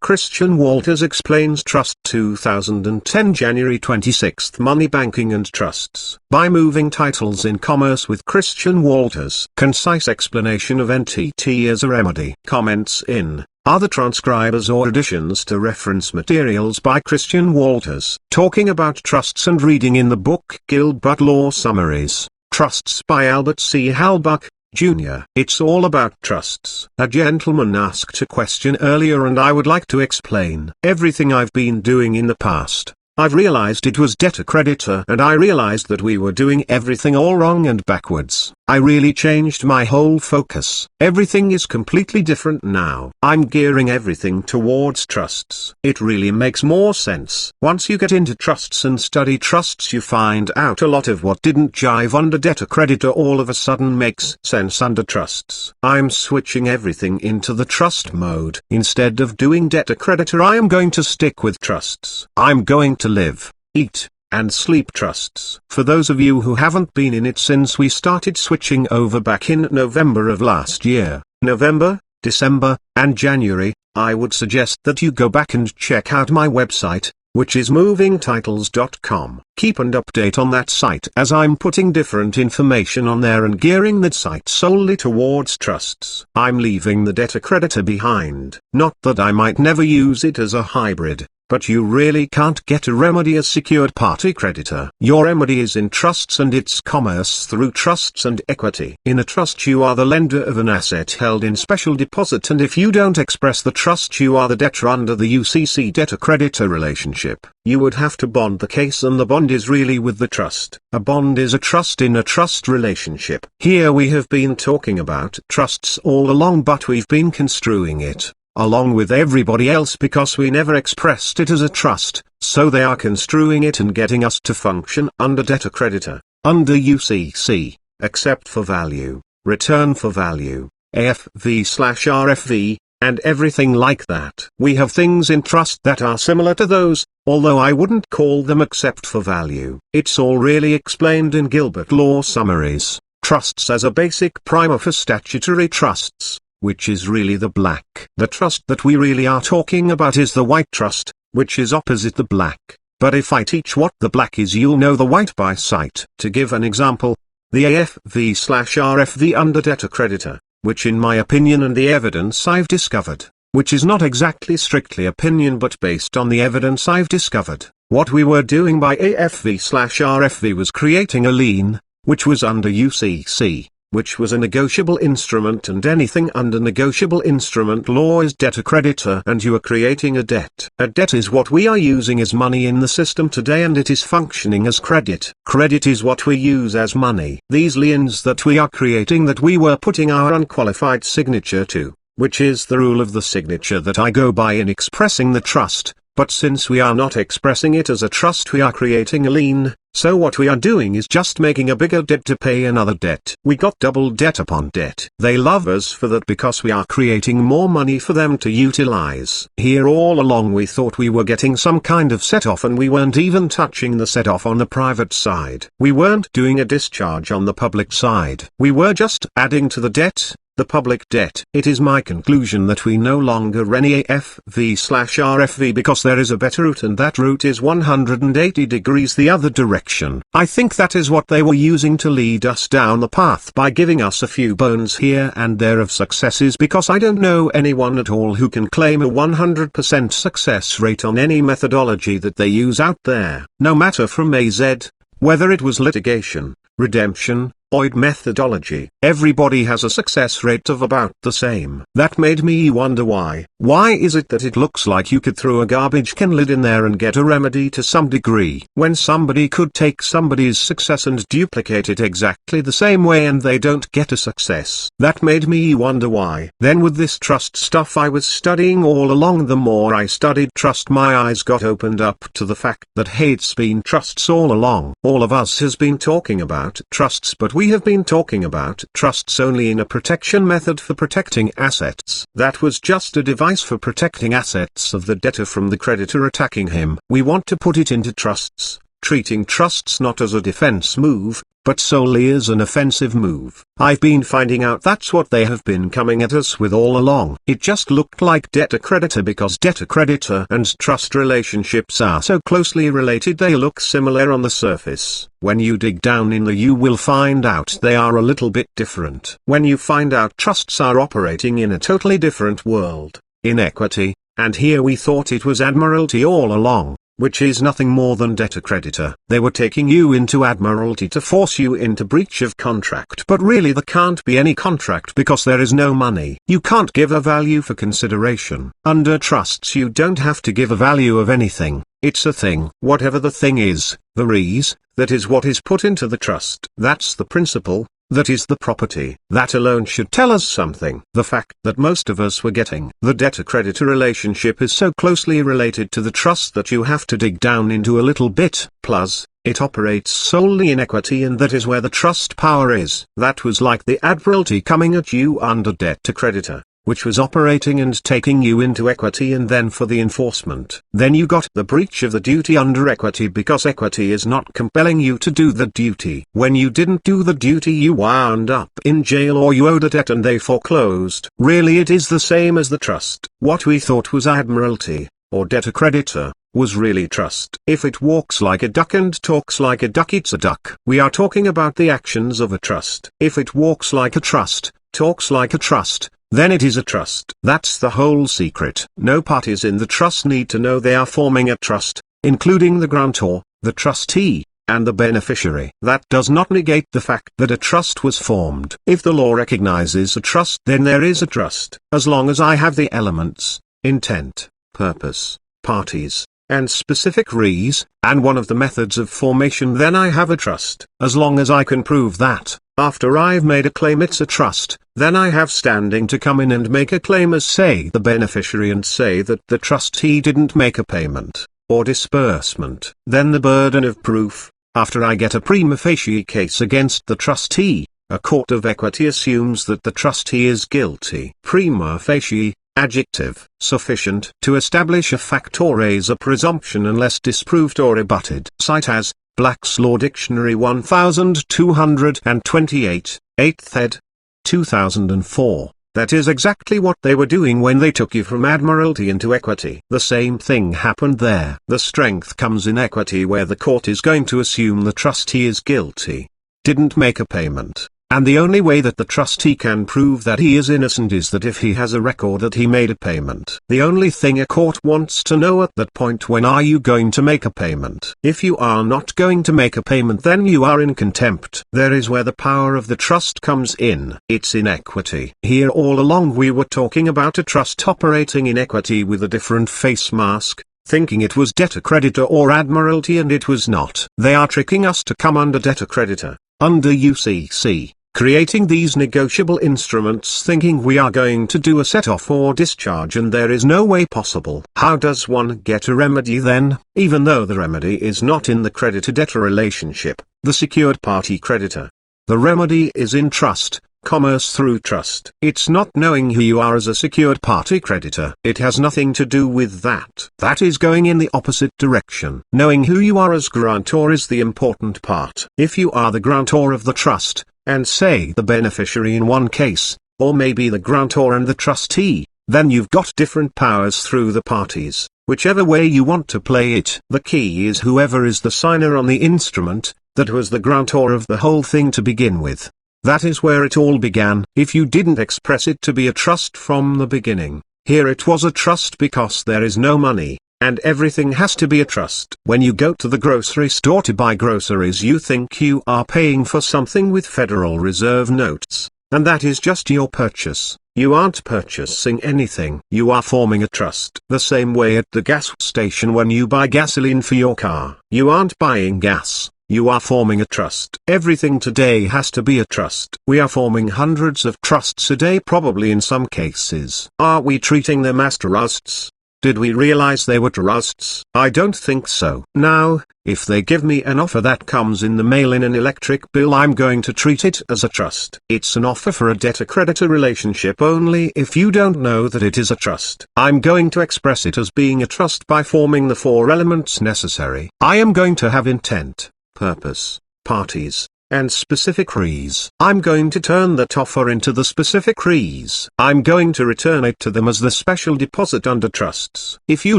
Christian Walters explains Trust 2010 January 26 Money Banking and Trusts. By moving titles in commerce with Christian Walters. Concise explanation of NTT as a remedy. Comments in other transcribers or additions to reference materials by Christian Walters. Talking about trusts and reading in the book Gilbert Law Summaries. Trusts by Albert C. Halbuck, Jr. It's all about trusts. A gentleman asked a question earlier and I would like to explain. Everything I've been doing in the past, I've realized it was debtor-creditor and I realized that we were doing everything all wrong and backwards. I really changed my whole focus. Everything is completely different now. I'm gearing everything towards trusts. It really makes more sense. Once you get into trusts and study trusts, you find out a lot of what didn't jive under debtor-creditor all of a sudden makes sense under trusts. I'm switching everything into the trust mode. Instead of doing debtor-creditor, I am going to stick with trusts. I'm going to live, eat, and sleep trusts. For those of you who haven't been in it since we started switching over back in November of last year, November, December, and January, I would suggest that you go back and check out my website, which is movingtitles.com. Keep and update on that site as I'm putting different information on there and gearing that site solely towards trusts. I'm leaving the debtor-creditor behind. Not that I might never use it as a hybrid, but you really can't get a remedy as secured party creditor. Your remedy is in trusts and it's commerce through trusts and equity. In a trust you are the lender of an asset held in special deposit, and if you don't express the trust you are the debtor under the UCC debtor-creditor relationship. You would have to bond the case, and the bond is really with the trust. A bond is a trust in a trust relationship. Here we have been talking about trusts all along, but we've been construing it along with everybody else because we never expressed it as a trust, so they are construing it and getting us to function under debtor-creditor, under UCC, accept for value, return for value, AFV/RFV, and everything like that. We have things in trust that are similar to those, although I wouldn't call them accept for value. It's all really explained in Gilbert Law Summaries. Trusts as a basic primer for statutory trusts, which is really the black. The trust that we really are talking about is the white trust, which is opposite the black. But if I teach what the black is, you'll know the white by sight. To give an example, the AFV/RFV under debtor-creditor, which in my opinion and the evidence I've discovered, which is not exactly strictly opinion but based on the evidence I've discovered, what we were doing by AFV/RFV was creating a lien, which was under UCC, which was a negotiable instrument, and anything under negotiable instrument law is debtor-creditor, and you are creating a debt. A debt is what we are using as money in the system today, and it is functioning as credit. Credit is what we use as money. These liens that we are creating, that we were putting our unqualified signature to, which is the rule of the signature that I go by in expressing the trust, but since we are not expressing it as a trust, we are creating a lien. So what we are doing is just making a bigger debt to pay another debt. We got double debt upon debt. They love us for that because we are creating more money for them to utilize. Here all along we thought we were getting some kind of set-off, and we weren't even touching the set-off on the private side. We weren't doing a discharge on the public side. We were just adding to the debt, the public debt. It is my conclusion that we no longer any AFV/RFV because there is a better route, and that route is 180 degrees the other direction. I think that is what they were using to lead us down the path by giving us a few bones here and there of successes, because I don't know anyone at all who can claim a 100% success rate on any methodology that they use out there, no matter from A to Z, whether it was litigation, redemption, OID methodology. Everybody has a success rate of about the same. That made me wonder why. Why is it that it looks like you could throw a garbage can lid in there and get a remedy to some degree, when somebody could take somebody's success and duplicate it exactly the same way and they don't get a success? That made me wonder why. Then with this trust stuff I was studying all along, the more I studied trust, my eyes got opened up to the fact that hey, it's been trusts all along. All of us has been talking about trusts, but we have been talking about trusts only in a protection method for protecting assets. That was just a device for protecting assets of the debtor from the creditor attacking him. We want to put it into trusts, treating trusts not as a defense move, but solely as an offensive move. I've been finding out that's what they have been coming at us with all along. It just looked like debtor-creditor because debtor-creditor and trust relationships are so closely related they look similar on the surface. When you dig down in you will find out they are a little bit different. When you find out trusts are operating in a totally different world, in equity, and here we thought it was admiralty all along, which is nothing more than debtor-creditor. They were taking you into admiralty to force you into breach of contract. But really there can't be any contract because there is no money. You can't give a value for consideration. Under trusts you don't have to give a value of anything. It's a thing. Whatever the thing is, the res, that is what is put into the trust. That's the principal. That is the property. That alone should tell us something. The fact that most of us were getting the debtor-creditor relationship is so closely related to the trust that you have to dig down into a little bit. Plus, it operates solely in equity and that is where the trust power is. That was like the admiralty coming at you under debtor-creditor, which was operating and taking you into equity and then for the enforcement. Then you got the breach of the duty under equity because equity is not compelling you to do the duty. When you didn't do the duty you wound up in jail or you owed a debt and they foreclosed. Really it is the same as the trust. What we thought was admiralty, or debtor-creditor, was really trust. If it walks like a duck and talks like a duck it's a duck. We are talking about the actions of a trust. If it walks like a trust, talks like a trust, then it is a trust. That's the whole secret. No parties in the trust need to know they are forming a trust, including the grantor, the trustee, and the beneficiary. That does not negate the fact that a trust was formed. If the law recognizes a trust then there is a trust. As long as I have the elements, intent, purpose, parties, and specific res, and one of the methods of formation then I have a trust. As long as I can prove that, after I've made a claim it's a trust, then I have standing to come in and make a claim as say the beneficiary and say that the trustee didn't make a payment, or disbursement. Then the burden of proof, after I get a prima facie case against the trustee, a court of equity assumes that the trustee is guilty. Prima facie, adjective, sufficient to establish a fact or raise a presumption unless disproved or rebutted. Cite as, Black's Law Dictionary 1228, 8th ed. 2004. That is exactly what they were doing when they took you from admiralty into equity. The same thing happened there. The strength comes in equity where the court is going to assume the trustee is guilty, didn't make a payment. And the only way that the trustee can prove that he is innocent is that if he has a record that he made a payment. The only thing a court wants to know at that point, when are you going to make a payment? If you are not going to make a payment then you are in contempt. There is where the power of the trust comes in. It's in equity. Here all along we were talking about a trust operating in equity with a different face mask, thinking it was debtor-creditor or admiralty and it was not. They are tricking us to come under debtor-creditor, under UCC. Creating these negotiable instruments thinking we are going to do a set-off or discharge and there is no way possible. How does one get a remedy then, even though the remedy is not in the creditor-debtor relationship, the secured party creditor? The remedy is in trust, commerce through trust. It's not knowing who you are as a secured party creditor. It has nothing to do with that. That is going in the opposite direction. Knowing who you are as grantor is the important part. If you are the grantor of the trust, and say the beneficiary in one case, or maybe the grantor and the trustee, then you've got different powers through the parties, whichever way you want to play it. The key is whoever is the signer on the instrument, that was the grantor of the whole thing to begin with. That is where it all began. If you didn't express it to be a trust from the beginning, here it was a trust because there is no money, and everything has to be a trust. When you go to the grocery store to buy groceries you think you are paying for something with Federal Reserve notes, and that is just your purchase. You aren't purchasing anything. You are forming a trust. The same way at the gas station when you buy gasoline for your car. You aren't buying gas. You are forming a trust. Everything today has to be a trust. We are forming hundreds of trusts a day probably in some cases. Are we treating them as trusts? Did we realize they were trusts? I don't think so. Now, if they give me an offer that comes in the mail in an electric bill I'm going to treat it as a trust. It's an offer for a debtor-creditor relationship only if you don't know that it is a trust. I'm going to express it as being a trust by forming the four elements necessary. I am going to have intent, purpose, parties, and specific res. I'm going to turn that offer into the specific res. I'm going to return it to them as the special deposit under trusts. If you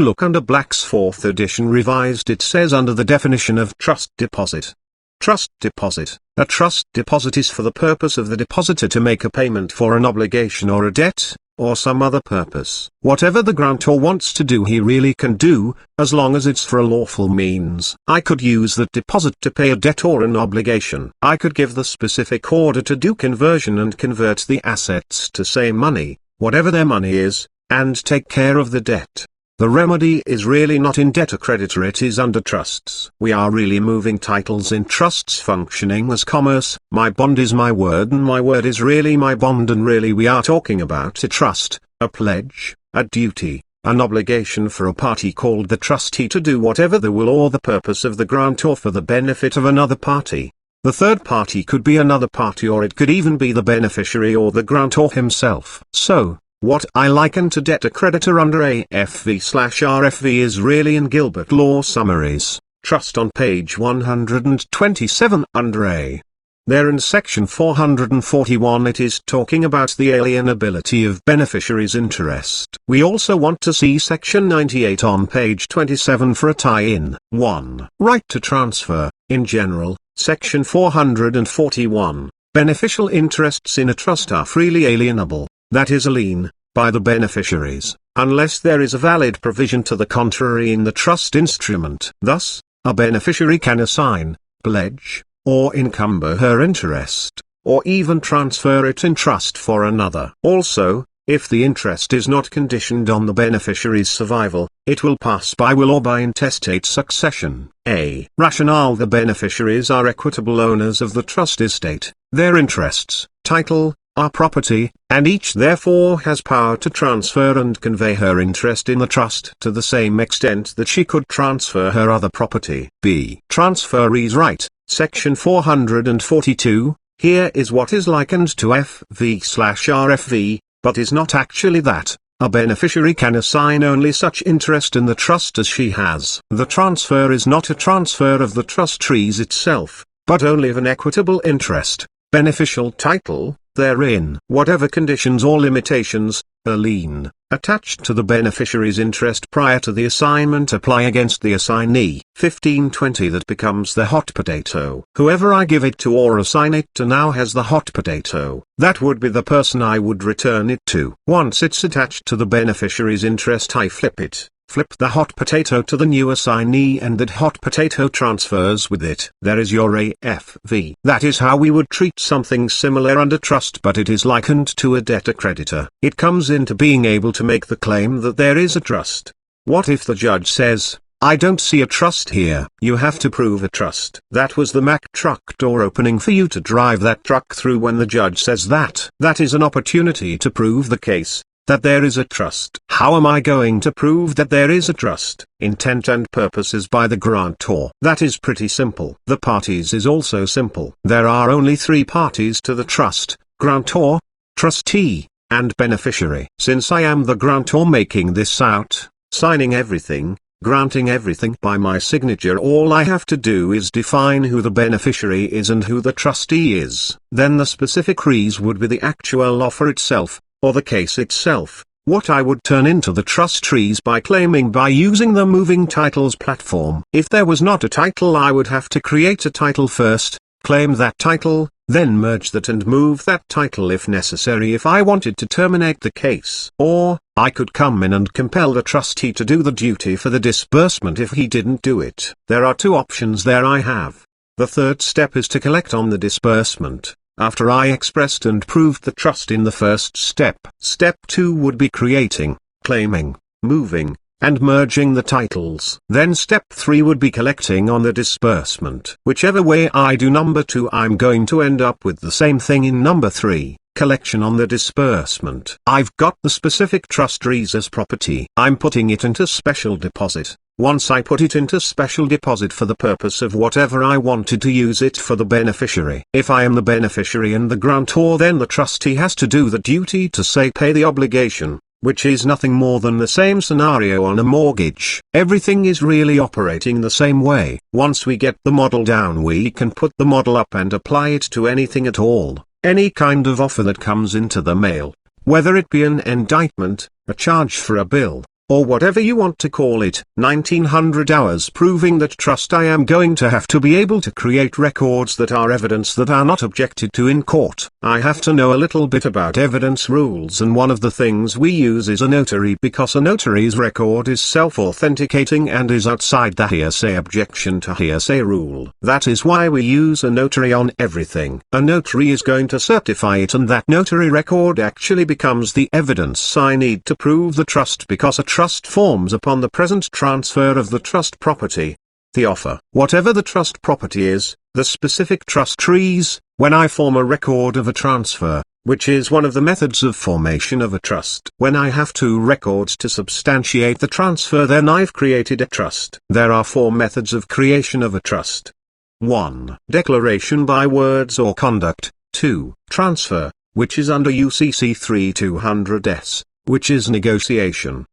look under Black's 4th edition revised, it says under the definition of trust deposit. Trust deposit. A trust deposit is for the purpose of the depositor to make a payment for an obligation or a debt, or some other purpose. Whatever the grantor wants to do he really can do, as long as it's for a lawful means. I could use that deposit to pay a debt or an obligation. I could give the specific order to do conversion and convert the assets to say money, whatever their money is, and take care of the debt. The remedy is really not in debtor-creditor, it is under trusts. We are really moving titles in trusts functioning as commerce. My bond is my word and my word is really my bond, and really we are talking about a trust, a pledge, a duty, an obligation for a party called the trustee to do whatever the will or the purpose of the grantor for the benefit of another party. The third party could be another party, or it could even be the beneficiary or the grantor himself. So, what I liken to debtor-creditor under AFV/RFV is really in Gilbert Law Summaries, Trust on page 127 under A. There in section 441 it is talking about the alienability of beneficiary's interest. We also want to see section 98 on page 27 for a tie-in. 1. Right to transfer. In general, section 441, beneficial interests in a trust are freely alienable. That is a lien, by the beneficiaries, unless there is a valid provision to the contrary in the trust instrument. Thus, a beneficiary can assign, pledge, or encumber her interest, or even transfer it in trust for another. Also, if the interest is not conditioned on the beneficiary's survival, it will pass by will or by intestate succession. A. Rationale: the beneficiaries are equitable owners of the trust estate. Their interests, title, are property, and each therefore has power to transfer and convey her interest in the trust to the same extent that she could transfer her other property. B. Transferee's right, section 442, here is what is likened to FV/RFV, but is not actually that. A beneficiary can assign only such interest in the trust as she has. The transfer is not a transfer of the trust trees itself, but only of an equitable interest, beneficial title, therein. Whatever conditions or limitations, a lien, attached to the beneficiary's interest prior to the assignment apply against the assignee. 1520 That becomes the hot potato. Whoever I give it to or assign it to now has the hot potato. That would be the person I would return it to. Once it's attached to the beneficiary's interest I flip it. Flip the hot potato to the new assignee and that hot potato transfers with it. There is your AFV. That is how we would treat something similar under trust, but it is likened to a debtor-creditor. It comes into being able to make the claim that there is a trust. What if the judge says, I don't see a trust here? You have to prove a trust. That was the Mack truck door opening for you to drive that truck through when the judge says that. That is an opportunity to prove the case, that there is a trust. How am I going to prove that there is a trust? Intent and purposes by the grantor. That is pretty simple. The parties is also simple. There are only three parties to the trust: grantor, trustee, and beneficiary. Since I am the grantor making this out, signing everything, granting everything by my signature, all I have to do is define who the beneficiary is and who the trustee is. Then the specific res would be the actual offer itself, or the case itself, what I would turn into the trust trees by claiming by using the moving titles platform. If there was not a title I would have to create a title first, claim that title, then merge that and move that title if necessary if I wanted to terminate the case. Or, I could come in and compel the trustee to do the duty for the disbursement if he didn't do it. There are two options there I have. The third step is to collect on the disbursement, after I expressed and proved the trust in the first step. Step 2 would be creating, claiming, moving, and merging the titles. Then step 3 would be collecting on the disbursement. Whichever way I do number 2 I'm going to end up with the same thing in number 3, collection on the disbursement. I've got the specific trust res as property. I'm putting it into special deposit. Once I put it into special deposit for the purpose of whatever I wanted to use it for the beneficiary. If I am the beneficiary and the grantor, then the trustee has to do the duty to say pay the obligation, which is nothing more than the same scenario on a mortgage. Everything is really operating the same way. Once we get the model down, we can put the model up and apply it to anything at all, any kind of offer that comes into the mail, whether it be an indictment, a charge for a bill, or whatever you want to call it. 1900 hours proving that trust. I am going to have to be able to create records that are evidence that are not objected to in court. I have to know a little bit about evidence rules, and one of the things we use is a notary, because a notary's record is self-authenticating and is outside the hearsay objection to hearsay rule. That is why we use a notary on everything. A notary is going to certify it, and that notary record actually becomes the evidence I need to prove the trust, because a trust forms upon the present transfer of the trust property, the offer. Whatever the trust property is, the specific trust trees, when I form a record of a transfer, which is one of the methods of formation of a trust. When I have two records to substantiate the transfer, then I've created a trust. There are four methods of creation of a trust. 1. Declaration by words or conduct. 2. Transfer, which is under UCC 3200S, which is negotiation.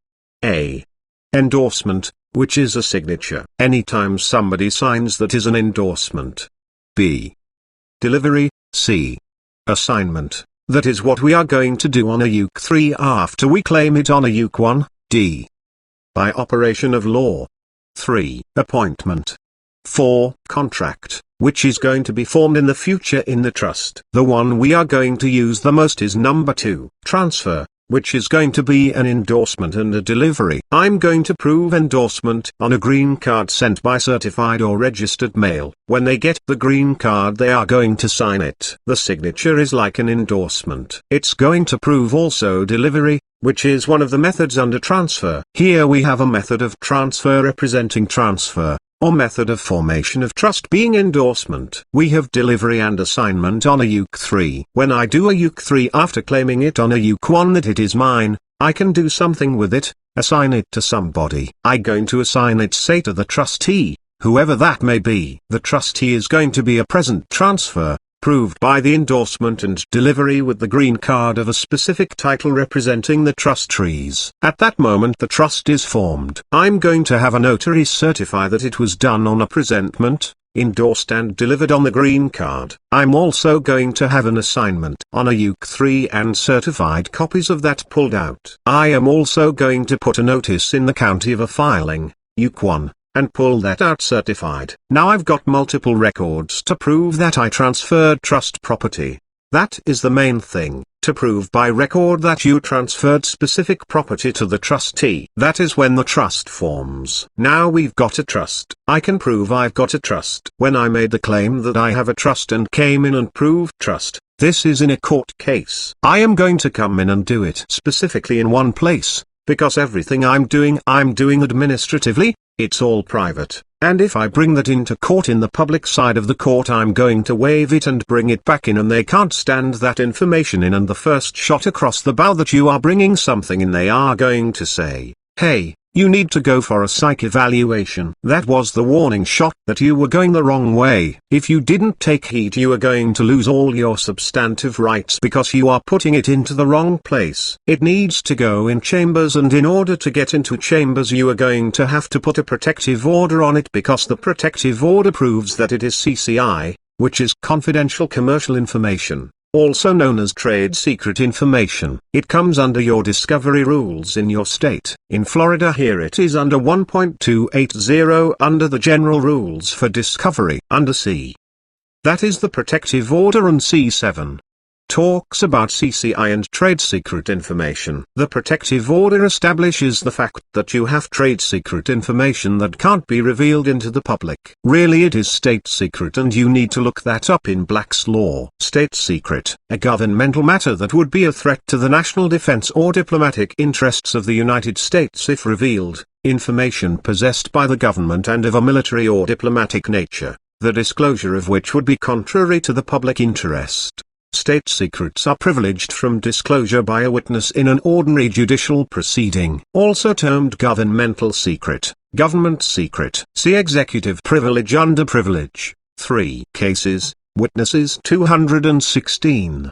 A. Endorsement, which is a signature. Anytime somebody signs, that is an endorsement. B. Delivery. C. Assignment, that is what we are going to do on a UK3 after we claim it on a UK1. D. By operation of law. 3. Appointment. 4. Contract, which is going to be formed in the future in the trust. The one we are going to use the most is number 2. Transfer, which is going to be an endorsement and a delivery. I'm going to prove endorsement on a green card sent by certified or registered mail. When they get the green card, they are going to sign it. The signature is like an endorsement. It's going to prove also delivery, which is one of the methods under transfer. Here we have a method of transfer representing transfer, or method of formation of trust being endorsement. We have delivery and assignment on a UK3. When I do a UK3 after claiming it on a UK1 that it is mine, I can do something with it, assign it to somebody. I'm going to assign it, say, to the trustee, whoever that may be. The trustee is going to be a present transfer, proved by the endorsement and delivery with the green card of a specific title representing the trust trees. At that moment the trust is formed. I'm going to have a notary certify that it was done on a presentment, endorsed and delivered on the green card. I'm also going to have an assignment on a UK3 and certified copies of that pulled out. I am also going to put a notice in the county of a filing, UK1, and pull that out certified. Now I've got multiple records to prove that I transferred trust property. That is the main thing, to prove by record that you transferred specific property to the trustee. That is when the trust forms. Now we've got a trust. I can prove I've got a trust. When I made the claim that I have a trust and came in and proved trust, this is in a court case. I am going to come in and do it specifically in one place, because everything I'm doing administratively. It's all private, and if I bring that into court in the public side of the court, I'm going to waive it and bring it back in, and they can't stand that information in, and the first shot across the bow that you are bringing something in, they are going to say, hey, you need to go for a psych evaluation. That was the warning shot that you were going the wrong way. If you didn't take heed, you are going to lose all your substantive rights because you are putting it into the wrong place. It needs to go in chambers, and in order to get into chambers you are going to have to put a protective order on it, because the protective order proves that it is CCI, which is confidential commercial information, also known as trade secret information. It comes under your discovery rules in your state. In Florida here it is under 1.280 under the general rules for discovery. Under C, that is the protective order, and C7 talks about CCI and trade secret information. The protective order establishes the fact that you have trade secret information that can't be revealed into the public. Really, it is state secret, and you need to look that up in Black's Law. State secret, a governmental matter that would be a threat to the national defense or diplomatic interests of the United States if revealed, information possessed by the government and of a military or diplomatic nature, the disclosure of which would be contrary to the public interest. State secrets are privileged from disclosure by a witness in an ordinary judicial proceeding. Also termed governmental secret, government secret. See executive privilege under privilege. 3. Cases, witnesses 216.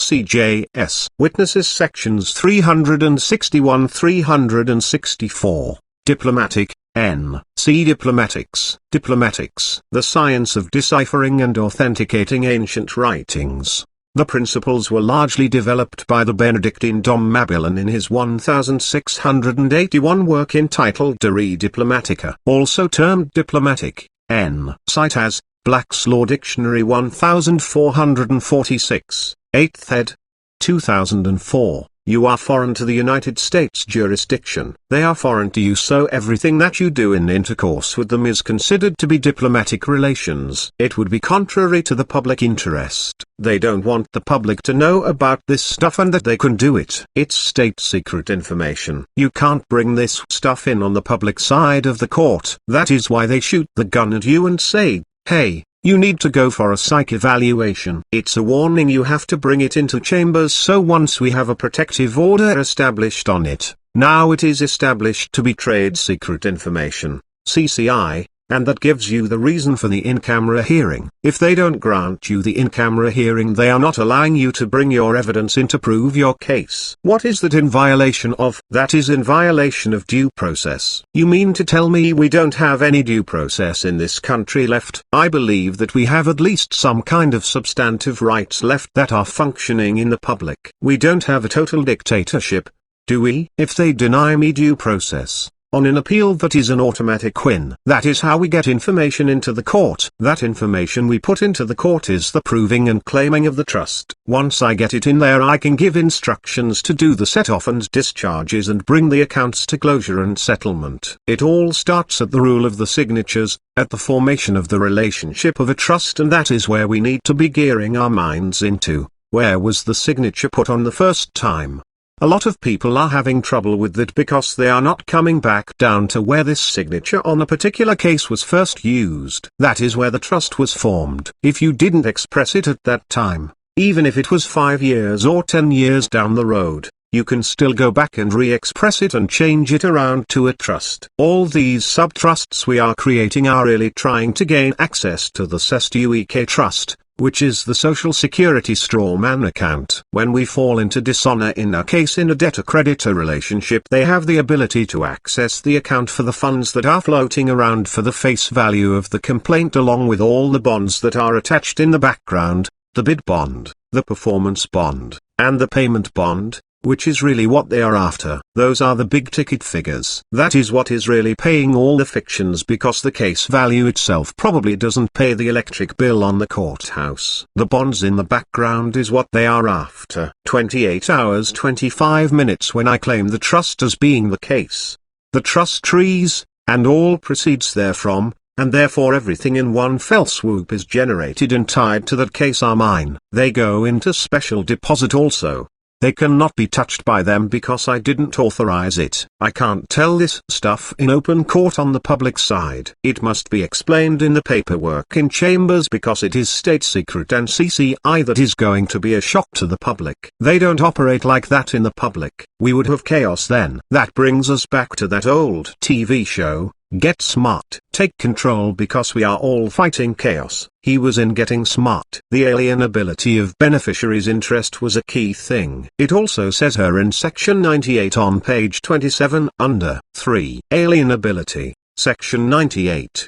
CJS. Witnesses sections 361-364. Diplomatic, N. See Diplomatics. Diplomatics, the science of deciphering and authenticating ancient writings. The principles were largely developed by the Benedictine Dom Mabillon in his 1681 work entitled De Re Diplomatica, also termed diplomatic, N. Cite as, Black's Law Dictionary 1446, 8th ed. 2004. You are foreign to the United States jurisdiction. They are foreign to you, so everything that you do in intercourse with them is considered to be diplomatic relations. It would be contrary to the public interest. They don't want the public to know about this stuff and that they can do it. It's state secret information. You can't bring this stuff in on the public side of the court. That is why they shoot the gun at you and say, hey, you need to go for a psych evaluation. It's a warning, you have to bring it into chambers, so once we have a protective order established on it, now it is established to be trade secret information, CCI, and that gives you the reason for the in-camera hearing. If they don't grant you the in-camera hearing, they are not allowing you to bring your evidence in to prove your case. What is that in violation of? That is in violation of due process. You mean to tell me we don't have any due process in this country left? I believe that we have at least some kind of substantive rights left that are functioning in the public. We don't have a total dictatorship, do we? If they deny me due process on an appeal, that is an automatic win. That is how we get information into the court. That information we put into the court is the proving and claiming of the trust. Once I get it in there, I can give instructions to do the set-off and discharges and bring the accounts to closure and settlement. It all starts at the rule of the signatures, at the formation of the relationship of a trust, and that is where we need to be gearing our minds into. Where was the signature put on the first time? A lot of people are having trouble with that because they are not coming back down to where this signature on a particular case was first used. That is where the trust was formed. If you didn't express it at that time, even if it was 5 years or 10 years down the road, you can still go back and re-express it and change it around to a trust. All these sub-trusts we are creating are really trying to gain access to the CEST-UK trust, which is the Social Security strawman account. When we fall into dishonor in a case in a debtor-creditor relationship, they have the ability to access the account for the funds that are floating around for the face value of the complaint, along with all the bonds that are attached in the background, the bid bond, the performance bond, and the payment bond, which is really what they are after. Those are the big ticket figures. That is what is really paying all the fictions, because the case value itself probably doesn't pay the electric bill on the courthouse. The bonds in the background is what they are after. 28 hours 25 minutes when I claim the trust as being the case. The trust trees, and all proceeds therefrom, and therefore everything in one fell swoop is generated and tied to that case are mine. They go into special deposit also. They cannot be touched by them because I didn't authorize it. I can't tell this stuff in open court on the public side. It must be explained in the paperwork in chambers because it is state secret and CCI that is going to be a shock to the public. They don't operate like that in the public. We would have chaos then. That brings us back to that old TV show, Get Smart. Take control, because we are all fighting chaos. He was in Getting Smart. The alienability of beneficiaries' interest was a key thing. It also says here in section 98 on page 27 under 3. Alienability, section 98.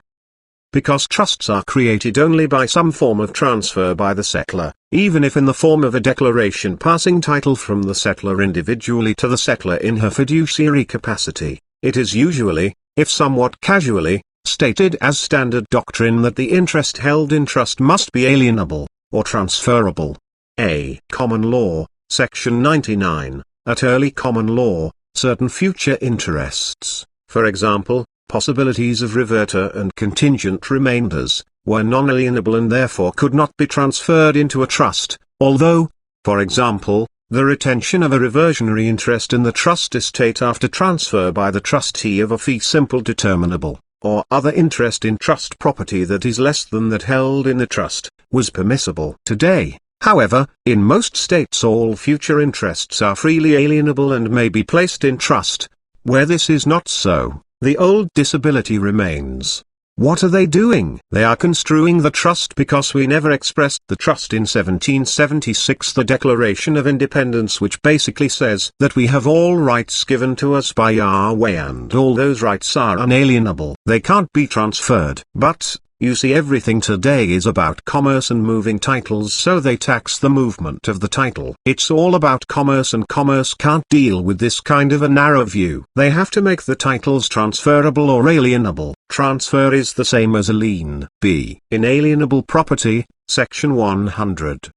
Because trusts are created only by some form of transfer by the settlor, even if in the form of a declaration passing title from the settlor individually to the settlor in her fiduciary capacity, it is usually, if somewhat casually, stated as standard doctrine that the interest held in trust must be alienable, or transferable. A. Common law, section 99, at early common law, certain future interests, for example, possibilities of reverter and contingent remainders, were non-alienable and therefore could not be transferred into a trust, although, for example, the retention of a reversionary interest in the trust estate after transfer by the trustee of a fee simple determinable, or other interest in trust property that is less than that held in the trust, was permissible. Today, however, in most states all future interests are freely alienable and may be placed in trust. Where this is not so, the old disability remains. What are they doing? They are construing the trust because we never expressed the trust in 1776, the Declaration of Independence, which basically says that we have all rights given to us by Yahweh and all those rights are unalienable. They can't be transferred. But, you see, everything today is about commerce and moving titles, so they tax the movement of the title. It's all about commerce, and commerce can't deal with this kind of a narrow view. They have to make the titles transferable or alienable. Transfer is the same as a lien. B. Inalienable property, Section 100.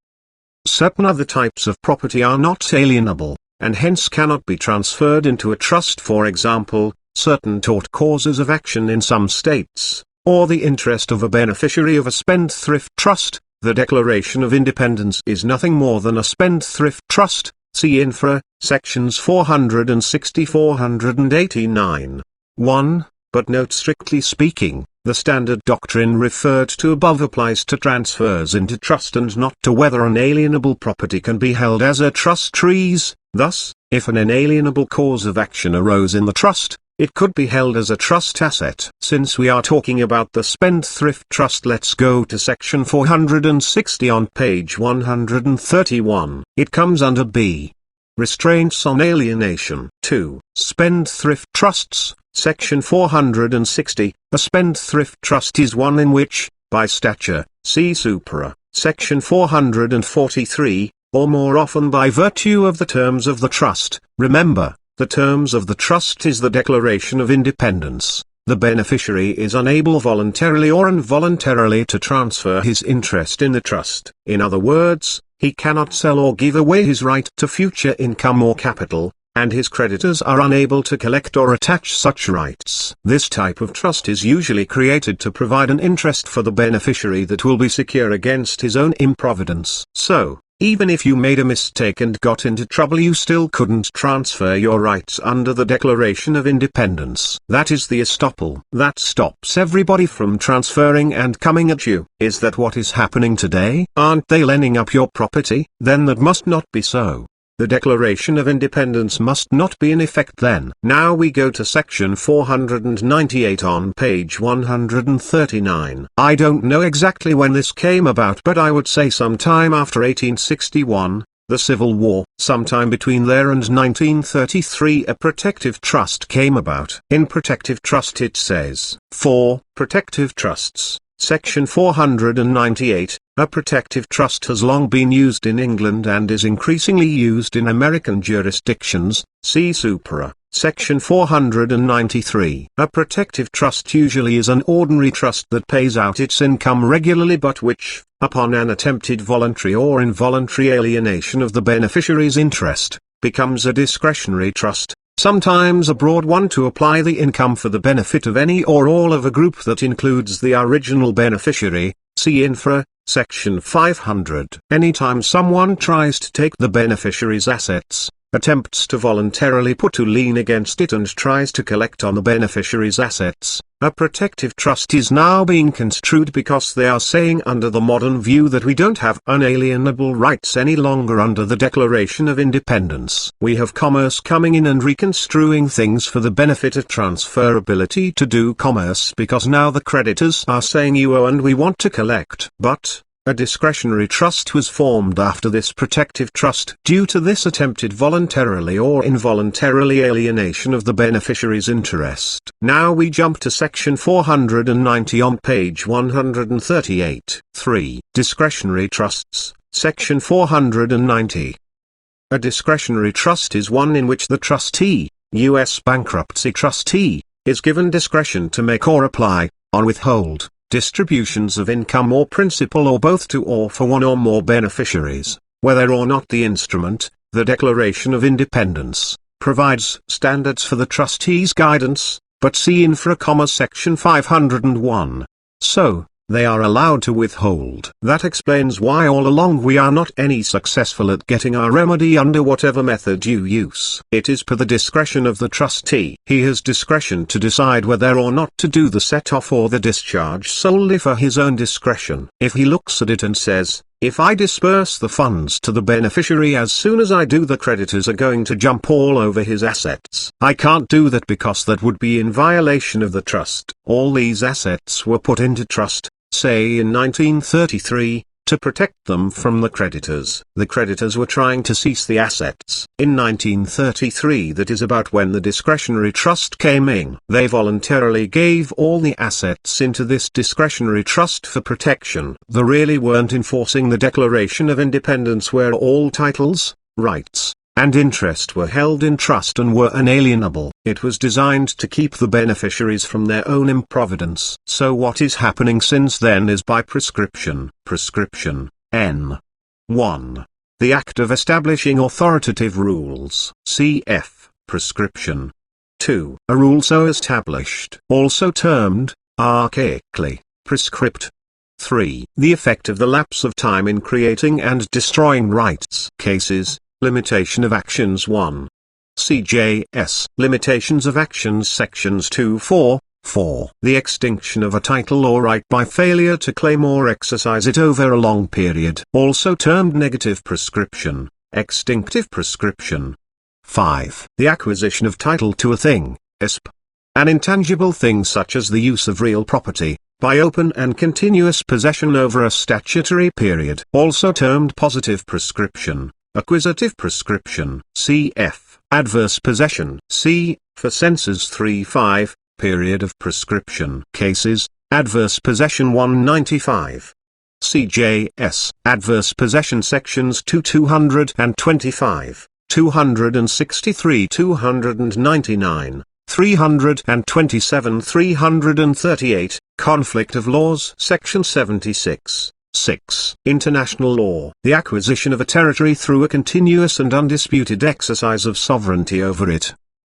Certain other types of property are not alienable, and hence cannot be transferred into a trust. For example, certain tort causes of action in some states, or the interest of a beneficiary of a spendthrift trust. The Declaration of Independence is nothing more than a spendthrift trust. See infra, sections 460-489. 1. But note, strictly speaking, the standard doctrine referred to above applies to transfers into trust and not to whether unalienable property can be held as a trust trees. Thus, if an inalienable cause of action arose in the trust, it could be held as a trust asset. Since we are talking about the spendthrift trust, let's go to section 460 on page 131. It comes under B. Restraints on alienation. 2. Spendthrift trusts, section 460. A spendthrift trust is one in which, by stature, see supra, section 443, or more often by virtue of the terms of the trust. Remember, the terms of the trust is the Declaration of Independence. The beneficiary is unable voluntarily or involuntarily to transfer his interest in the trust. In other words, he cannot sell or give away his right to future income or capital, and his creditors are unable to collect or attach such rights. This type of trust is usually created to provide an interest for the beneficiary that will be secure against his own improvidence. So, even if you made a mistake and got into trouble, you still couldn't transfer your rights under the Declaration of Independence. That is the estoppel that stops everybody from transferring and coming at you. Is that what is happening today? Aren't they lending up your property? Then that must not be so. The Declaration of Independence must not be in effect then. Now we go to section 498 on page 139. I don't know exactly when this came about, but I would say sometime after 1861, the Civil War. Sometime between there and 1933 a protective trust came about. In protective trust it says, 4. Protective trusts, section 498. A protective trust has long been used in England and is increasingly used in American jurisdictions. See supra, section 493. A protective trust usually is an ordinary trust that pays out its income regularly, but which, upon an attempted voluntary or involuntary alienation of the beneficiary's interest, becomes a discretionary trust, sometimes a broad one to apply the income for the benefit of any or all of a group that includes the original beneficiary. See infra, section 500. Anytime someone tries to take the beneficiary's assets, attempts to voluntarily put a lien against it and tries to collect on the beneficiary's assets, a protective trust is now being construed because they are saying under the modern view that we don't have unalienable rights any longer under the Declaration of Independence. We have commerce coming in and reconstruing things for the benefit of transferability to do commerce, because now the creditors are saying you owe and we want to collect. But a discretionary trust was formed after this protective trust due to this attempted voluntarily or involuntarily alienation of the beneficiary's interest. Now we jump to section 490 on page 138. 3. Discretionary trusts, section 490. A discretionary trust is one in which the trustee, U.S. bankruptcy trustee, is given discretion to make or apply, on withhold, distributions of income or principal or both to or for one or more beneficiaries, whether or not the instrument. The Declaration of Independence provides standards for the trustee's guidance, but see infra, section 501. So, they are allowed to withhold. That explains why all along we are not any successful at getting our remedy under whatever method you use. It is per the discretion of the trustee. He has discretion to decide whether or not to do the set-off or the discharge solely for his own discretion. If he looks at it and says, If I disperse the funds to the beneficiary as soon as I do, the creditors are going to jump all over his assets. I can't do that because that would be in violation of the trust. All these assets were put into trust, say in 1933, to protect them from the creditors. The creditors were trying to seize the assets. In 1933, that is about when the discretionary trust came in. They voluntarily gave all the assets into this discretionary trust for protection. They really weren't enforcing the Declaration of Independence, where all titles, rights, and interest were held in trust and were unalienable. It was designed to keep the beneficiaries from their own improvidence. So what is happening since then is by prescription. Prescription, N. 1. The Act of Establishing Authoritative Rules, cf. Prescription. 2. A rule so established, also termed, archaically, prescript. 3. The effect of the lapse of time in creating and destroying rights. Cases. Limitation of actions 1. CJS. Limitations of actions sections 2, 4, 4. The extinction of a title or right by failure to claim or exercise it over a long period, also termed negative prescription, extinctive prescription. 5. The acquisition of title to a thing, ESP. An intangible thing such as the use of real property, by open and continuous possession over a statutory period, also termed positive prescription. Acquisitive prescription, cf. Adverse possession, c. for Census 3-5, period of prescription. Cases, adverse possession 195. CJS, adverse possession sections 225, 263, 299, 327, 338, conflict of laws section 76. 6. International law. The acquisition of a territory through a continuous and undisputed exercise of sovereignty over it.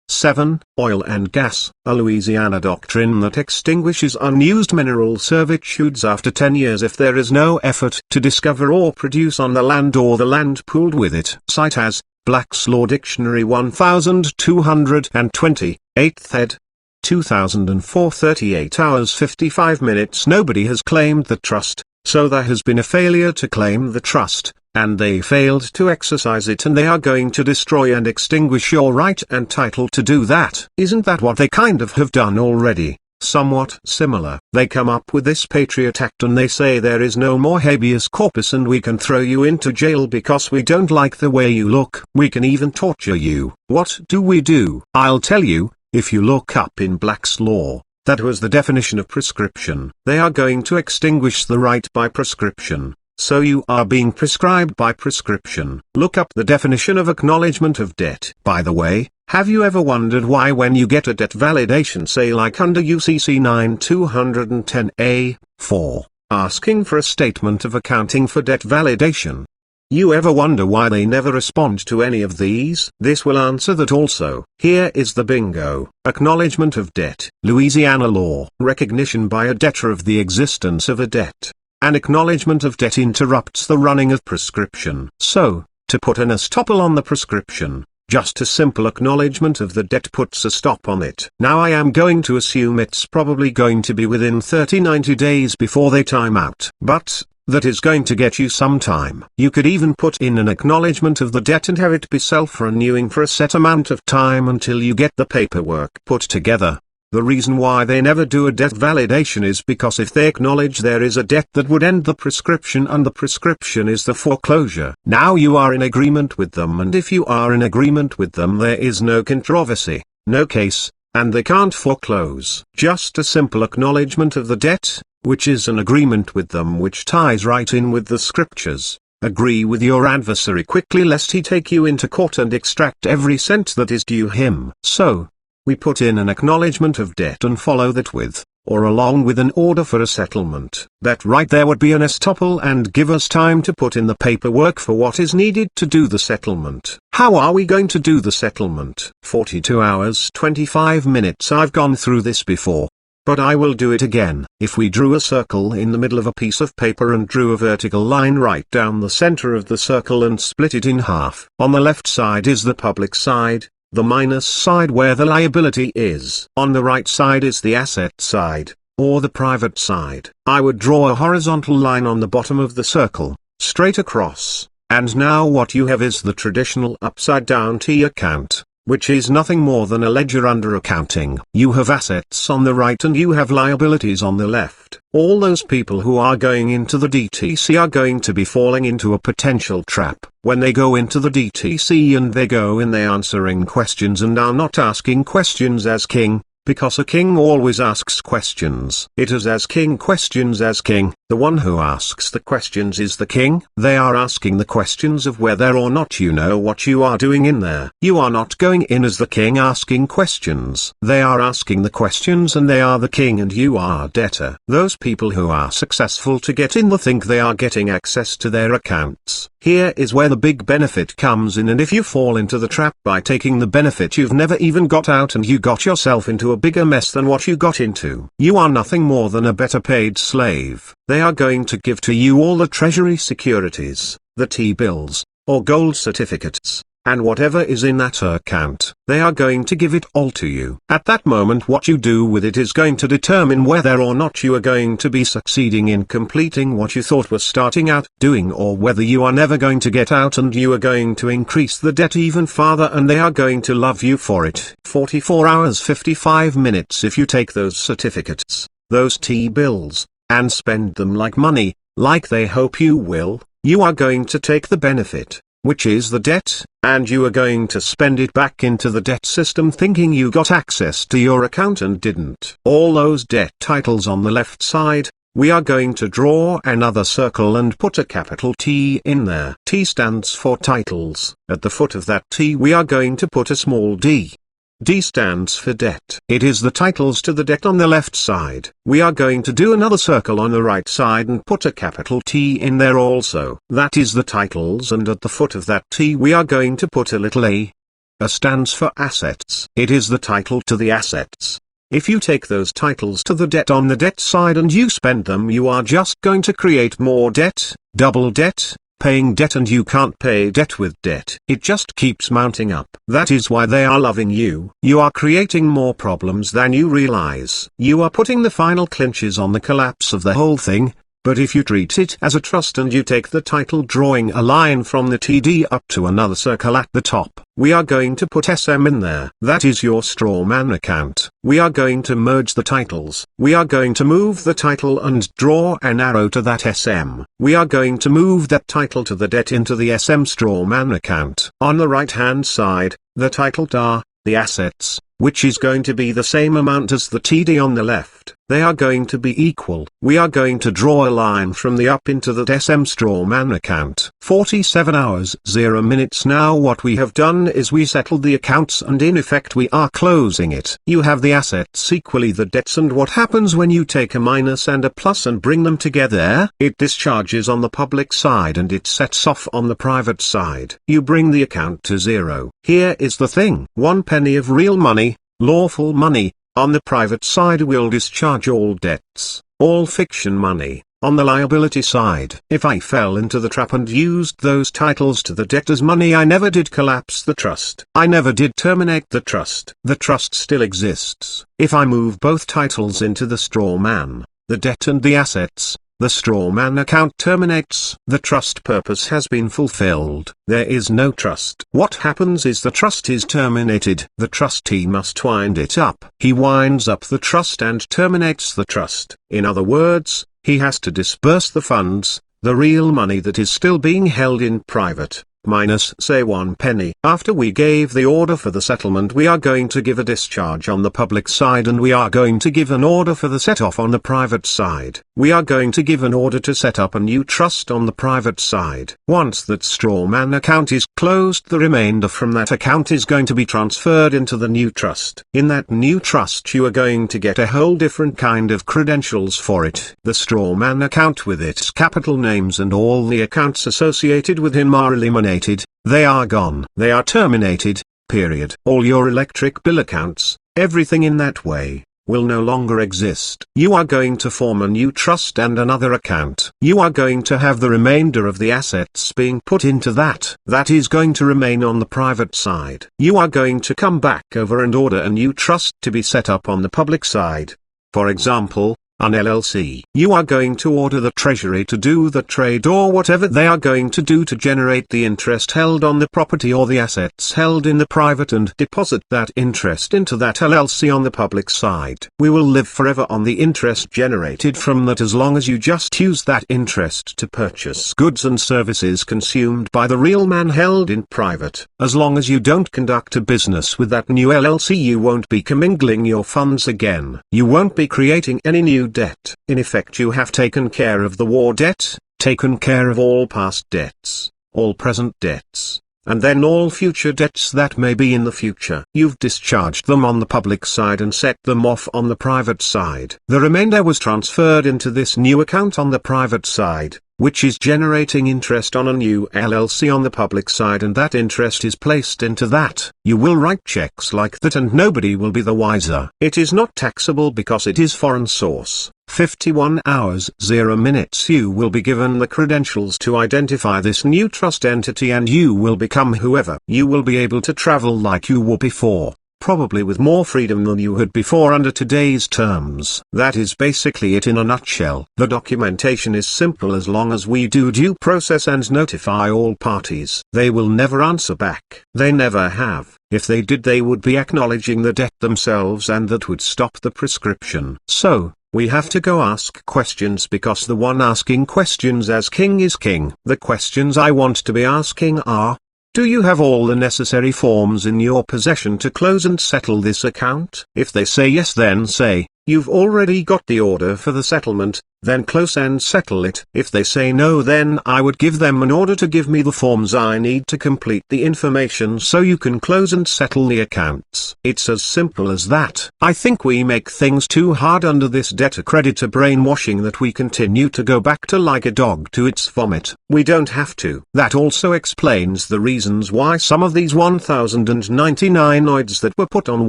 7. Oil and gas. A Louisiana doctrine that extinguishes unused mineral servitudes after 10 years if there is no effort to discover or produce on the land or the land pooled with it. Cite as, Black's Law Dictionary 1220, 8th ed. 2004, 38 hours 55 minutes. Nobody has claimed the trust, so there has been a failure to claim the trust, and they failed to exercise it, and they are going to destroy and extinguish your right and title to do that. Isn't that what they kind of have done already? Somewhat similar. They come up with this Patriot Act and they say there is no more habeas corpus and we can throw you into jail because we don't like the way you look. We can even torture you. What do? I'll tell you, if you look up in Black's Law, that was the definition of prescription. They are going to extinguish the right by prescription, so you are being prescribed by prescription. Look up the definition of acknowledgement of debt. By the way, have you ever wondered why when you get a debt validation, say like under UCC 9210A, 4, asking for a statement of accounting for debt validation, you ever wonder why they never respond to any of these? This will answer that also. Here is the bingo. Acknowledgement of debt. Louisiana law. Recognition by a debtor of the existence of a debt. An acknowledgement of debt interrupts the running of prescription. So, to put an estoppel on the prescription, just a simple acknowledgement of the debt puts a stop on it. Now I am going to assume it's probably going to be within 30-90 days before they time out. But that is going to get you some time. You could even put in an acknowledgement of the debt and have it be self-renewing for a set amount of time until you get the paperwork put together. The reason why they never do a debt validation is because if they acknowledge there is a debt that would end the prescription, and the prescription is the foreclosure, now you are in agreement with them, and if you are in agreement with them there is no controversy, no case, and they can't foreclose. Just a simple acknowledgement of the debt, which is an agreement with them, which ties right in with the scriptures. Agree with your adversary quickly lest he take you into court and extract every cent that is due him. So, we put in an acknowledgement of debt and follow that with, or along with, an order for a settlement. That right there would be an estoppel and give us time to put in the paperwork for what is needed to do the settlement. How are we going to do the settlement? 42 hours 25 minutes. I've gone through this before, but I will do it again. If we drew a circle in the middle of a piece of paper and drew a vertical line right down the center of the circle and split it in half. On the left side is the public side, the minus side where the liability is. On the right side is the asset side, or the private side. I would draw a horizontal line on the bottom of the circle, straight across, and now what you have is the traditional upside-down T account, which is nothing more than a ledger under accounting. You have assets on the right and you have liabilities on the left. All those people who are going into the DTC are going to be falling into a potential trap. When they go into the DTC and they go in there answering questions and are not asking questions as king, because a king always asks questions. It is as king questions as king. The one who asks the questions is the king. They are asking the questions of whether or not you know what you are doing in there. You are not going in as the king asking questions. They are asking the questions and they are the king and you are debtor. Those people who are successful to get in think they are getting access to their accounts. Here is where the big benefit comes in, and if you fall into the trap by taking the benefit you've never even got out and you got yourself into a bigger mess than what you got into. You are nothing more than a better paid slave. They are going to give to you all the Treasury securities, the T-bills, or gold certificates, and whatever is in that account. They are going to give it all to you. At that moment what you do with it is going to determine whether or not you are going to be succeeding in completing what you thought was starting out doing, or whether you are never going to get out and you are going to increase the debt even farther and they are going to love you for it. 44 hours 55 minutes if you take those certificates, those T-bills, and spend them like money, like they hope you will, you are going to take the benefit, which is the debt, and you are going to spend it back into the debt system thinking you got access to your account and didn't. All those debt titles on the left side, we are going to draw another circle and put a capital T in there. T stands for titles. At the foot of that T we are going to put a small d. D stands for debt. It is the titles to the debt on the left side. We are going to do another circle on the right side and put a capital T in there also. That is the titles, and at the foot of that T we are going to put a little a. A stands for assets. It is the title to the assets. If you take those titles to the debt on the debt side and you spend them, you are just going to create more debt, double debt, paying debt, and you can't pay debt with debt. It just keeps mounting up. That is why they are loving you. You are creating more problems than you realize. You are putting the final clinches on the collapse of the whole thing. But if you treat it as a trust and you take the title drawing a line from the TD up to another circle at the top, we are going to put SM in there. That is your straw man account. We are going to merge the titles. We are going to move the title and draw an arrow to that SM. We are going to move that title to the debt into the SM straw man account. On the right hand side, the title are the assets, which is going to be the same amount as the TD on the left. They are going to be equal. We are going to draw a line from the up into the SM straw man account. 47 hours 0 minutes. Now what we have done is we settled the accounts and in effect we are closing it. You have the assets equally the debts, and what happens when you take a minus and a plus and bring them together? It discharges on the public side and it sets off on the private side. You bring the account to zero. Here is the thing. 1 penny of real money, lawful money, on the private side will discharge all debts, all fiction money, on the liability side. If I fell into the trap and used those titles to the debtor's money, I never did collapse the trust. I never did terminate the trust. The trust still exists. If I move both titles into the straw man, the debt and the assets, the straw man account terminates. The trust purpose has been fulfilled. There is no trust. What happens is the trust is terminated. The trustee must wind it up. He winds up the trust and terminates the trust. In other words, he has to disburse the funds, the real money that is still being held in private, minus say 1 penny. After we gave the order for the settlement, we are going to give a discharge on the public side and we are going to give an order for the set off on the private side. We are going to give an order to set up a new trust on the private side. Once that straw man account is closed, the remainder from that account is going to be transferred into the new trust. In that new trust you are going to get a whole different kind of credentials for it. The straw man account with its capital names and all the accounts associated with him are eliminated. They are gone. They are terminated, period. All your electric bill accounts, everything in that way, will no longer exist. You are going to form a new trust and another account. You are going to have the remainder of the assets being put into that. That is going to remain on the private side. You are going to come back over and order a new trust to be set up on the public side. For example, an LLC. You are going to order the Treasury to do the trade or whatever they are going to do to generate the interest held on the property or the assets held in the private and deposit that interest into that LLC on the public side. We will live forever on the interest generated from that as long as you just use that interest to purchase goods and services consumed by the real man held in private. As long as you don't conduct a business with that new LLC, you won't be commingling your funds again. You won't be creating any new debt. In effect, you have taken care of the war debt, taken care of all past debts, all present debts, and then all future debts that may be in the future. You've discharged them on the public side and set them off on the private side. The remainder was transferred into this new account on the private side, which is generating interest on a new LLC on the public side, and that interest is placed into that. You will write checks like that and nobody will be the wiser. It is not taxable because it is foreign source. 51 hours 0 minutes you will be given the credentials to identify this new trust entity and you will become whoever. You will be able to travel like you were before, probably with more freedom than you had before under today's terms. That is basically it in a nutshell. The documentation is simple as long as we do due process and notify all parties. They will never answer back. They never have. If they did, they would be acknowledging the debt themselves and that would stop the prescription. So, we have to go ask questions because the one asking questions as king is king. The questions I want to be asking are: do you have all the necessary forms in your possession to close and settle this account? If they say yes, then say, you've already got the order for the settlement, then close and settle it. If they say no, then I would give them an order to give me the forms I need to complete the information so you can close and settle the accounts. It's as simple as that. I think we make things too hard under this debtor-creditor brainwashing that we continue to go back to like a dog to its vomit. We don't have to. That also explains the reasons why some of these 1099 oids that were put on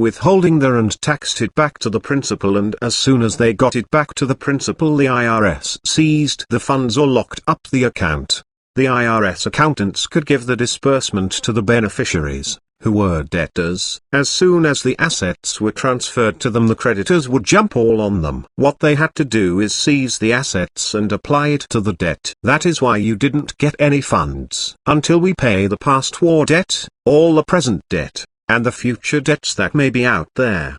withholding there and taxed it back to the principal, and as soon as they got it back to the principal, the IRS seized the funds or locked up the account. The IRS accountants could give the disbursement to the beneficiaries, who were debtors. As soon as the assets were transferred to them, the creditors would jump all on them. What they had to do is seize the assets and apply it to the debt. That is why you didn't get any funds until we pay the past war debt, all the present debt, and the future debts that may be out there,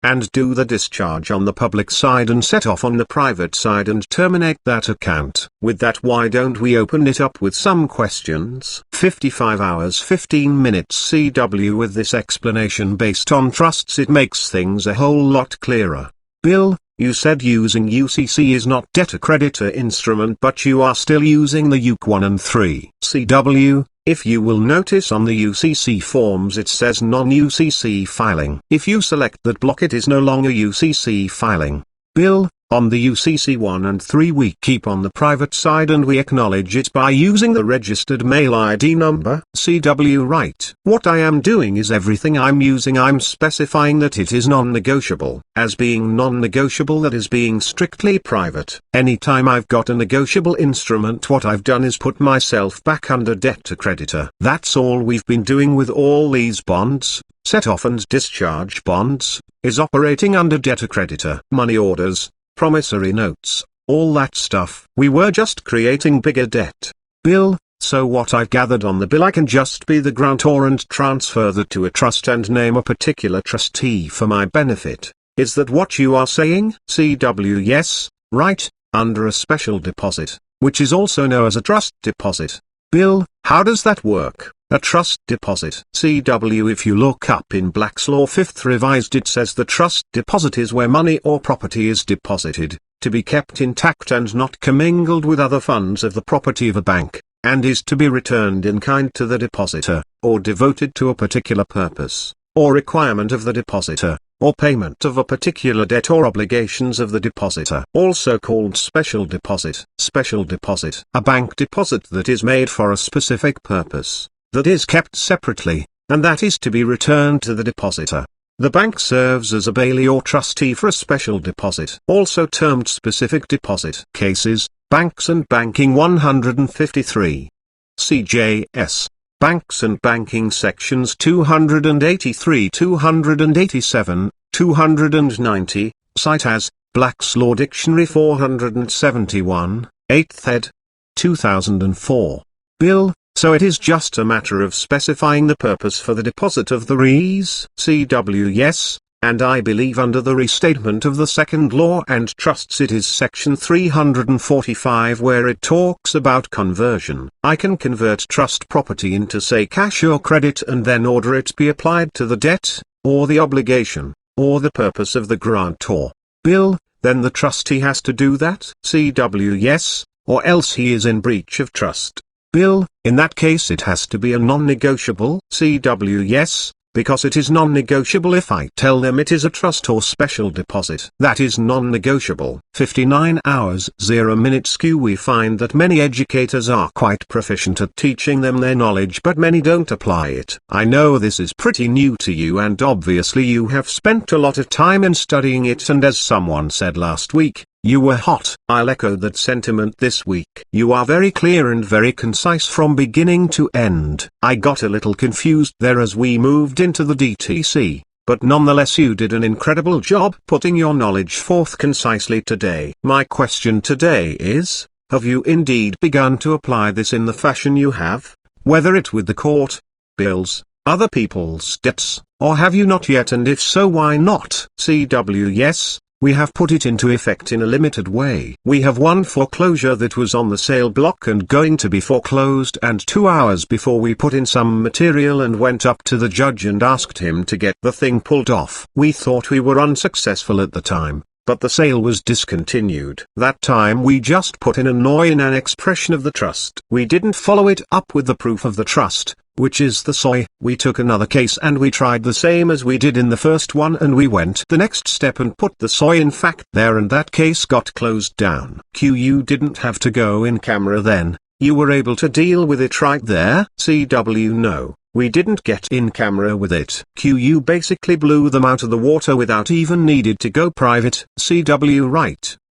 and do the discharge on the public side and set off on the private side and terminate that account. With that, why don't we open it up with some questions? 55 hours 15 minutes CW. With this explanation based on trusts, it makes things a whole lot clearer. Bill, you said using UCC is not debtor-creditor instrument, but you are still using the UC 1 and 3. CW, if you will notice on the UCC forms it says non-UCC filing. If you select that block, it is no longer UCC filing. Bill, on the UCC 1 and 3 we keep on the private side and we acknowledge it by using the registered mail ID number. CW, right. What I am doing is everything I'm using, I'm specifying that it is non-negotiable. As being non-negotiable, that is being strictly private. Anytime I've got a negotiable instrument, what I've done is put myself back under debtor-creditor. That's all we've been doing with all these bonds, set off and discharge bonds, is operating under debtor-creditor. Money orders, promissory notes, all that stuff. We were just creating bigger debt. Bill, so what I've gathered on the bill, I can just be the grantor and transfer that to a trust and name a particular trustee for my benefit. Is that what you are saying? CW, yes, right, under a special deposit, which is also known as a trust deposit. Bill, how does that work? A trust deposit. CW, if you look up in Black's Law 5th Revised, it says the trust deposit is where money or property is deposited, to be kept intact and not commingled with other funds of the property of a bank, and is to be returned in kind to the depositor, or devoted to a particular purpose, or requirement of the depositor, or payment of a particular debt or obligations of the depositor. Also called special deposit. Special deposit. A bank deposit that is made for a specific purpose, that is kept separately, and that is to be returned to the depositor. The bank serves as a bailee or trustee for a special deposit, also termed specific deposit. Cases, Banks and Banking 153. CJS. Banks and Banking sections 283, 287, 290, cite as, Black's Law Dictionary 471, 8th ed. 2004. Bill, so it is just a matter of specifying the purpose for the deposit of the Res. CW yes, and I believe under the restatement of the second law and trusts it is section 345 where it talks about conversion. I can convert trust property into say cash or credit and then order it be applied to the debt, or the obligation, or the purpose of the grantor. Bill, then the trustee has to do that? CW yes, or else he is in breach of trust. Bill, in that case it has to be a non-negotiable. CW yes, because it is non-negotiable if I tell them it is a trust or special deposit. That is non-negotiable. 59 hours 0 minutes Q. We find that many educators are quite proficient at teaching them their knowledge but many don't apply it. I know this is pretty new to you and obviously you have spent a lot of time in studying it, and as someone said last week, you were hot. I'll echo that sentiment this week. You are very clear and very concise from beginning to end. I got a little confused there as we moved into the DTC, but nonetheless you did an incredible job putting your knowledge forth concisely today. My question today is, have you indeed begun to apply this in the fashion you have, whether it with the court, bills, other people's debts, or have you not yet, and if so why not? CW yes. We have put it into effect in a limited way. We have one foreclosure that was on the sale block and going to be foreclosed, and 2 hours before we put in some material and went up to the judge and asked him to get the thing pulled off. We thought we were unsuccessful at the time, but the sale was discontinued. That time we just put in a NOI in an expression of the trust. We didn't follow it up with the proof of the trust, which is the SOI. We took another case and we tried the same as we did in the first one, and we went the next step and put the SOI in fact there, and that case got closed down. You didn't have to go in camera then, you were able to deal with it right there. CW no, we didn't get in camera with it. You basically blew them out of the water without even needed to go private. CW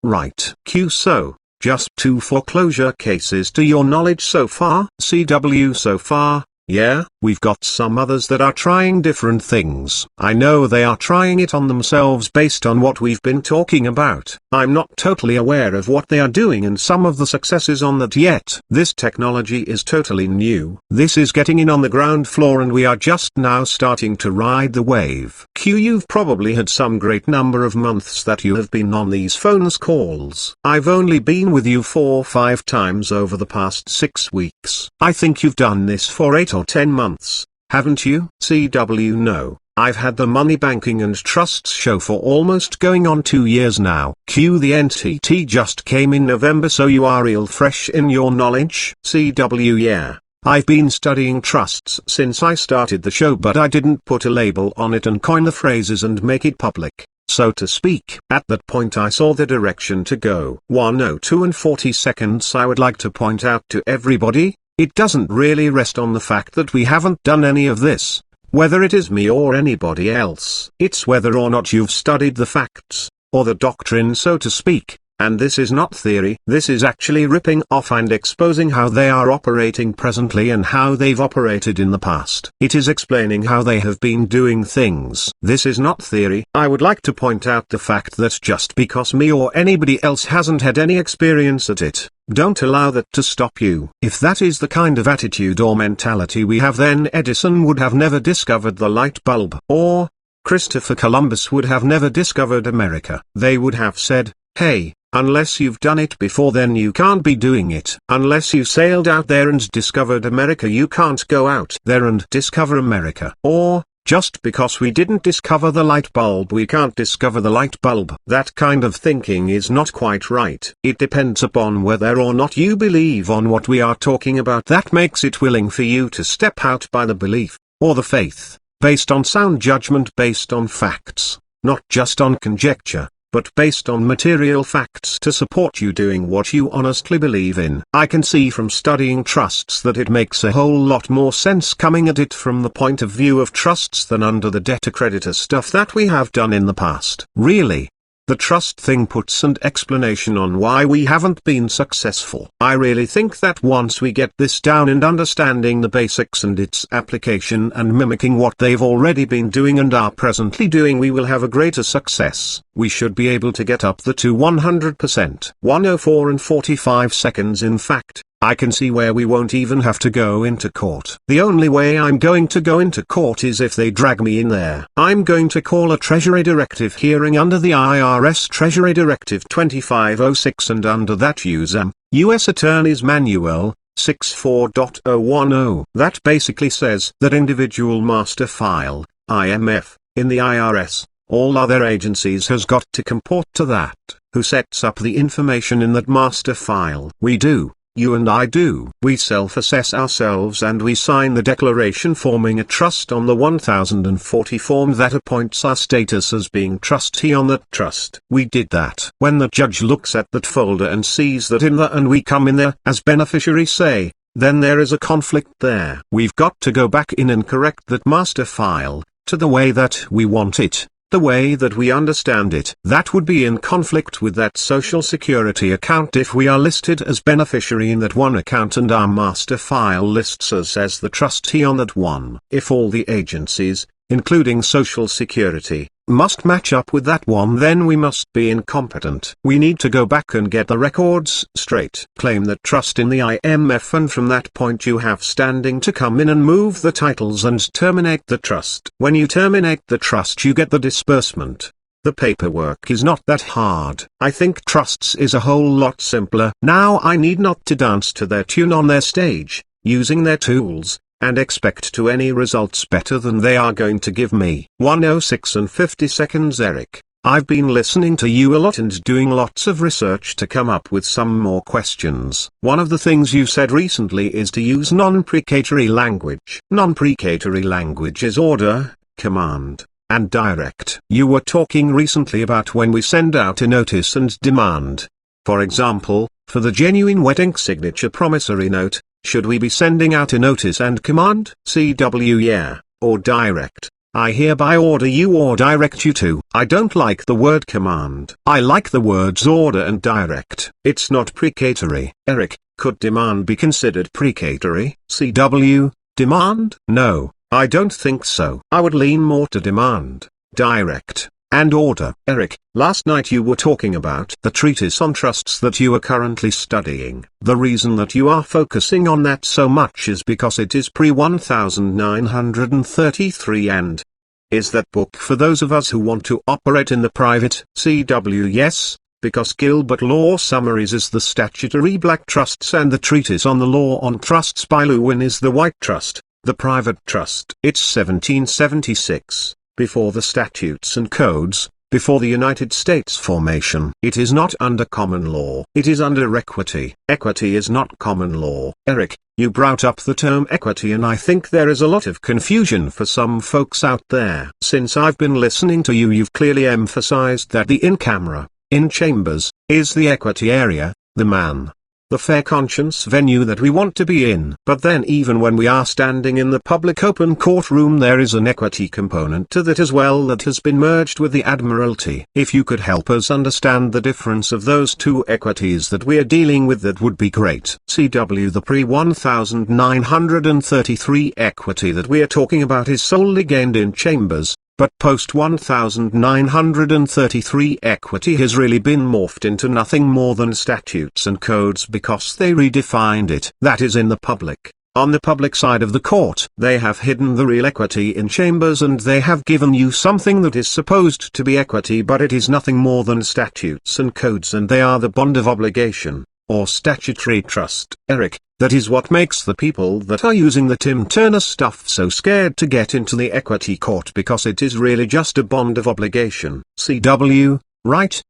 right. Q so, just 2 foreclosure cases to your knowledge so far? CW so far. Yeah, we've got some others that are trying different things. I know they are trying it on themselves based on what we've been talking about. I'm not totally aware of what they are doing and some of the successes on that yet. This technology is totally new. This is getting in on the ground floor and we are just now starting to ride the wave. You've probably had some great number of months that you have been on these phones calls. I've only been with you 4 or 5 times over the past 6 weeks. I think you've done this for 8 or 10 months, haven't you? CW no, I've had the money banking and trusts show for almost going on 2 years now. The NTT just came in November, so you are real fresh in your knowledge. CW yeah, I've been studying trusts since I started the show, but I didn't put a label on it and coin the phrases and make it public, so to speak. At that point I saw the direction to go. 1:02 and 40 seconds. I would like to point out to everybody, it doesn't really rest on the fact that we haven't done any of this, whether it is me or anybody else. It's whether or not you've studied the facts, or the doctrine so to speak, and this is not theory. This is actually ripping off and exposing how they are operating presently and how they've operated in the past. It is explaining how they have been doing things. This is not theory. I would like to point out the fact that just because me or anybody else hasn't had any experience at it, don't allow that to stop you. If that is the kind of attitude or mentality we have, then Edison would have never discovered the light bulb, or Christopher Columbus would have never discovered America. They would have said, hey, unless you've done it before then you can't be doing it. Unless you sailed out there and discovered America you can't go out there and discover America. Or, just because we didn't discover the light bulb we can't discover the light bulb. That kind of thinking is not quite right. It depends upon whether or not you believe on what we are talking about. That makes it willing for you to step out by the belief, or the faith, based on sound judgment, based on facts, not just on conjecture, but based on material facts to support you doing what you honestly believe in. I can see from studying trusts that it makes a whole lot more sense coming at it from the point of view of trusts than under the debtor-creditor stuff that we have done in the past. Really. The trust thing puts an explanation on why we haven't been successful. I really think that once we get this down and understanding the basics and its application and mimicking what they've already been doing and are presently doing, we will have a greater success. We should be able to get up to 100%. 104 and 45 seconds. In fact, I can see where we won't even have to go into court. The only way I'm going to go into court is if they drag me in there. I'm going to call a Treasury directive hearing under the IRS Treasury Directive 2506, and under that use U.S. Attorney's Manual 64.010. That basically says that individual master file, IMF, in the IRS, all other agencies has got to comport to that. Who sets up the information in that master file? We do. You and I do. We self-assess ourselves and we sign the declaration forming a trust on the 1040 form that appoints our status as being trustee on that trust. We did that. When the judge looks at that folder and sees that in there and we come in there as beneficiary, say, then there is a conflict there. We've got to go back in and correct that master file to the way that we want it, the way that we understand it. That would be in conflict with that Social Security account if we are listed as beneficiary in that one account and our master file lists us as the trustee on that one. If all the agencies, including Social Security, must match up with that one, then we must be incompetent. We need to go back and get the records straight. Claim that trust in the IMF, and from that point you have standing to come in and move the titles and terminate the trust. When you terminate the trust, you get the disbursement. The paperwork is not that hard. I think trusts is a whole lot simpler. Now I need not to dance to their tune on their stage, using their tools, and expect to any results better than they are going to give me. 106 and 50 seconds. Eric, I've been listening to you a lot and doing lots of research to come up with some more questions. One of the things you said recently is to use non-precatory language. Non-precatory language is order, command, and direct. You were talking recently about when we send out a notice and demand. For example, for the genuine wedding signature promissory note, should we be sending out a notice and command? CW, yeah, or direct. I hereby order you or direct you to. I don't like the word command. I like the words order and direct. It's not precatory. Eric, could demand be considered precatory? CW, demand? No, I don't think so. I would lean more to demand, direct, and order. Eric, last night you were talking about the treatise on trusts that you are currently studying. The reason that you are focusing on that so much is because it is pre-1933 and is that book for those of us who want to operate in the private? CW, yes, because Gilbert Law Summaries is the statutory black trusts and the treatise on the law on trusts by Lewin is the white trust, the private trust. It's 1776. Before the statutes and codes, before the United States formation. It is not under common law. It is under equity. Equity is not common law. Eric, you brought up the term equity and I think there is a lot of confusion for some folks out there. Since I've been listening to you, you've clearly emphasized that the in-camera, in chambers, is the equity area, the man, the fair conscience venue that we want to be in. But then even when we are standing in the public open courtroom, there is an equity component to that as well that has been merged with the Admiralty. If you could help us understand the difference of those two equities that we are dealing with, that would be great. CW, the pre-1933 equity that we are talking about is solely gained in chambers. But post-1933 equity has really been morphed into nothing more than statutes and codes because they redefined it. That is in the public. On the public side of the court, they have hidden the real equity in chambers and they have given you something that is supposed to be equity, but it is nothing more than statutes and codes, and they are the bond of obligation, or statutory trust. Eric, that is what makes the people that are using the Tim Turner stuff so scared to get into the equity court, because it is really just a bond of obligation. CW, right.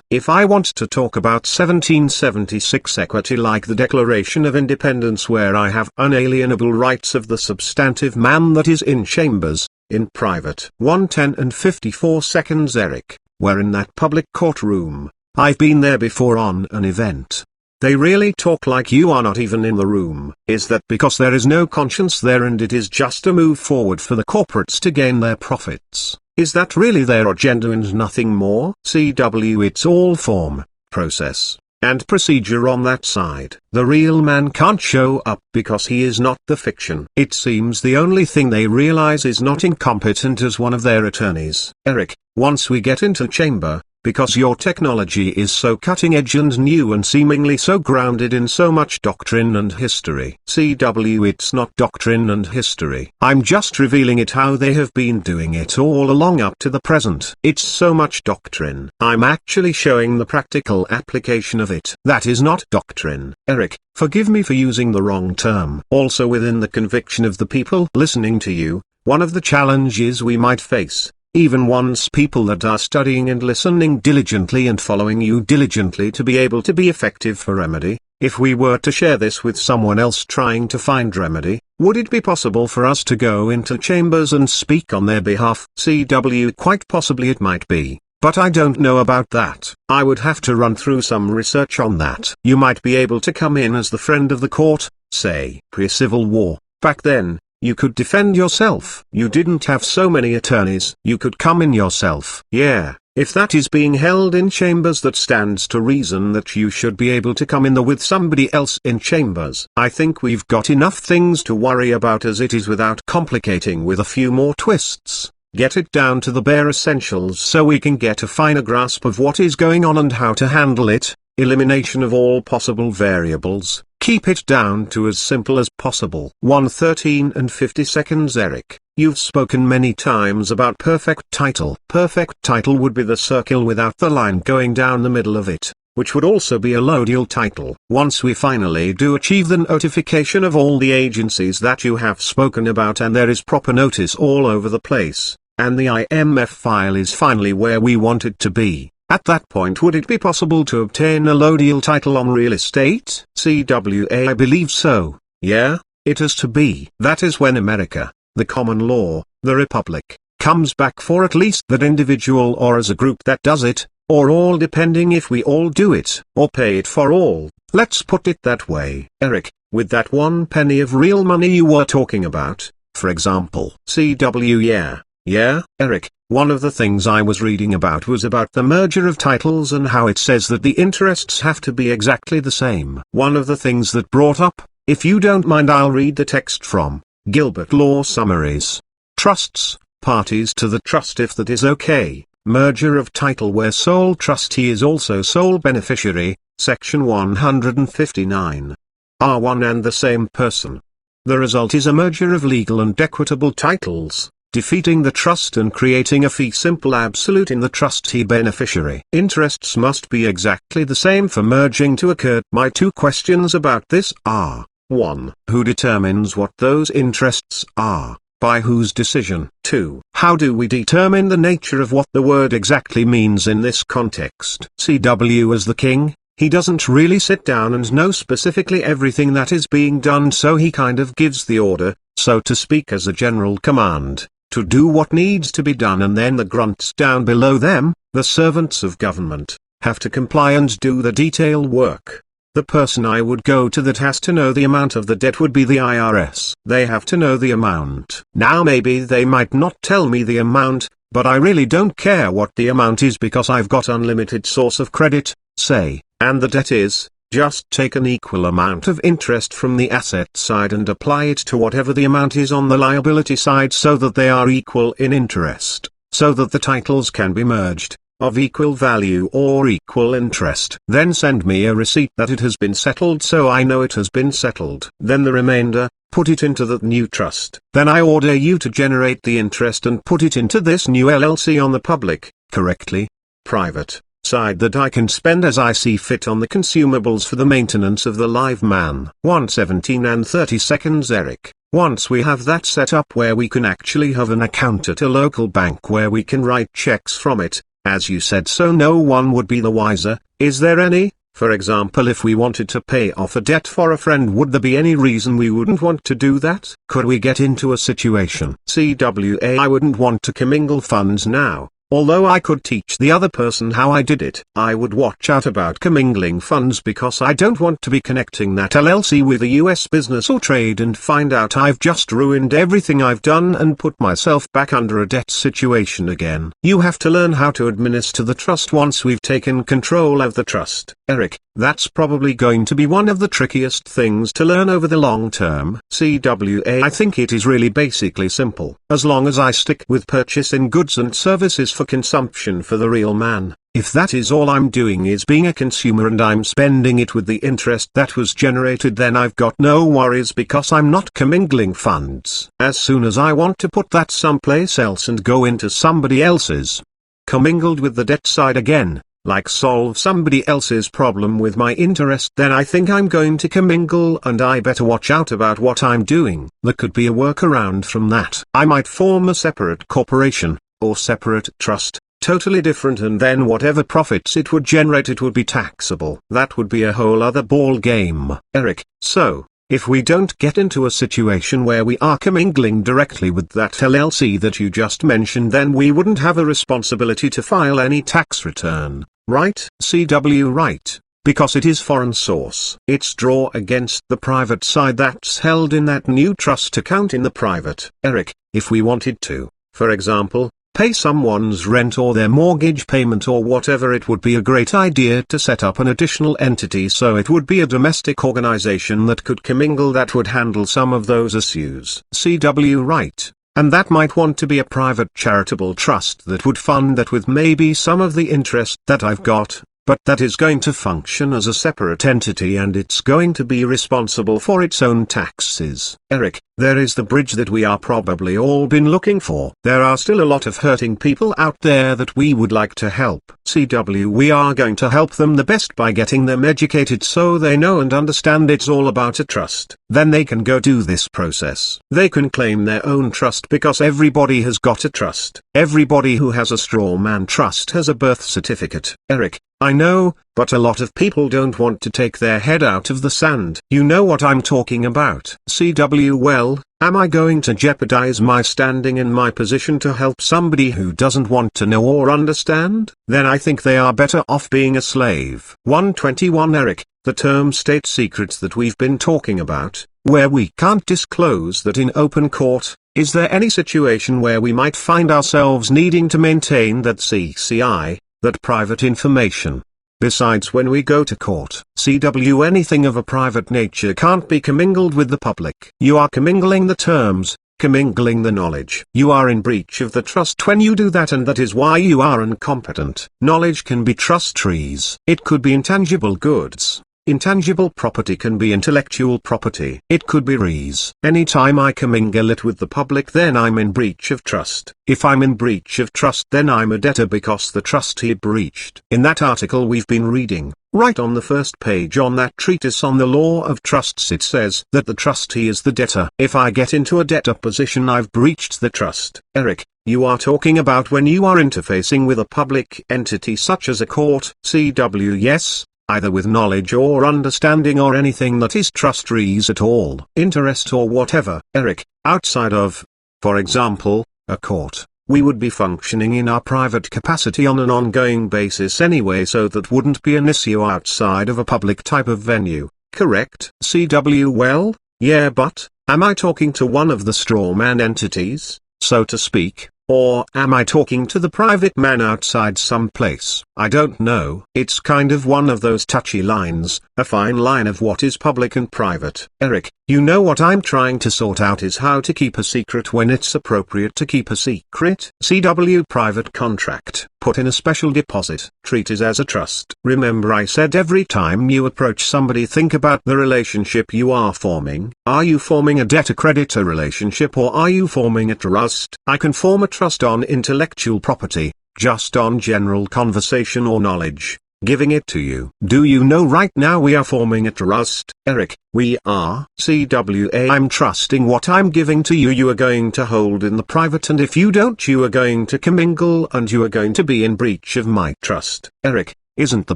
If I want to talk about 1776 equity like the Declaration of Independence, where I have unalienable rights of the substantive man that is in chambers, in private. 110 and 54 seconds. Eric, we're in that public courtroom. I've been there before on an event. They really talk like you are not even in the room. Is that because there is no conscience there and it is just a move forward for the corporates to gain their profits? Is that really their agenda and nothing more? CW It's all form, process, and procedure on that side. The real man can't show up because he is not the fiction. It seems the only thing they realize is not incompetent as one of their attorneys. Eric, once we get into chamber, because your technology is so cutting edge and new and seemingly so grounded in so much doctrine and history. CW It's not doctrine and history. I'm just revealing it how they have been doing it all along up to the present. It's so much doctrine. I'm actually showing the practical application of it. That is not doctrine. Eric, forgive me for using the wrong term. Also within the conviction of the people listening to you, one of the challenges we might face, even once people that are studying and listening diligently and following you diligently to be able to be effective for remedy, if we were to share this with someone else trying to find remedy, would it be possible for us to go into chambers and speak on their behalf? CW Quite possibly it might be, but I don't know about that. I would have to run through some research on that. You might be able to come in as the friend of the court, say, pre-Civil War. Back then, you could defend yourself. You didn't have so many attorneys. You could come in yourself. Yeah, if that is being held in chambers, that stands to reason that you should be able to come in there with somebody else in chambers. I think we've got enough things to worry about as it is without complicating with a few more twists. Get it down to the bare essentials so we can get a finer grasp of what is going on and how to handle it. Elimination of all possible variables. Keep it down to as simple as possible. 1:13 and 50 seconds. Eric, you've spoken many times about perfect title. Perfect title would be the circle without the line going down the middle of it, which would also be a allodial title. Once we finally do achieve the notification of all the agencies that you have spoken about and there is proper notice all over the place, and the IMF file is finally where we want it to be, at that point would it be possible to obtain a allodial title on real estate? CWA I believe so, yeah, it is to be. That is when America, the common law, the republic, comes back for at least that individual or as a group that does it, or all depending if we all do it, or pay it for all. Let's put it that way. Eric, with that 1 penny of real money you were talking about, for example. CW Yeah, Eric, one of the things I was reading about was about the merger of titles and how it says that the interests have to be exactly the same. One of the things that brought up, if you don't mind I'll read the text from Gilbert Law Summaries. Trusts, parties to the trust if that is okay. Merger of title where sole trustee is also sole beneficiary, section 159. Are one and the same person. The result is a merger of legal and equitable titles, defeating the trust and creating a fee simple absolute in the trustee beneficiary. Interests must be exactly the same for merging to occur. My 2 questions about this are, 1. Who determines what those interests are? By whose decision? 2. How do we determine the nature of what the word exactly means in this context? CW as the king, he doesn't really sit down and know specifically everything that is being done, so he kind of gives the order, so to speak, as a general command, to do what needs to be done, and then the grunts down below them, the servants of government, have to comply and do the detail work. The person I would go to that has to know the amount of the debt would be the IRS. They have to know the amount. Now maybe they might not tell me the amount, but I really don't care what the amount is because I've got unlimited source of credit, say, and the debt is, just take an equal amount of interest from the asset side and apply it to whatever the amount is on the liability side so that they are equal in interest, so that the titles can be merged, of equal value or equal interest. Then send me a receipt that it has been settled so I know it has been settled. Then the remainder, put it into that new trust. Then I order you to generate the interest and put it into this new LLC on the public, correctly, private side that I can spend as I see fit on the consumables for the maintenance of the live man. 1:17 and 30 seconds. Eric, once we have that set up where we can actually have an account at a local bank where we can write checks from it, as you said, so no one would be the wiser, is there any, for example, if we wanted to pay off a debt for a friend, would there be any reason we wouldn't want to do that? Could we get into a situation? CWA I wouldn't want to commingle funds now, Although I could teach the other person how I did it, I would watch out about commingling funds because I don't want to be connecting that LLC with a US business or trade and find out I've just ruined everything I've done and put myself back under a debt situation again. You have to learn how to administer the trust once we've taken control of the trust. Eric, that's probably going to be one of the trickiest things to learn over the long term. CWA, I think it is really basically simple. As long as I stick with purchasing goods and services for consumption for the real man, if that is all I'm doing is being a consumer and I'm spending it with the interest that was generated, then I've got no worries because I'm not commingling funds. As soon as I want to put that someplace else and go into somebody else's, commingled with the debt side again, like solve somebody else's problem with my interest, then I think I'm going to commingle and I better watch out about what I'm doing. There could be a workaround from that. I might form a separate corporation, or separate trust, totally different, and then whatever profits it would generate it would be taxable. That would be a whole other ball game. Eric, so, if we don't get into a situation where we are commingling directly with that LLC that you just mentioned, then we wouldn't have a responsibility to file any tax return, right? CW, right, because it is foreign source. It's draw against the private side that's held in that new trust account in the private. Eric, if we wanted to, for example, pay someone's rent or their mortgage payment or whatever, it would be a great idea to set up an additional entity, so it would be a domestic organization that could commingle, that would handle some of those issues. CW, right, and that might want to be a private charitable trust that would fund that with maybe some of the interest that I've got, but that is going to function as a separate entity and it's going to be responsible for its own taxes. Eric, there is the bridge that we are probably all been looking for. There are still a lot of hurting people out there that we would like to help. CW, we are going to help them the best by getting them educated so they know and understand it's all about a trust. Then they can go do this process. They can claim their own trust because everybody has got a trust. Everybody who has a straw man trust has a birth certificate. Eric, I know, but a lot of people don't want to take their head out of the sand. You know what I'm talking about. CW, well, am I going to jeopardize my standing in my position to help somebody who doesn't want to know or understand? Then I think they are better off being a slave. 121 Eric, the term state secrets that we've been talking about, where we can't disclose that in open court, is there any situation where we might find ourselves needing to maintain that CCI, that private information? Besides when we go to court. CW, anything of a private nature can't be commingled with the public. You are commingling the terms, commingling the knowledge. You are in breach of the trust when you do that, and that is why you are incompetent. Knowledge can be trust trees. It could be intangible goods. Intangible property can be intellectual property. It could be REIs. Anytime I commingle it with the public, then I'm in breach of trust. If I'm in breach of trust, then I'm a debtor because the trustee breached. In that article we've been reading, right on the first page on that treatise on the law of trusts, it says that the trustee is the debtor. If I get into a debtor position, I've breached the trust. Eric, you are talking about when you are interfacing with a public entity such as a court. CW, yes, either with knowledge or understanding or anything that is trust REIs at all, interest or whatever. Eric, outside of, for example, a court, we would be functioning in our private capacity on an ongoing basis anyway, so that wouldn't be an issue outside of a public type of venue, correct? CW, well, yeah, but, am I talking to one of the strawman entities, so to speak? Or am I talking to the private man outside some place? I don't know. It's kind of one of those touchy lines, a fine line of what is public and private. Eric, you know what I'm trying to sort out is how to keep a secret when it's appropriate to keep a secret. CW, private contract. Put in a special deposit. Treat it as a trust. Remember I said every time you approach somebody, think about the relationship you are forming. Are you forming a debtor-creditor relationship, or are you forming a trust? I can form a trust on intellectual property, just on general conversation or knowledge, giving it to you. Do you know right now we are forming a trust? Eric, we are. CWA, I'm trusting what I'm giving to you. You are going to hold in the private, and if you don't, you are going to commingle and you are going to be in breach of my trust. Eric, isn't the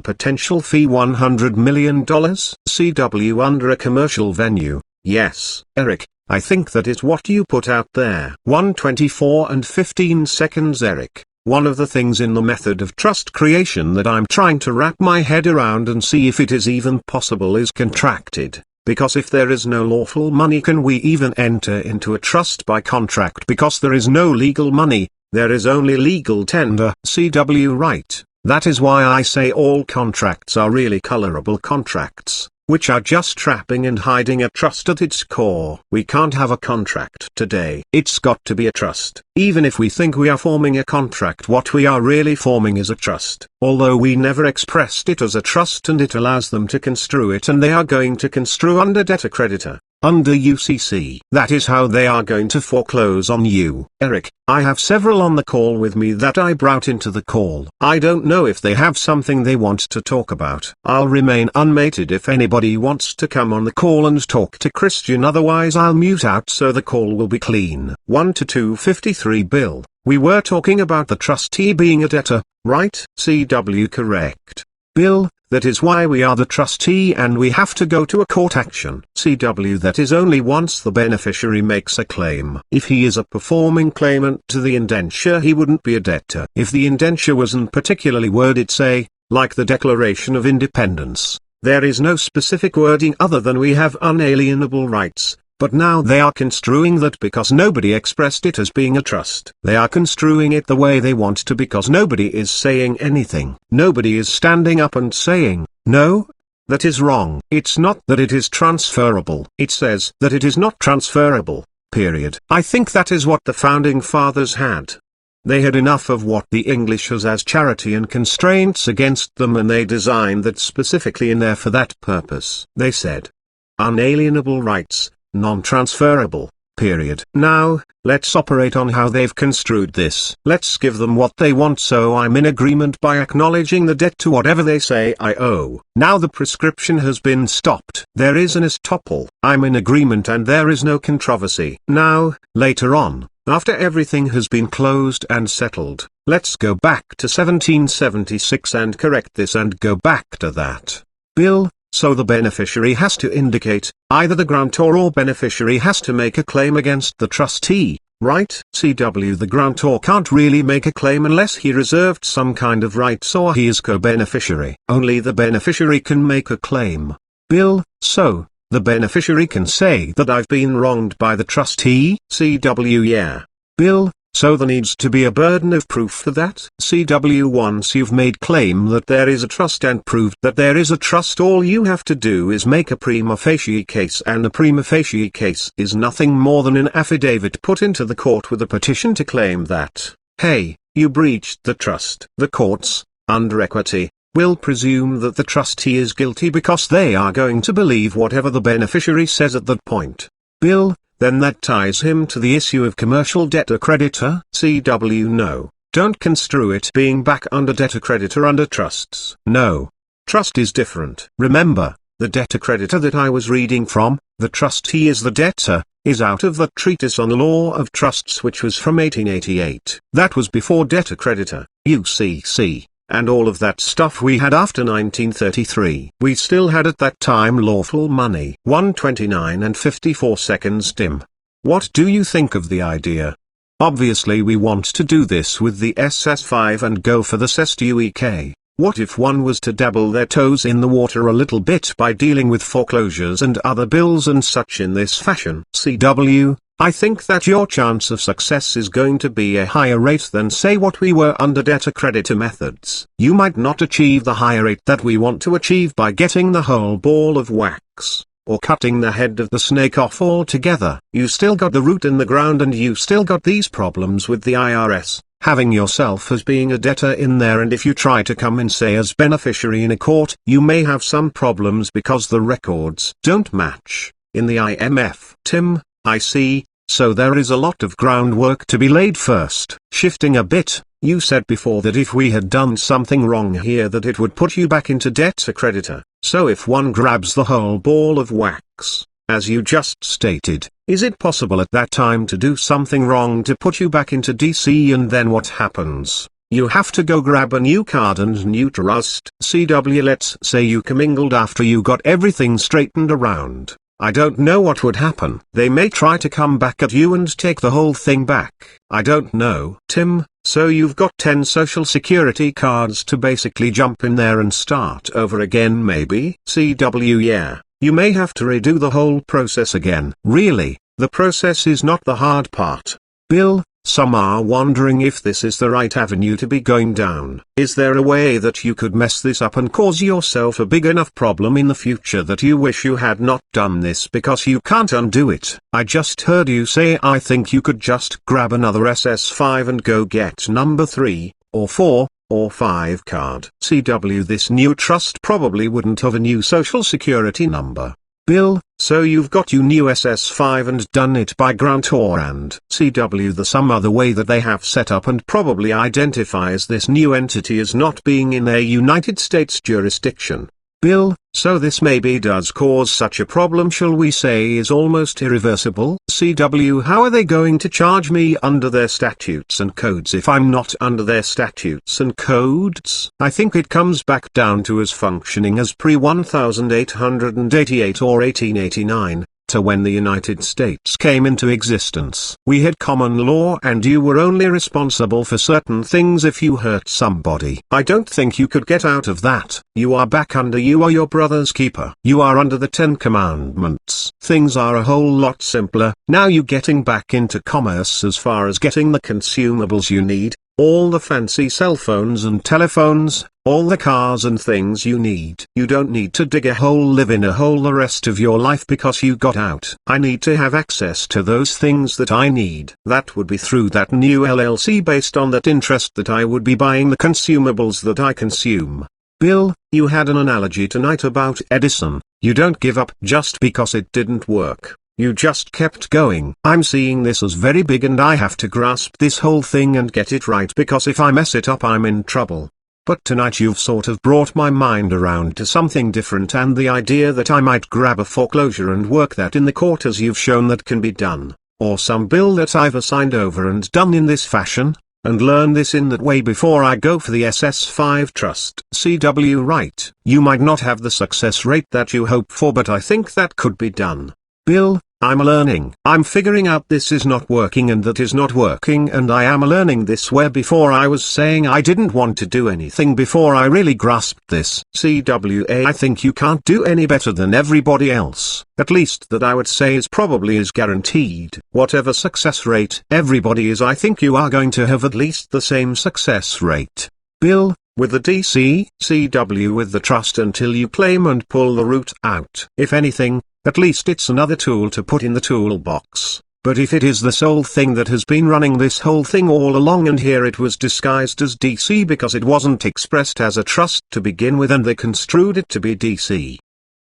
potential fee $100 million? CW, under a commercial venue, yes. Eric, I think that is what you put out there. 124 and 15 seconds. Eric, One of the things in the method of trust creation that I'm trying to wrap my head around and see if it is even possible is contracted. Because if there is no lawful money, can we even enter into a trust by contract? Because there is no legal money, there is only legal tender. CW right. That is why I say all contracts are really colorable contracts, which are just trapping and hiding a trust at its core. We can't have a contract today. It's got to be a trust. Even if we think we are forming a contract, what we are really forming is a trust. Although we never expressed it as a trust, and it allows them to construe it, and they are going to construe under debtor-creditor, under UCC. That is how they are going to foreclose on you. Eric, I have several on the call with me that I brought into the call. I don't know if they have something they want to talk about. I'll remain unmated if anybody wants to come on the call and talk to Christian, otherwise I'll mute out so the call will be clean. 1 to 253 Bill, we were talking about the trustee being a debtor, right? CW correct. Bill, that is why we are the trustee and we have to go to a court action. CW that is only once the beneficiary makes a claim. If he is a performing claimant to the indenture, he wouldn't be a debtor. If the indenture wasn't particularly worded, say, like the Declaration of Independence, there is no specific wording other than we have unalienable rights. But now they are construing that because nobody expressed it as being a trust. They are construing it the way they want to because nobody is saying anything. Nobody is standing up and saying, no, that is wrong. It's not that it is transferable. It says that it is not transferable, period. I think that is what the founding fathers had. They had enough of what the English has as charity and constraints against them, and they designed that specifically in there for that purpose. They said, unalienable rights, non-transferable, period. Now, let's operate on how they've construed this. Let's give them what they want, so I'm in agreement by acknowledging the debt to whatever they say I owe. Now the prescription has been stopped. There is an estoppel. I'm in agreement and there is no controversy. Now, later on, after everything has been closed and settled, let's go back to 1776 and correct this and go back to that. Bill, so the beneficiary has to indicate, either the grantor or beneficiary has to make a claim against the trustee, right? CW the grantor can't really make a claim unless he reserved some kind of rights or he is co-beneficiary. Only the beneficiary can make a claim. Bill, so, the beneficiary can say that I've been wronged by the trustee? CW yeah. Bill, so there needs to be a burden of proof for that? CW once you've made claim that there is a trust and proved that there is a trust, all you have to do is make a prima facie case, and a prima facie case is nothing more than an affidavit put into the court with a petition to claim that, hey, you breached the trust. The courts, under equity, will presume that the trustee is guilty because they are going to believe whatever the beneficiary says at that point. Bill, then that ties him to the issue of commercial debtor-creditor? CW no, don't construe it being back under debtor-creditor under trusts. No. Trust is different. Remember, the debtor-creditor that I was reading from, the trustee is the debtor, is out of the Treatise on Law of Trusts, which was from 1888. That was before debtor-creditor, UCC. And all of that stuff we had after 1933. We still had at that time lawful money. 1:29 and 54 seconds dim. What do you think of the idea? Obviously we want to do this with the SS5 and go for the SESTUEK. What if one was to dabble their toes in the water a little bit by dealing with foreclosures and other bills and such in this fashion? CW, I think that your chance of success is going to be a higher rate than say what we were under debtor-creditor methods. You might not achieve the higher rate that we want to achieve by getting the whole ball of wax, or cutting the head of the snake off altogether. You still got the root in the ground and you still got these problems with the IRS, having yourself as being a debtor in there, and if you try to come in say as beneficiary in a court, you may have some problems because the records don't match in the IMF. Tim, I see, so there is a lot of groundwork to be laid first. Shifting a bit, you said before that if we had done something wrong here that it would put you back into debtor-creditor. So if one grabs the whole ball of wax, as you just stated, is it possible at that time to do something wrong to put you back into DC, and then what happens? You have to go grab a new card and new trust. CW let's say you commingled after you got everything straightened around. I don't know what would happen. They may try to come back at you and take the whole thing back. I don't know. Tim, So you've got 10 social security cards to basically jump in there and start over again maybe? CW yeah, you may have to redo the whole process again. Really, the process is not the hard part. Bill, some are wondering if this is the right avenue to be going down. Is there a way that you could mess this up and cause yourself a big enough problem in the future that you wish you had not done this because you can't undo it? I just heard you say I think you could just grab another SS5 and go get number 3, or 4, or 5 card. CW this new trust probably wouldn't have a new social security number. Bill, so you've got your new SS5 and done it by grantor and CW the some other way that they have set up and probably identifies this new entity as not being in their United States jurisdiction. Bill, so this maybe does cause such a problem shall we say is almost irreversible? CW how are they going to charge me under their statutes and codes if I'm not under their statutes and codes? I think it comes back down to us functioning as pre-1888 or 1889, to when the United States came into existence. We had common law and you were only responsible for certain things if you hurt somebody. I don't think you could get out of that. You are back under you are your brother's keeper. You are under the 10 commandments. Things are a whole lot simpler. Now you getting back into commerce as far as getting the consumables you need. All the fancy cell phones and telephones, all the cars and things you need. You don't need to dig a hole, live in a hole the rest of your life because you got out. I need to have access to those things that I need. That would be through that new LLC based on that interest that I would be buying the consumables that I consume. Bill, you had an analogy tonight about Edison. You don't give up just because it didn't work. You just kept going. I'm seeing this as very big and I have to grasp this whole thing and get it right because if I mess it up I'm in trouble. But tonight you've sort of brought my mind around to something different and the idea that I might grab a foreclosure and work that in the court as you've shown that can be done, or some bill that I've assigned over and done in this fashion, and learn this in that way before I go for the SS5 trust. CW right. You might not have the success rate that you hope for but I think that could be done. Bill, I'm learning. I'm figuring out this is not working and that is not working and I am learning this where before I was saying I didn't want to do anything before I really grasped this. CWA I think you can't do any better than everybody else. At least that I would say is probably is guaranteed. Whatever success rate everybody is I think you are going to have at least the same success rate. Bill, with the DC, CW with the trust until you claim and pull the root out. If anything, at least it's another tool to put in the toolbox. But if it is the sole thing that has been running this whole thing all along and here it was disguised as DC because it wasn't expressed as a trust to begin with and they construed it to be DC.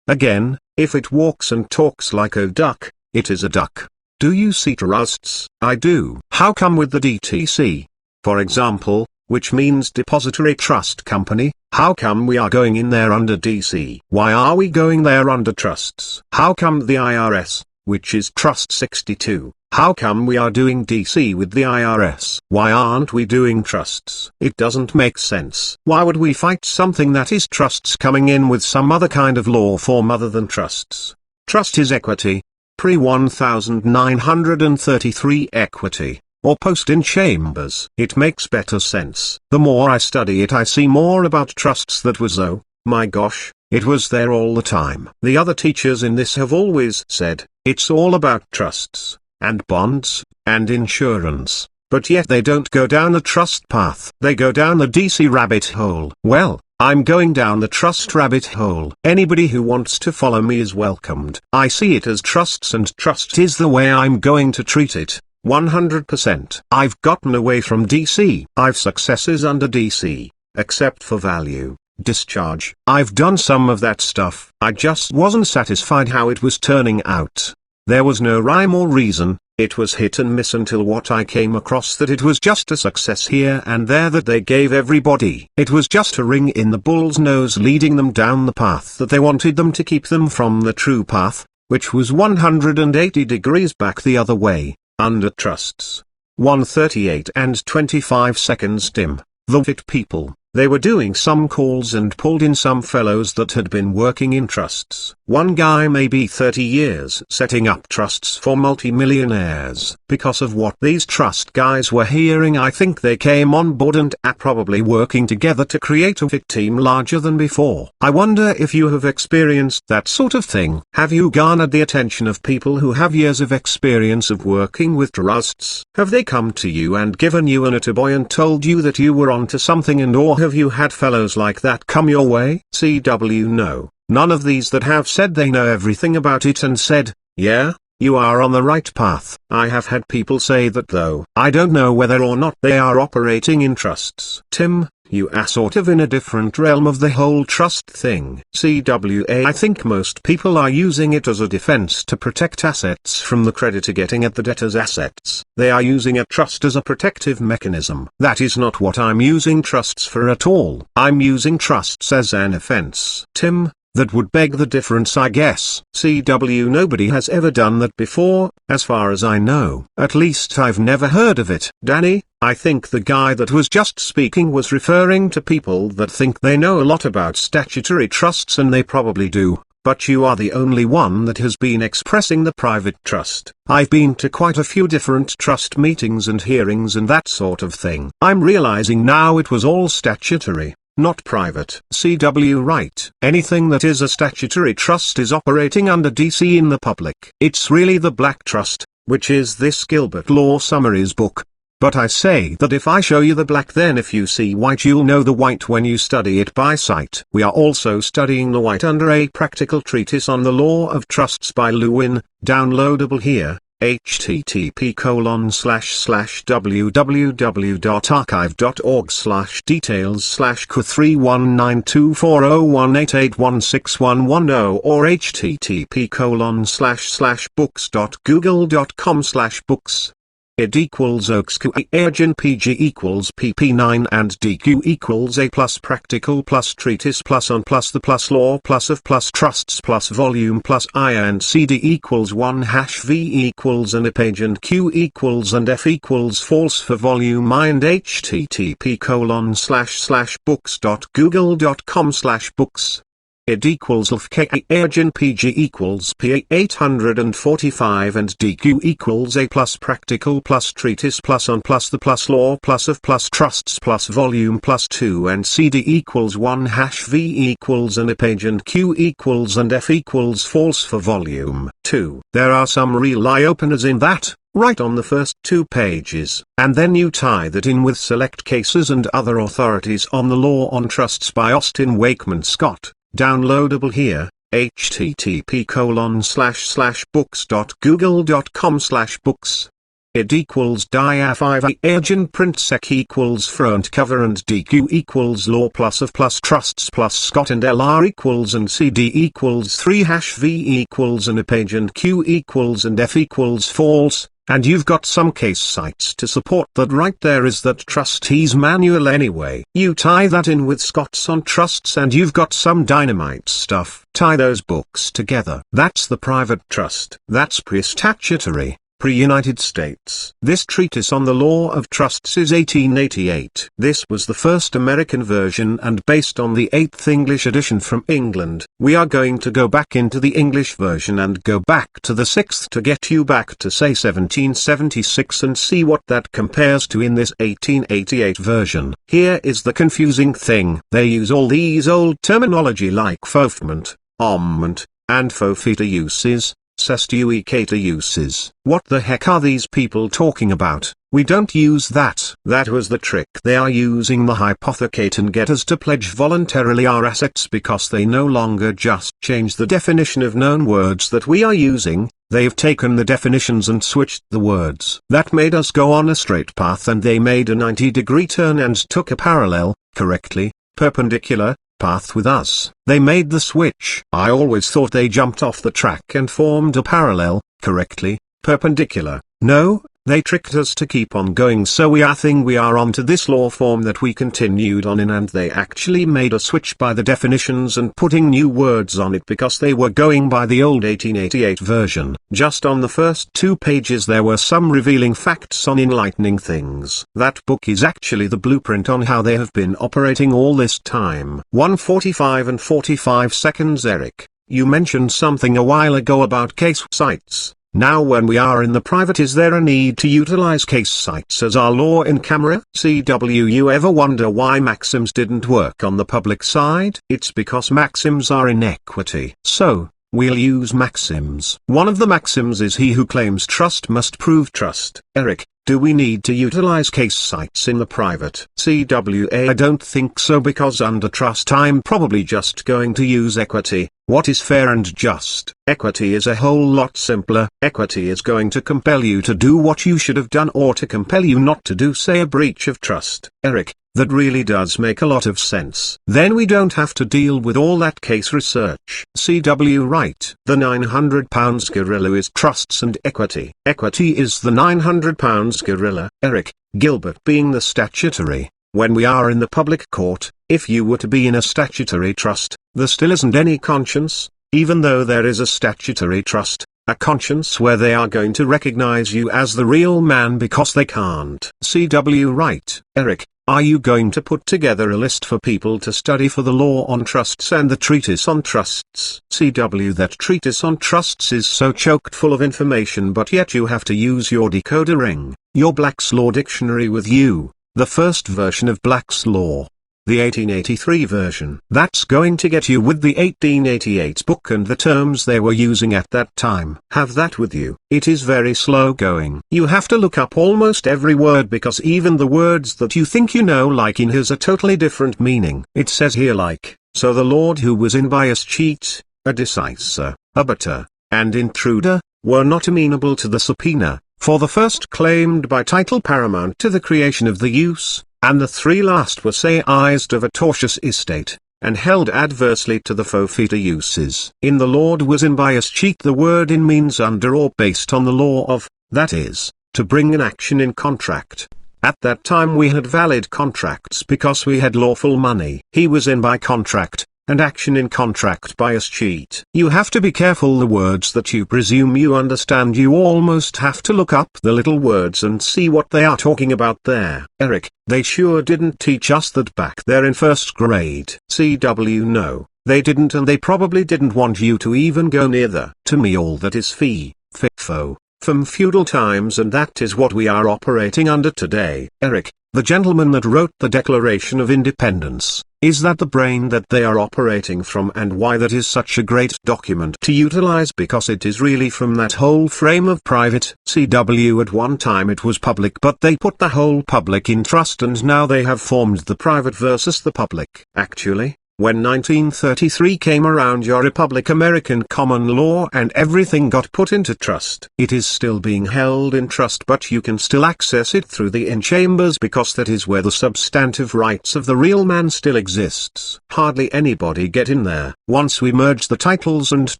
Again, if it walks and talks like a duck, it is a duck. Do you see trusts? I do. How come with the DTC? For example, which means Depository Trust Company, how come we are going in there under DC? Why are we going there under trusts? How come the IRS, which is Trust 62, how come we are doing DC with the IRS? Why aren't we doing trusts? It doesn't make sense. Why would we fight something that is trusts coming in with some other kind of law form other than trusts? Trust is equity, pre-1933 equity, or post in chambers. It makes better sense. The more I study it I see more about trusts that was oh, my gosh, it was there all the time. The other teachers in this have always said, it's all about trusts, and bonds, and insurance, but yet they don't go down the trust path. They go down the DC rabbit hole. Well, I'm going down the trust rabbit hole. Anybody who wants to follow me is welcomed. I see it as trusts and trust is the way I'm going to treat it. 100%. I've gotten away from DC. I've successes under DC, except for value, discharge. I've done some of that stuff. I just wasn't satisfied how it was turning out. There was no rhyme or reason, it was hit and miss until what I came across that it was just a success here and there that they gave everybody. It was just a ring in the bull's nose leading them down the path that they wanted them to keep them from the true path, which was 180 degrees back the other way. Under trusts. 1:38 and 25 seconds dim. The fit people, They were doing some calls and pulled in some fellows that had been working in trusts. One guy may be 30 years setting up trusts for multimillionaires. Because of what these trust guys were hearing, I think they came on board and are probably working together to create a fit team larger than before. I wonder if you have experienced that sort of thing. Have you garnered the attention of people who have years of experience of working with trusts? Have they come to you and given you an attaboy and told you that you were onto something, and or have you had fellows like that come your way? CW no. None of these that have said they know everything about it and said, yeah, you are on the right path. I have had people say that though. I don't know whether or not they are operating in trusts. Tim, you are sort of in a different realm of the whole trust thing. CWA I think most people are using it as a defense to protect assets from the creditor getting at the debtor's assets. They are using a trust as a protective mechanism. That is not what I'm using trusts for at all. I'm using trusts as an offense. Tim, that would beg the difference, I guess. CW nobody has ever done that before, as far as I know. At least I've never heard of it. Danny, I think the guy that was just speaking was referring to people that think they know a lot about statutory trusts, and they probably do, but you are the only one that has been expressing the private trust. I've been to quite a few different trust meetings and hearings and that sort of thing. I'm realizing now it was all statutory, not private. CW right. Anything that is a statutory trust is operating under DC in the public. It's really the black trust, which is this Gilbert Law Summaries book. But I say that if I show you the black, then if you see white you'll know the white when you study it by sight. We are also studying the white under a practical treatise on the law of trusts by Lewin, downloadable here. http://www.archive.org/details/Q319240188161110 or http://books.google.com/books. Id equals OXQ agent PG equals PP9 and DQ equals A plus practical plus treatise plus on plus the plus law plus of plus trusts plus volume plus I and CD equals 1 hash V equals an page and Q equals and F equals false for volume I and http://books.google.com/books. Id equals LFK agent PG equals P 845 and DQ equals A plus practical plus treatise plus on plus the plus law plus of plus trusts plus volume plus 2 and CD equals 1 hash V equals an page and Q equals and F equals false for volume 2. There are some real eye openers in that, right on the first 2 pages, and then you tie that in with select cases and other authorities on the law on trusts by Austin Wakeman Scott. Downloadable here, http://books.google.com/books. Id equals dia5 agent print sec equals front cover and DQ equals law plus of plus trusts plus Scott and LR equals and CD equals 3 hash V equals and a page and Q equals and F equals false. And you've got some case cites to support that. Right there is that trustee's manual anyway. You tie that in with Scott's on trusts and you've got some dynamite stuff. Tie those books together. That's the private trust. That's pre-statutory, pre-United States. This treatise on the law of trusts is 1888. This was the first American version and based on the 8th English edition from England. We are going to go back into the English version and go back to the 6th to get you back to say 1776 and see what that compares to in this 1888 version. Here is the confusing thing. They use all these old terminology like fofment, ommment, and fofita uses, sestuicata uses. What the heck are these people talking about? We don't use that. That was the trick. They are using the hypothecate and get us to pledge voluntarily our assets because they no longer just change the definition of known words that we are using, they've taken the definitions and switched the words. That made us go on a straight path and they made a 90-degree turn and took a parallel, correctly, perpendicular, path with us. They made the switch. I always thought they jumped off the track and formed a parallel, correctly, perpendicular, No, they tricked us to keep on going, so we are onto this law form that we continued on in, and they actually made a switch by the definitions and putting new words on it because they were going by the old 1888 version. Just on the first 2 pages there were some revealing facts on enlightening things. That book is actually the blueprint on how they have been operating all this time. 1:45 and 45 seconds. Eric, you mentioned something a while ago about case cites. Now when we are in the private, is there a need to utilize case cites as our law in camera? CW, you ever wonder why maxims didn't work on the public side? It's because maxims are in equity. So, we'll use maxims. One of the maxims is he who claims trust must prove trust. Eric, do we need to utilize case cites in the private? CWA, I don't think so, because under trust I'm probably just going to use equity. What is fair and just? Equity is a whole lot simpler. Equity is going to compel you to do what you should have done or to compel you not to do, say a breach of trust. Eric, that really does make a lot of sense. Then we don't have to deal with all that case research. CW, right. The £900 gorilla is trusts and equity. Equity is the £900 gorilla. Eric, Gilbert being the statutory. When we are in the public court, if you were to be in a statutory trust, there still isn't any conscience, even though there is a statutory trust, a conscience where they are going to recognize you as the real man because they can't. CW, right. Eric, are you going to put together a list for people to study for the law on trusts and the treatise on trusts? CW, that treatise on trusts is so choked full of information, but yet you have to use your decoder ring, your Black's Law dictionary with you, the first version of Black's Law. The 1883 version. That's going to get you with the 1888 book and the terms they were using at that time. Have that with you. It is very slow going. You have to look up almost every word because even the words that you think you know, like in has a totally different meaning. It says here like, so the lord who was in bias cheat, a deciser, abettor, and intruder, were not amenable to the subpoena, for the first claimed by title paramount to the creation of the use, and the 3 last were seized of a tortious estate, and held adversely to the forfeiture uses. In the lord was in bias cheat, the word in means under or based on the law of, that is, to bring an action in contract. At that time we had valid contracts because we had lawful money. He was in by contract, and action in contract bias cheat. You have to be careful the words that you presume you understand. You almost have to look up the little words and see what they are talking about there. Eric, they sure didn't teach us that back there in first grade. CW, no, they didn't, and they probably didn't want you to even go near the. To me all that is FIFO, from feudal times, and that is what we are operating under today. Eric, the gentleman that wrote the Declaration of Independence, is that the brain that they are operating from, and why that is such a great document to utilize? Because it is really from that whole frame of private. CW, at one time it was public, but they put the whole public in trust, and now they have formed the private versus the public. Actually, when 1933 came around, your Republic American common law and everything got put into trust. It is still being held in trust, but you can still access it through the in-chambers because that is where the substantive rights of the real man still exists. Hardly anybody get in there. Once we merge the titles and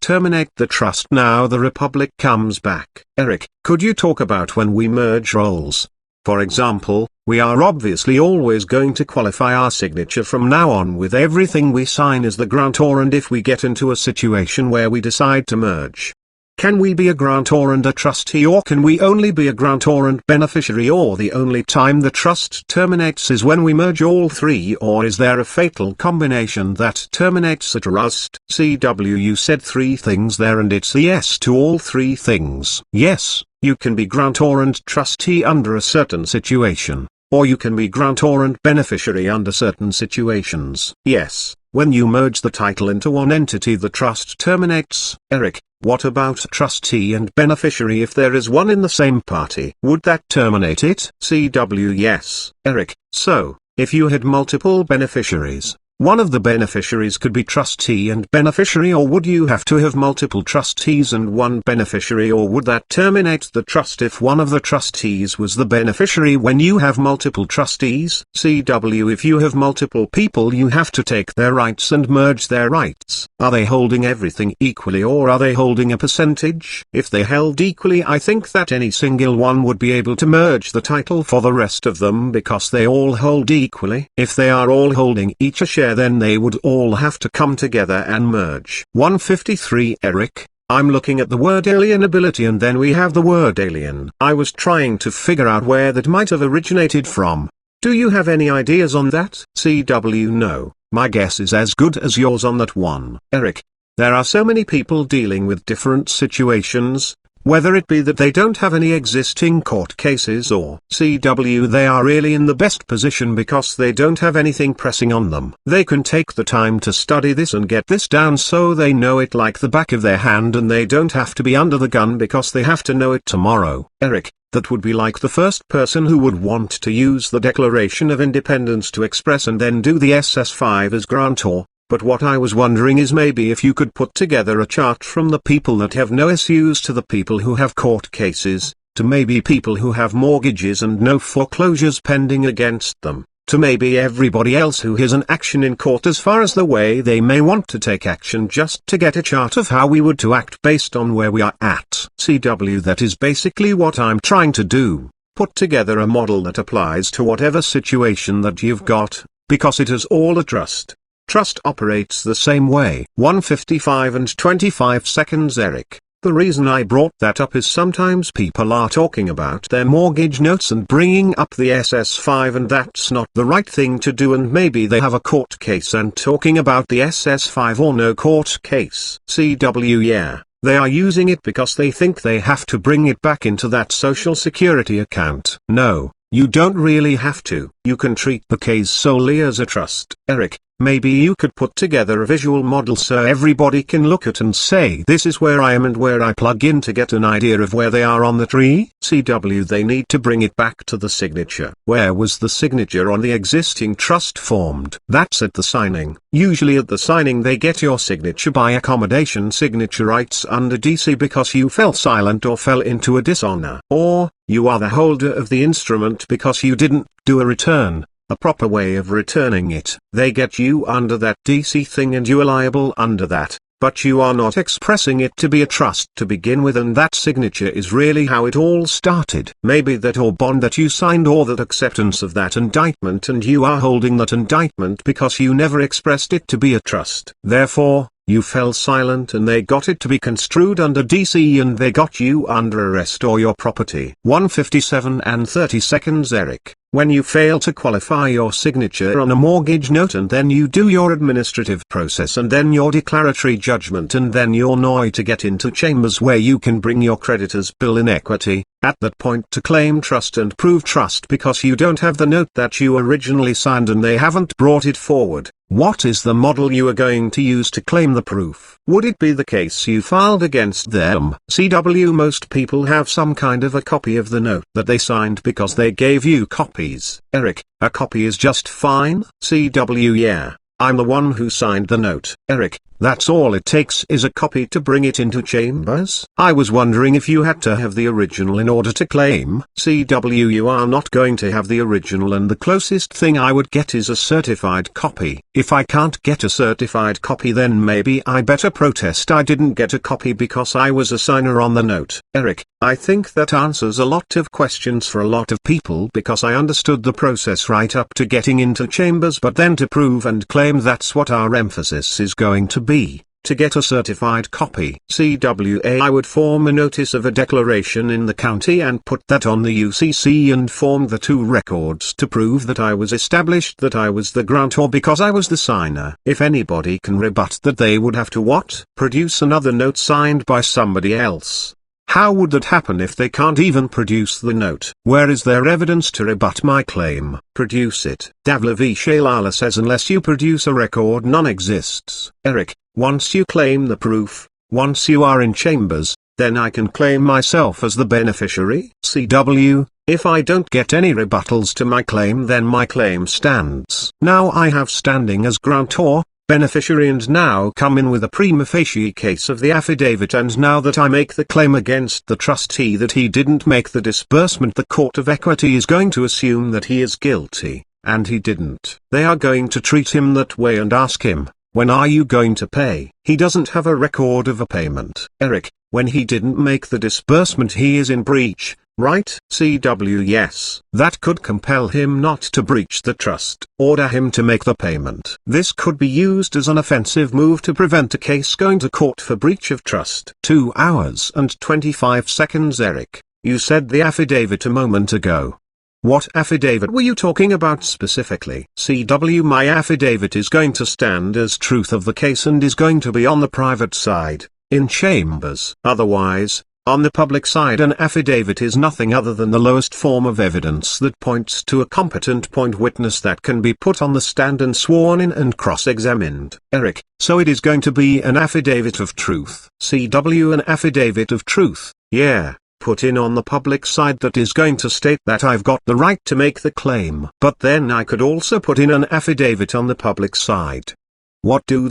terminate the trust, now the Republic comes back. Eric, could you talk about when we merge roles? For example, we are obviously always going to qualify our signature from now on with everything we sign as the grantor, and if we get into a situation where we decide to merge, can we be a grantor and a trustee, or can we only be a grantor and beneficiary, or the only time the trust terminates is when we merge all 3, or is there a fatal combination that terminates at a rust? CW, you said 3 things there and it's a yes to all 3 things. Yes, you can be grantor and trustee under a certain situation, or you can be grantor and beneficiary under certain situations. Yes, when you merge the title into one entity the trust terminates. Eric, what about trustee and beneficiary if there is one in the same party? Would that terminate it? CW, yes. Eric, so, if you had multiple beneficiaries, One of the beneficiaries could be trustee and beneficiary, or would you have to have multiple trustees and one beneficiary, or would that terminate the trust if one of the trustees was the beneficiary when you have multiple trustees? CW If you have multiple people, you have to take their rights and merge their rights. Are they holding everything equally, or are they holding a percentage? If they held equally, I think that any single one would be able to merge the title for the rest of them because they all hold equally. If they are all holding each a share, then they would all have to come together and merge. 153 Eric, I'm looking at the word alienability and then we have the word alien. I was trying to figure out where that might have originated from. Do you have any ideas on that? CW No, my guess is as good as yours on that one. Eric, there are so many people dealing with different situations, whether it be that they don't have any existing court cases, or CW they are really in the best position because they don't have anything pressing on them. They can take the time to study this and get this down so they know it like the back of their hand, and they don't have to be under the gun because they have to know it tomorrow. Eric, that would be like the first person who would want to use the Declaration of Independence to express and then do the SS5 as grantor. But what I was wondering is maybe if you could put together a chart from the people that have no issues to the people who have court cases, to maybe people who have mortgages and no foreclosures pending against them, to maybe everybody else who has an action in court as far as the way they may want to take action, just to get a chart of how we would to act based on where we are at. CW That is basically what I'm trying to do, put together a model that applies to whatever situation that you've got, because it is all a trust. Trust operates the same way. 155 and 25 seconds Eric, the reason I brought that up is sometimes people are talking about their mortgage notes and bringing up the SS5, and that's not the right thing to do, and maybe they have a court case and talking about the SS5 or no court case. CW Yeah, they are using it because they think they have to bring it back into that social security account. No, you don't really have to. You can treat the case solely as a trust. Eric, maybe you could put together a visual model so everybody can look at and say this is where I am and where I plug in to get an idea of where they are on the tree. CW They need to bring it back to the signature. Where was the signature on the existing trust formed? That's at the signing. Usually at the signing they get your signature by accommodation signature rights under DC because you fell silent or fell into a dishonor. Or, you are the holder of the instrument because you didn't do a return. A proper way of returning it. They get you under that DC thing and you are liable under that, but you are not expressing it to be a trust to begin with, and that signature is really how it all started. Maybe that or bond that you signed or that acceptance of that indictment, and you are holding that indictment because you never expressed it to be a trust. Therefore, you fell silent and they got it to be construed under DC and they got you under arrest or your property. 157 and 30 seconds Eric, when you fail to qualify your signature on a mortgage note and then you do your administrative process and then your declaratory judgment and then you're annoyed to get into chambers where you can bring your creditor's bill in equity, at that point to claim trust and prove trust because you don't have the note that you originally signed and they haven't brought it forward. What is the model you are going to use to claim the proof? Would it be the case you filed against them? CW Most people have some kind of a copy of the note that they signed because they gave you copies. Eric, a copy is just fine. CW Yeah, I'm the one who signed the note. Eric, that's all it takes is a copy to bring it into chambers? I was wondering if you had to have the original in order to claim. CW You are not going to have the original, and the closest thing I would get is a certified copy. If I can't get a certified copy, then maybe I better protest I didn't get a copy because I was a signer on the note. Eric, I think that answers a lot of questions for a lot of people because I understood the process right up to getting into chambers, but then to prove and claim, that's what our emphasis is going to be. To get a certified copy. CWA I would form a notice of a declaration in the county and put that on the UCC and form the two records to prove that I was established that I was the grantor because I was the signer. If anybody can rebut that, they would have to what? Produce another note signed by somebody else. How would that happen if they can't even produce the note? Where is their evidence to rebut my claim? Produce it. Davla v. Shalala says unless you produce a record, none exists. Eric, once you claim the proof, once you are in chambers, then I can claim myself as the beneficiary. CW, If I don't get any rebuttals to my claim, then my claim stands. Now I have standing as grantor, beneficiary, and now come in with a prima facie case of the affidavit, and now that I make the claim against the trustee that he didn't make the disbursement, the court of equity is going to assume that he is guilty, and he didn't. They are going to treat him that way and ask him, when are you going to pay? He doesn't have a record of a payment. Eric, when he didn't make the disbursement, he is in breach, right? CW yes. That could compel him not to breach the trust. Order him to make the payment. This could be used as an offensive move to prevent a case going to court for breach of trust. 2 hours and 25 seconds. Eric, you said the affidavit a moment ago. What affidavit were you talking about specifically? CW, my affidavit is going to stand as truth of the case and is going to be on the private side, in chambers. Otherwise, on the public side, an affidavit is nothing other than the lowest form of evidence that points to a competent point witness that can be put on the stand and sworn in and cross-examined. Eric, so it is going to be an affidavit of truth. CW, an affidavit of truth, yeah. Put in on the public side that is going to state that I've got the right to make the claim. But then I could also put in an affidavit on the public side. What do?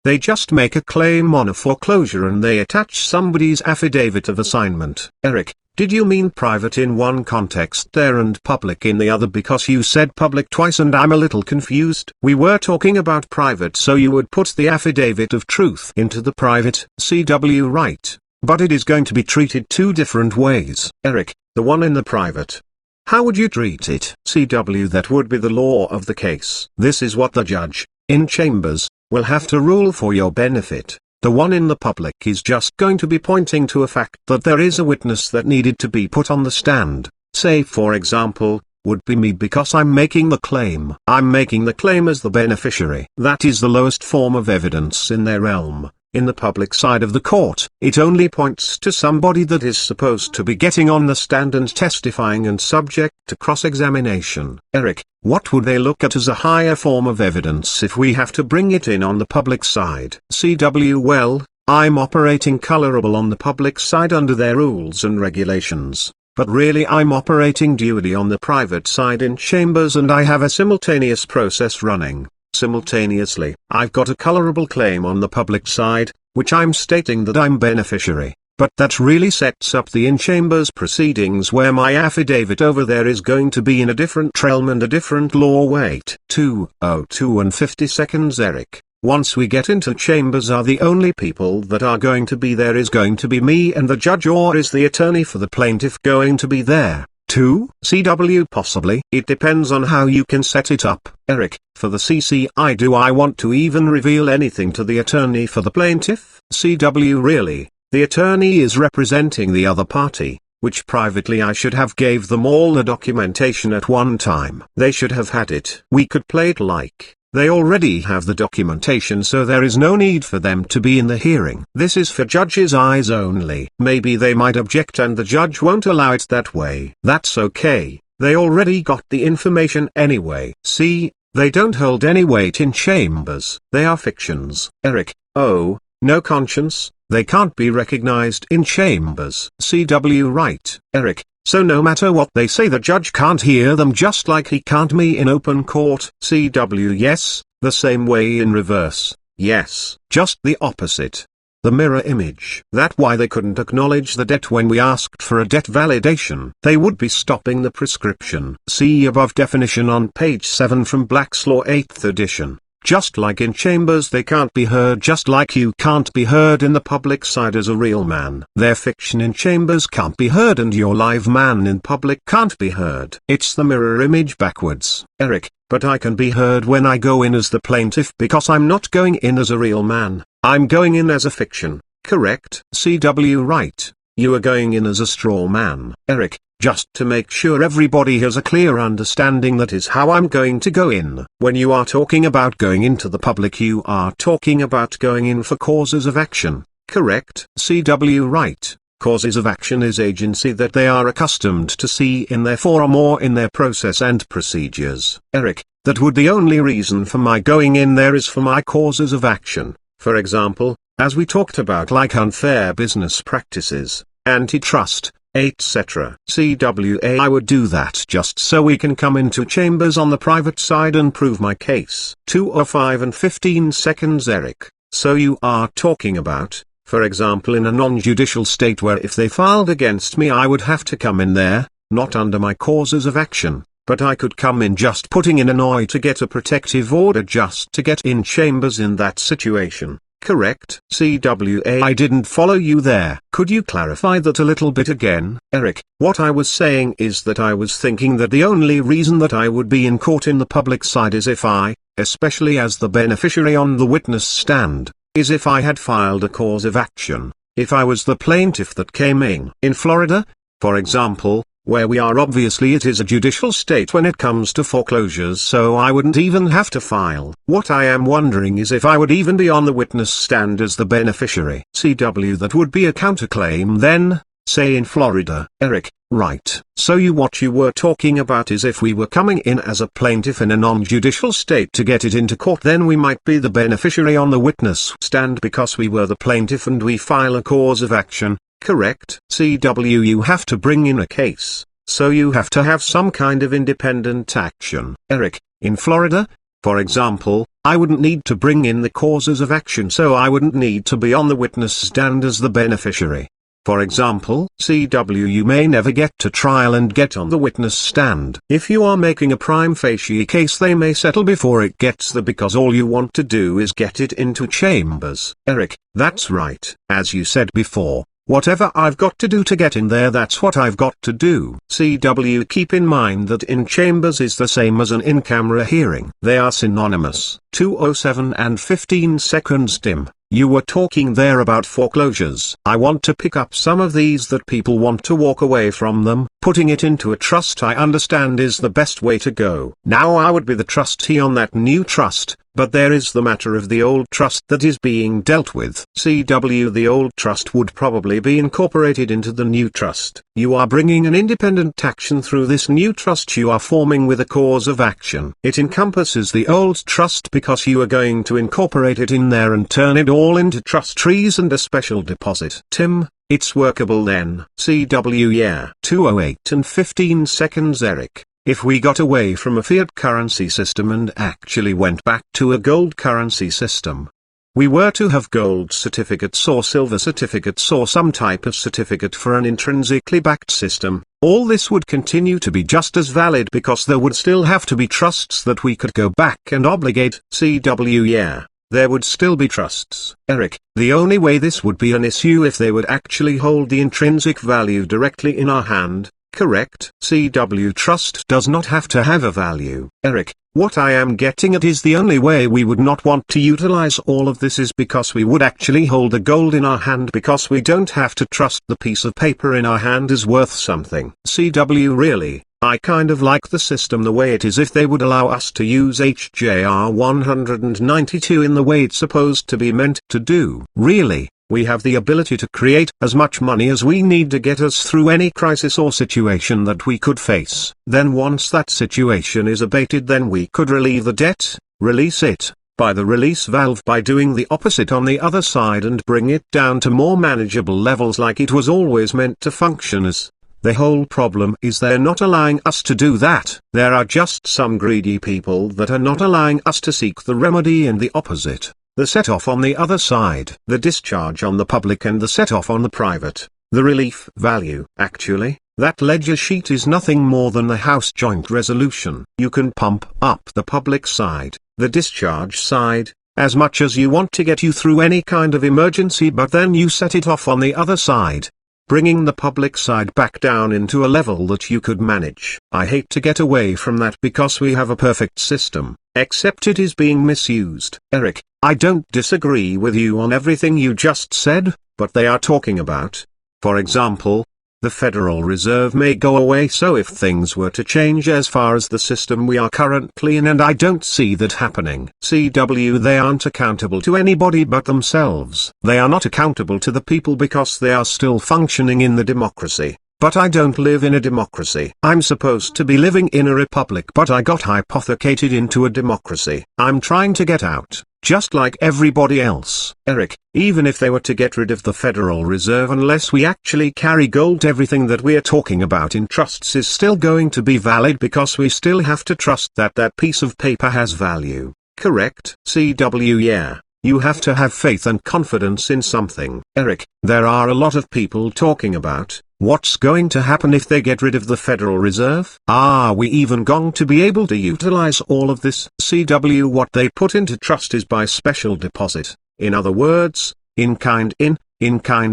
They just make a claim on a foreclosure and they attach somebody's affidavit of assignment. Eric, did you mean private in one context there and public in the other? Because you said public twice and I'm a little confused. We were talking about private, so you would put the affidavit of truth into the private. CW right. But it is going to be treated 2 different ways. Eric, the one in the private. How would you treat it? CW, that would be the law of the case. This is what the judge, in chambers, will have to rule for your benefit. The one in the public is just going to be pointing to a fact that there is a witness that needed to be put on the stand. Say for example, would be me, because I'm making the claim. I'm making the claim as the beneficiary. That is the lowest form of evidence in their realm. In the public side of the court, it only points to somebody that is supposed to be getting on the stand and testifying and subject to cross-examination. Eric, what would they look at as a higher form of evidence if we have to bring it in on the public side? CW, well, I'm operating colorable on the public side under their rules and regulations, but really I'm operating duly on the private side in chambers, and I have a simultaneous process running. Simultaneously, I've got a colorable claim on the public side, which I'm stating that I'm beneficiary, but that really sets up the in-chambers proceedings where my affidavit over there is going to be in a different realm and a different law. Wait. 2:02 and 50 seconds. Eric, once we get into chambers, are the only people that are going to be there is going to be me and the judge, or is the attorney for the plaintiff going to be there? 2. CW, possibly. It depends on how you can set it up. Eric, for the CCI, do I want to even reveal anything to the attorney for the plaintiff? CW, really? The attorney is representing the other party, which privately I should have gave them all the documentation at one time. They should have had it. We could play it like they already have the documentation, so there is no need for them to be in the hearing. This is for judges' eyes only. Maybe they might object and the judge won't allow it that way. That's okay. They already got the information anyway. See, they don't hold any weight in chambers. They are fictions. Eric, oh, no conscience, they can't be recognized in chambers. CW, right. Eric, so no matter what they say, the judge can't hear them, just like he can't me in open court. CW, yes, the same way in reverse. Yes, just the opposite. The mirror image. That's why they couldn't acknowledge the debt when we asked for a debt validation. They would be stopping the prescription. See above definition on page 7 from Black's Law 8th edition. Just like in chambers they can't be heard, just like you can't be heard in the public side as a real man. Their fiction in chambers can't be heard and your live man in public can't be heard. It's the mirror image backwards. Eric, but I can be heard when I go in as the plaintiff, because I'm not going in as a real man, I'm going in as a fiction, correct? CW, right. You are going in as a straw man. Eric, just to make sure everybody has a clear understanding, that is how I'm going to go in. When you are talking about going into the public, you are talking about going in for causes of action, correct? CW, right. Causes of action is agency that they are accustomed to see in their forum or in their process and procedures. Eric, that would the only reason for my going in there is for my causes of action. For example, as we talked about, like unfair business practices, antitrust, etc. CWA I would do that just so we can come into chambers on the private side and prove my case. 2:05 and 15 seconds Eric. So you are talking about, for example, in a non-judicial state where if they filed against me I would have to come in there, not under my causes of action, but I could come in just putting in an OI to get a protective order just to get in chambers in that situation. Correct? CWA I didn't follow you there. Could you clarify that a little bit again? Eric, what I was saying is that I was thinking that the only reason that I would be in court in the public side is if I, especially as the beneficiary on the witness stand, is if I had filed a cause of action. If I was the plaintiff that came in Florida, for example, where we are obviously it is a judicial state when it comes to foreclosures, so I wouldn't even have to file. What I am wondering is if I would even be on the witness stand as the beneficiary. CW that would be a counterclaim then, say in Florida. Eric, right. So what you were talking about is if we were coming in as a plaintiff in a non-judicial state to get it into court, then we might be the beneficiary on the witness stand because we were the plaintiff and we file a cause of action. Correct? CW you have to bring in a case, so you have to have some kind of independent action. Eric, in Florida, for example, I wouldn't need to bring in the causes of action, so I wouldn't need to be on the witness stand as the beneficiary. For example, CW you may never get to trial and get on the witness stand. If you are making a prima facie case they may settle before it gets there because all you want to do is get it into chambers. Eric, that's right. As you said before, whatever I've got to do to get in there, that's what I've got to do. CW keep in mind that in chambers is the same as an in-camera hearing. They are synonymous. 2:07 and 15 seconds Tim. You were talking there about foreclosures. I want to pick up some of these that people want to walk away from them. Putting it into a trust I understand is the best way to go. Now I would be the trustee on that new trust, but there is the matter of the old trust that is being dealt with. CW the old trust would probably be incorporated into the new trust. You are bringing an independent action through this new trust you are forming with a cause of action. It encompasses the old trust because you are going to incorporate it in there and turn it all into trust trees and a special deposit. Tim, it's workable then. CW yeah. 2:08 and 15 seconds Eric. If we got away from a fiat currency system and actually went back to a gold currency system, we were to have gold certificates or silver certificates or some type of certificate for an intrinsically backed system, all this would continue to be just as valid because there would still have to be trusts that we could go back and obligate. CW yeah. There would still be trusts. Eric, the only way this would be an issue if they would actually hold the intrinsic value directly in our hand. Correct? CW trust does not have to have a value. Eric, what I am getting at is the only way we would not want to utilize all of this is because we would actually hold the gold in our hand because we don't have to trust the piece of paper in our hand is worth something. CW really, I kind of like the system the way it is if they would allow us to use HJR 192 in the way it's supposed to be meant to do. Really. We have the ability to create as much money as we need to get us through any crisis or situation that we could face. Then once that situation is abated, then we could relieve the debt, release it, by the release valve by doing the opposite on the other side and bring it down to more manageable levels like it was always meant to function as. The whole problem is they're not allowing us to do that. There are just some greedy people that are not allowing us to seek the remedy in the opposite. The set-off on the other side. The discharge on the public and the set-off on the private. The relief value. Actually, that ledger sheet is nothing more than the House Joint Resolution. You can pump up the public side, the discharge side, as much as you want to get you through any kind of emergency, but then you set it off on the other side, bringing the public side back down into a level that you could manage. I hate to get away from that because we have a perfect system, except it is being misused. Eric, I don't disagree with you on everything you just said, but they are talking about, for example, the Federal Reserve may go away, so if things were to change as far as the system we are currently in, and I don't see that happening. CW they aren't accountable to anybody but themselves. They are not accountable to the people because they are still functioning in the democracy. But I don't live in a democracy. I'm supposed to be living in a republic, but I got hypothecated into a democracy. I'm trying to get out. just like everybody else. Eric, even if they were to get rid of the Federal Reserve, unless we actually carry gold, everything that we're talking about in trusts is still going to be valid because we still have to trust that that piece of paper has value. Correct? CW, yeah. You have to have faith and confidence in something. Eric, there are a lot of people talking about, what's going to happen if they get rid of the Federal Reserve? Are we even going to be able to utilize all of this? CW, what they put into trust is by special deposit. In other words, in kind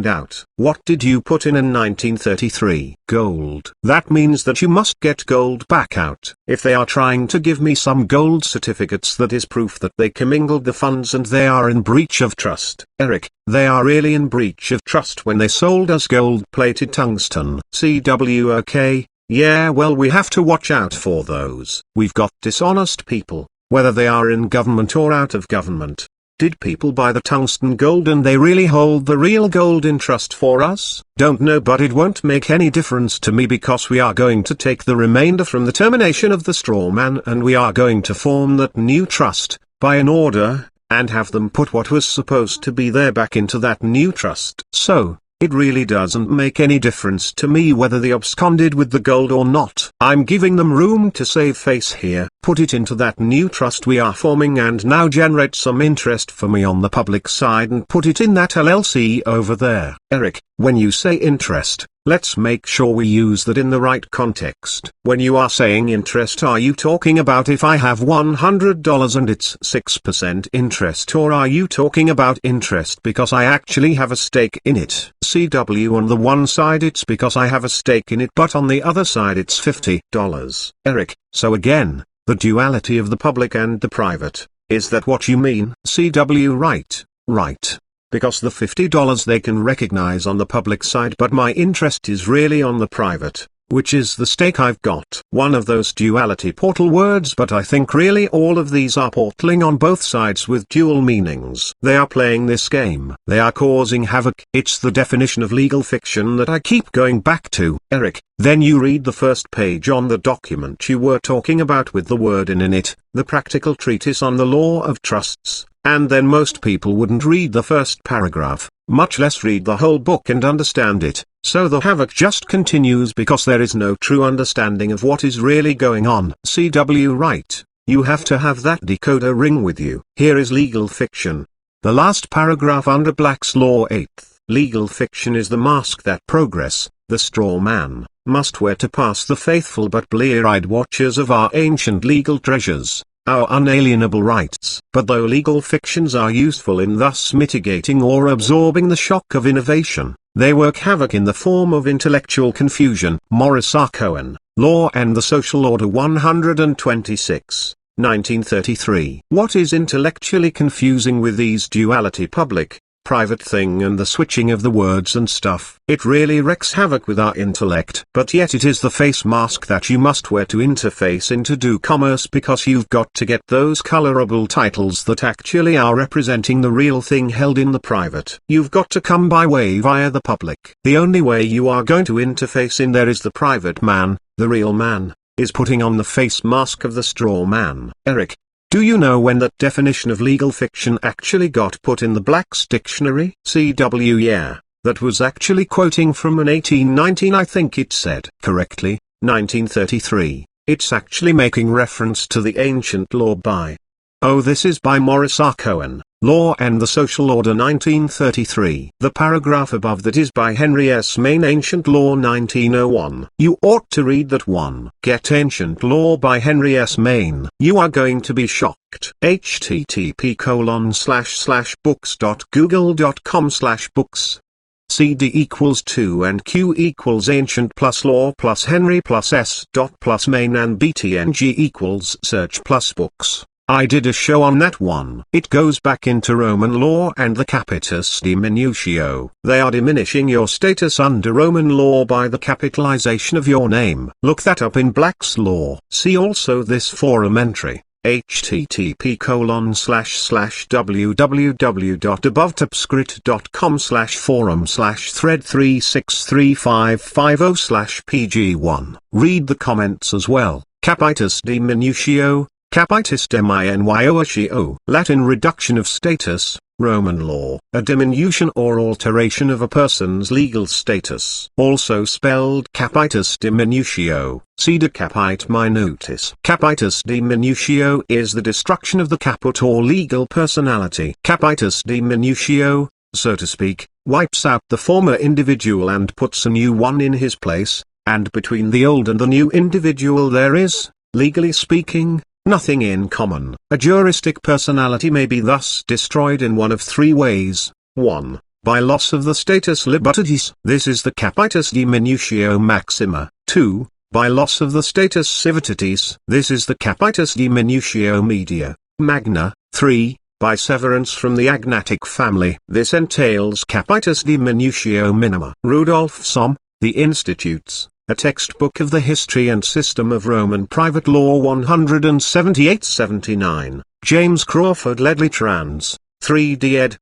out. What did you put in 1933? Gold. That means that you must get gold back out. If they are trying to give me some gold certificates, that is proof that they commingled the funds and they are in breach of trust. Eric, they are really in breach of trust when they sold us gold-plated tungsten. CW, okay, yeah, well, we have to watch out for those. We've got dishonest people, whether they are in government or out of government. Did people buy the tungsten gold and they really hold the real gold in trust for us? Don't know, but it won't make any difference to me because we are going to take the remainder from the termination of the straw man and we are going to form that new trust, by an order, and have them put what was supposed to be there back into that new trust. So, it really doesn't make any difference to me whether they absconded with the gold or not. I'm giving them room to save face here. Put it into that new trust we are forming and now generate some interest for me on the public side and put it in that LLC over there. Eric, when you say interest, let's make sure we use that in the right context. When you are saying interest, are you talking about if I have $100 and it's 6% interest, or are you talking about interest because I actually have a stake in it? CW, on the one side it's because I have a stake in it, but on the other side it's $50. Eric, so again, the duality of the public and the private, is that what you mean? CW, right. Because the $50 they can recognize on the public side, but my interest is really on the private, which is the stake I've got. One of those duality portal words, but I think really all of these are portaling on both sides with dual meanings. They are playing this game. They are causing havoc. It's the definition of legal fiction that I keep going back to. Eric, then you read the first page on the document you were talking about with the word in it, the practical treatise on the law of trusts. And then most people wouldn't read the first paragraph, much less read the whole book and understand it, so the havoc just continues because there is no true understanding of what is really going on. CW, right, you have to have that decoder ring with you. Here is legal fiction. The last paragraph under Black's Law 8th. Legal fiction is the mask that progress, the straw man, must wear to pass the faithful but blear-eyed watchers of our ancient legal treasures, our unalienable rights. But though legal fictions are useful in thus mitigating or absorbing the shock of innovation, they work havoc in the form of intellectual confusion. Morris R. Cohen, Law and the Social Order 126, 1933. What is intellectually confusing with these duality public, private thing and the switching of the words and stuff? It really wreaks havoc with our intellect. But yet it is the face mask that you must wear to interface into do commerce, because you've got to get those colorable titles that actually are representing the real thing held in the private. You've got to come by way via the public. The only way you are going to interface in there is the private man, the real man, is putting on the face mask of the straw man. Eric, do you know when that definition of legal fiction actually got put in the Black's Dictionary? CW, yeah, that was actually quoting from an 1819, I think it said correctly, 1933. It's actually making reference to the ancient law by. Oh, this is by Morris R. Cohen, Law and the Social Order 1933. The paragraph above that is by Henry S. Maine, Ancient Law 1901. You ought to read that one. Get Ancient Law by Henry S. Maine. You are going to be shocked. http://books.google.com/books. CD equals 2 and Q equals ancient plus law plus Henry plus S dot plus Maine and BTNG equals search plus books. I did a show on that one. It goes back into Roman law and the capitis diminutio. They are diminishing your status under Roman law by the capitalization of your name. Look that up in Black's Law. See also this forum entry. http://www.abovetopscript.com/forum/thread3635550/pg1. Read the comments as well. Capitis diminutio, Capitis diminuatio, Latin reduction of status, Roman law, a diminution or alteration of a person's legal status. Also spelled capitis diminutio, see de capite minutis. Capitis diminutio is the destruction of the caput or legal personality. Capitis diminutio, so to speak, wipes out the former individual and puts a new one in his place, and between the old and the new individual there is, legally speaking, nothing in common. A juristic personality may be thus destroyed in one of three ways. 1. By loss of the status libertatis. This is the capitis diminutio maxima. 2. By loss of the status civitatis. This is the capitis diminutio media, magna. 3. By severance from the agnatic family. This entails capitis diminutio minima. Rudolf Somm, The Institutes, a textbook of the history and system of Roman private law 178-79, James Crawford Ledley Trans, 3d ed.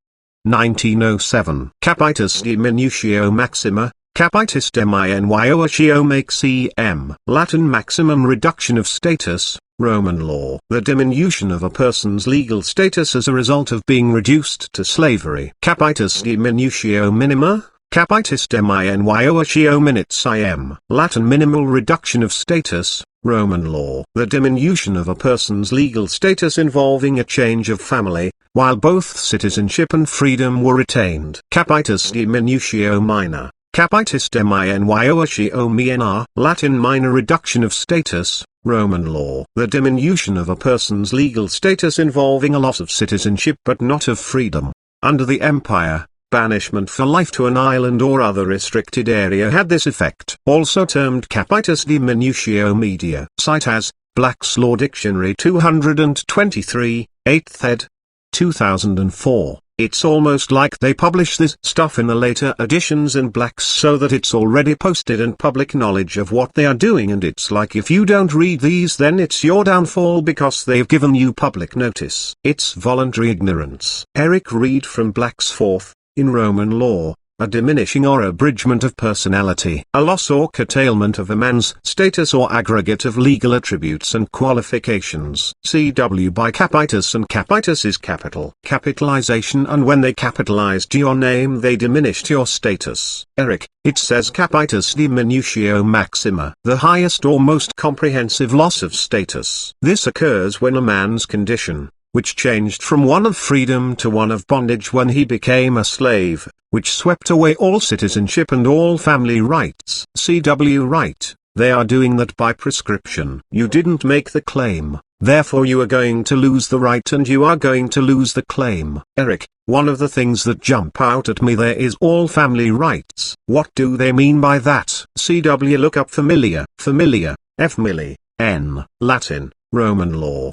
1907. Capitis diminutio maxima, capitis diminuatio makes em. Latin maximum reduction of status, Roman law. The diminution of a person's legal status as a result of being reduced to slavery. Capitis diminutio minima, capitis diminuatio minutes im. Latin minimal reduction of status, Roman law. The diminution of a person's legal status involving a change of family, while both citizenship and freedom were retained. Capitis diminutio minor, capitis diminuatio minor. Latin minor reduction of status, Roman law. The diminution of a person's legal status involving a loss of citizenship but not of freedom. Under the empire, banishment for life to an island or other restricted area had this effect. Also termed capitis diminutio media. Cite as, Black's Law Dictionary 223, 8th ed. 2004. It's almost like they publish this stuff in the later editions in Black's so that it's already posted and public knowledge of what they are doing, and it's like if you don't read these then it's your downfall because they've given you public notice. It's voluntary ignorance. Eric Reed from Black's 4th, in Roman law, a diminishing or abridgment of personality, a loss or curtailment of a man's status or aggregate of legal attributes and qualifications. CW by capitis, and capitis is capital. Capitalization, and when they capitalized your name they diminished your status. Eric, it says capitis diminutio maxima, the highest or most comprehensive loss of status. This occurs when a man's condition, which changed from one of freedom to one of bondage when he became a slave, which swept away all citizenship and all family rights. CW right, they are doing that by prescription. You didn't make the claim, therefore you are going to lose the right and you are going to lose the claim. Eric, one of the things that jump out at me there is all family rights. What do they mean by that? CW look up familia. Familia, F milli, N, Latin, Roman law.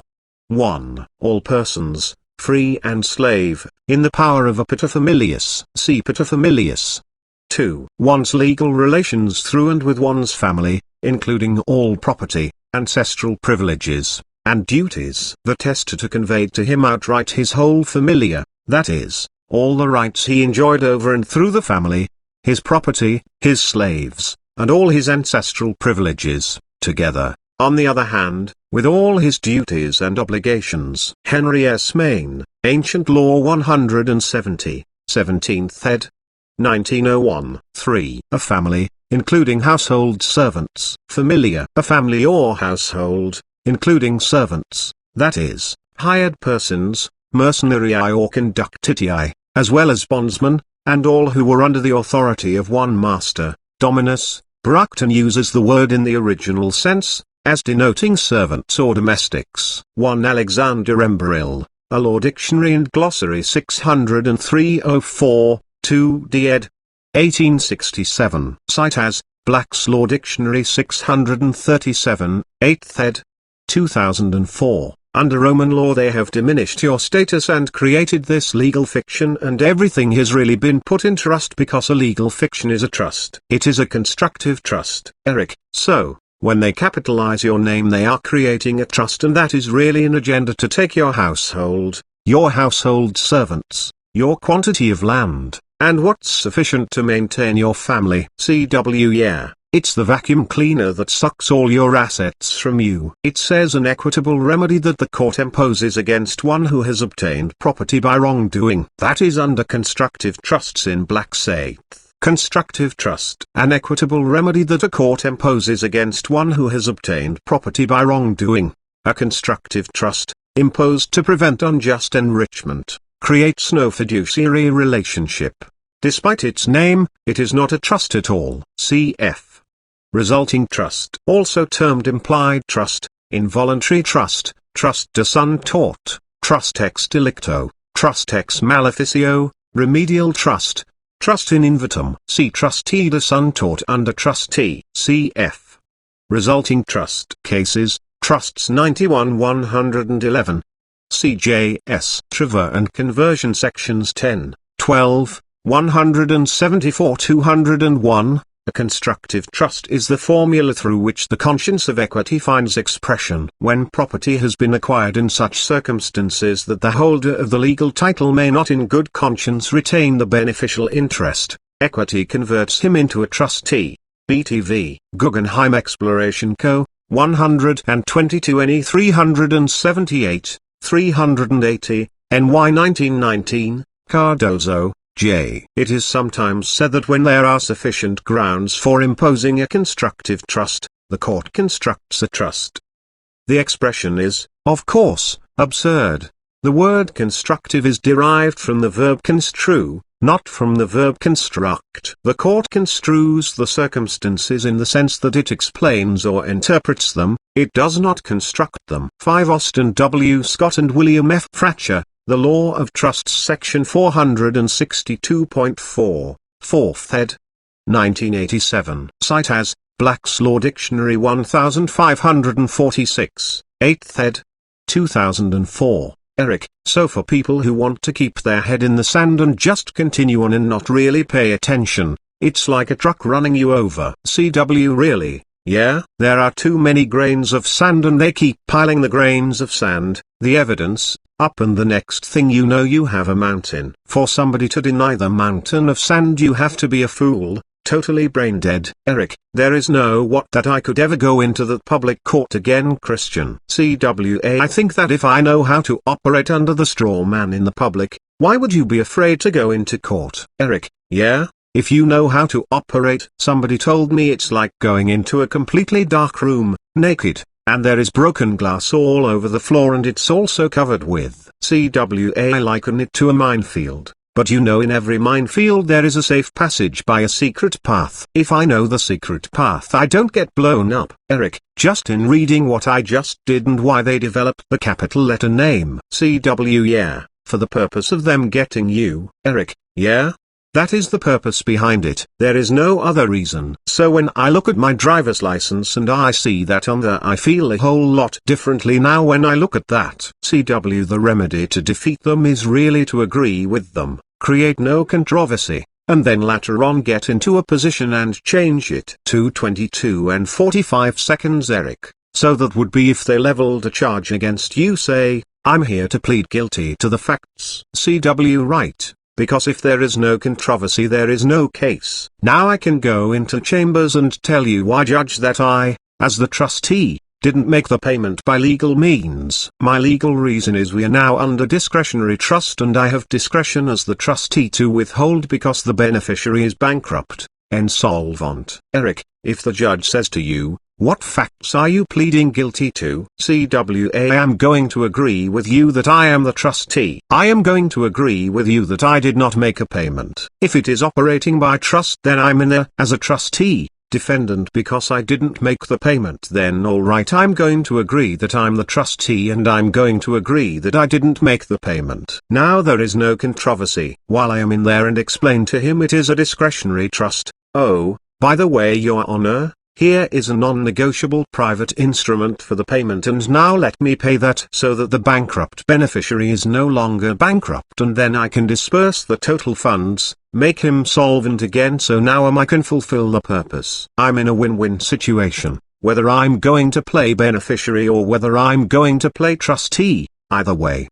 1. All persons, free and slave, in the power of a paterfamilias. See paterfamilias. 2. One's legal relations through and with one's family, including all property, ancestral privileges, and duties. The testator conveyed to him outright his whole familia, that is, all the rights he enjoyed over and through the family, his property, his slaves, and all his ancestral privileges, together. On the other hand, with all his duties and obligations. Henry S. Maine, Ancient Law 170, 17th ed. 1901. 3. A family, including household servants. Familia, a family or household, including servants, that is, hired persons, mercenarii or conductitii, as well as bondsmen, and all who were under the authority of one master. Dominus, Bruckton uses the word in the original sense, as denoting servants or domestics. 1 Alexander Emberill, A Law Dictionary and Glossary 603-04, 2d ed. 1867. Cite as, Black's Law Dictionary 637, 8th ed. 2004. Under Roman law they have diminished your status and created this legal fiction, and everything has really been put in trust because a legal fiction is a trust. It is a constructive trust. Eric, so, when they capitalize your name they are creating a trust, and that is really an agenda to take your household servants, your quantity of land, and what's sufficient to maintain your family. CW yeah, It's the vacuum cleaner that sucks all your assets from you. It says an equitable remedy that the court imposes against one who has obtained property by wrongdoing. That is under constructive trusts in Black Saith. Constructive trust. An equitable remedy that a court imposes against one who has obtained property by wrongdoing. A constructive trust, imposed to prevent unjust enrichment, creates no fiduciary relationship. Despite its name, it is not a trust at all. Cf. Resulting trust. Also termed implied trust, involuntary trust, trust de sun tort, trust ex delicto, trust ex maleficio, remedial trust, trust in invitum. See trustee de sun tort under trustee. Cf. Resulting trust. Cases, trusts 91-111. CJS. Trivor and Conversion sections 10, 12, 174-201. A constructive trust is the formula through which the conscience of equity finds expression when property has been acquired in such circumstances that the holder of the legal title may not in good conscience retain the beneficial interest. Equity converts him into a trustee. BTV. Guggenheim Exploration Co. 122 NE 378, 380, NY 1919, Cardozo, J. It is sometimes said that when there are sufficient grounds for imposing a constructive trust, the court constructs a trust. The expression is, of course, absurd. The word constructive is derived from the verb construe, not from the verb construct. The court construes the circumstances in the sense that it explains or interprets them, it does not construct them. 5 Austin W. Scott and William F. Fratcher, The Law of Trusts Section 462.4, 4th ed. 1987. Cite as, Black's Law Dictionary 1546, 8th ed. 2004. Eric. So for people who want to keep their head in the sand and just continue on and not really pay attention, it's like a truck running you over. CW really, yeah? There are too many grains of sand and they keep piling the grains of sand, the evidence, up and the next thing you know you have a mountain. For somebody to deny the mountain of sand you have to be a fool, totally brain dead. Eric, there is no what that I could ever go into the public court again. Christian. CWA. I think that if I know how to operate under the straw man in the public, why would you be afraid to go into court? Eric, yeah? If you know how to operate. Somebody told me it's like going into a completely dark room, naked, and there is broken glass all over the floor and it's also covered with CWA. I liken it to a minefield. But you know in every minefield there is a safe passage by a secret path. If I know the secret path I don't get blown up. Eric, just in reading what I just did and why they developed the capital letter name. CW. Yeah, for the purpose of them getting you. Eric, yeah? That is the purpose behind it. There is no other reason. So when I look at my driver's license and I see that on there I feel a whole lot differently now when I look at that. CW. The remedy to defeat them is really to agree with them, create no controversy, and then later on get into a position and change it. 2:22 and 45 seconds. Eric. So that would be if they leveled a charge against you, say, I'm here to plead guilty to the facts. CW. Right. Because if there is no controversy there is no case. Now I can go into chambers and tell you why, Judge, that I, as the trustee, didn't make the payment by legal means. My legal reason is we are now under discretionary trust and I have discretion as the trustee to withhold because the beneficiary is bankrupt, insolvent. Eric, if the judge says to you, what facts are you pleading guilty to? CWA. I am going to agree with you that I am the trustee. I am going to agree with you that I did not make a payment. If it is operating by trust then I'm in there as a trustee. Defendant. Because I didn't make the payment then alright, I'm going to agree that I'm the trustee and I'm going to agree that I didn't make the payment. Now there is no controversy. While I am in there and explain to him it is a discretionary trust. Oh, by the way, Your Honor, here is a non-negotiable private instrument for the payment and now let me pay that so that the bankrupt beneficiary is no longer bankrupt and then I can disperse the total funds, make him solvent again, so now I can fulfill the purpose. I'm in a win-win situation, whether I'm going to play beneficiary or whether I'm going to play trustee. Either way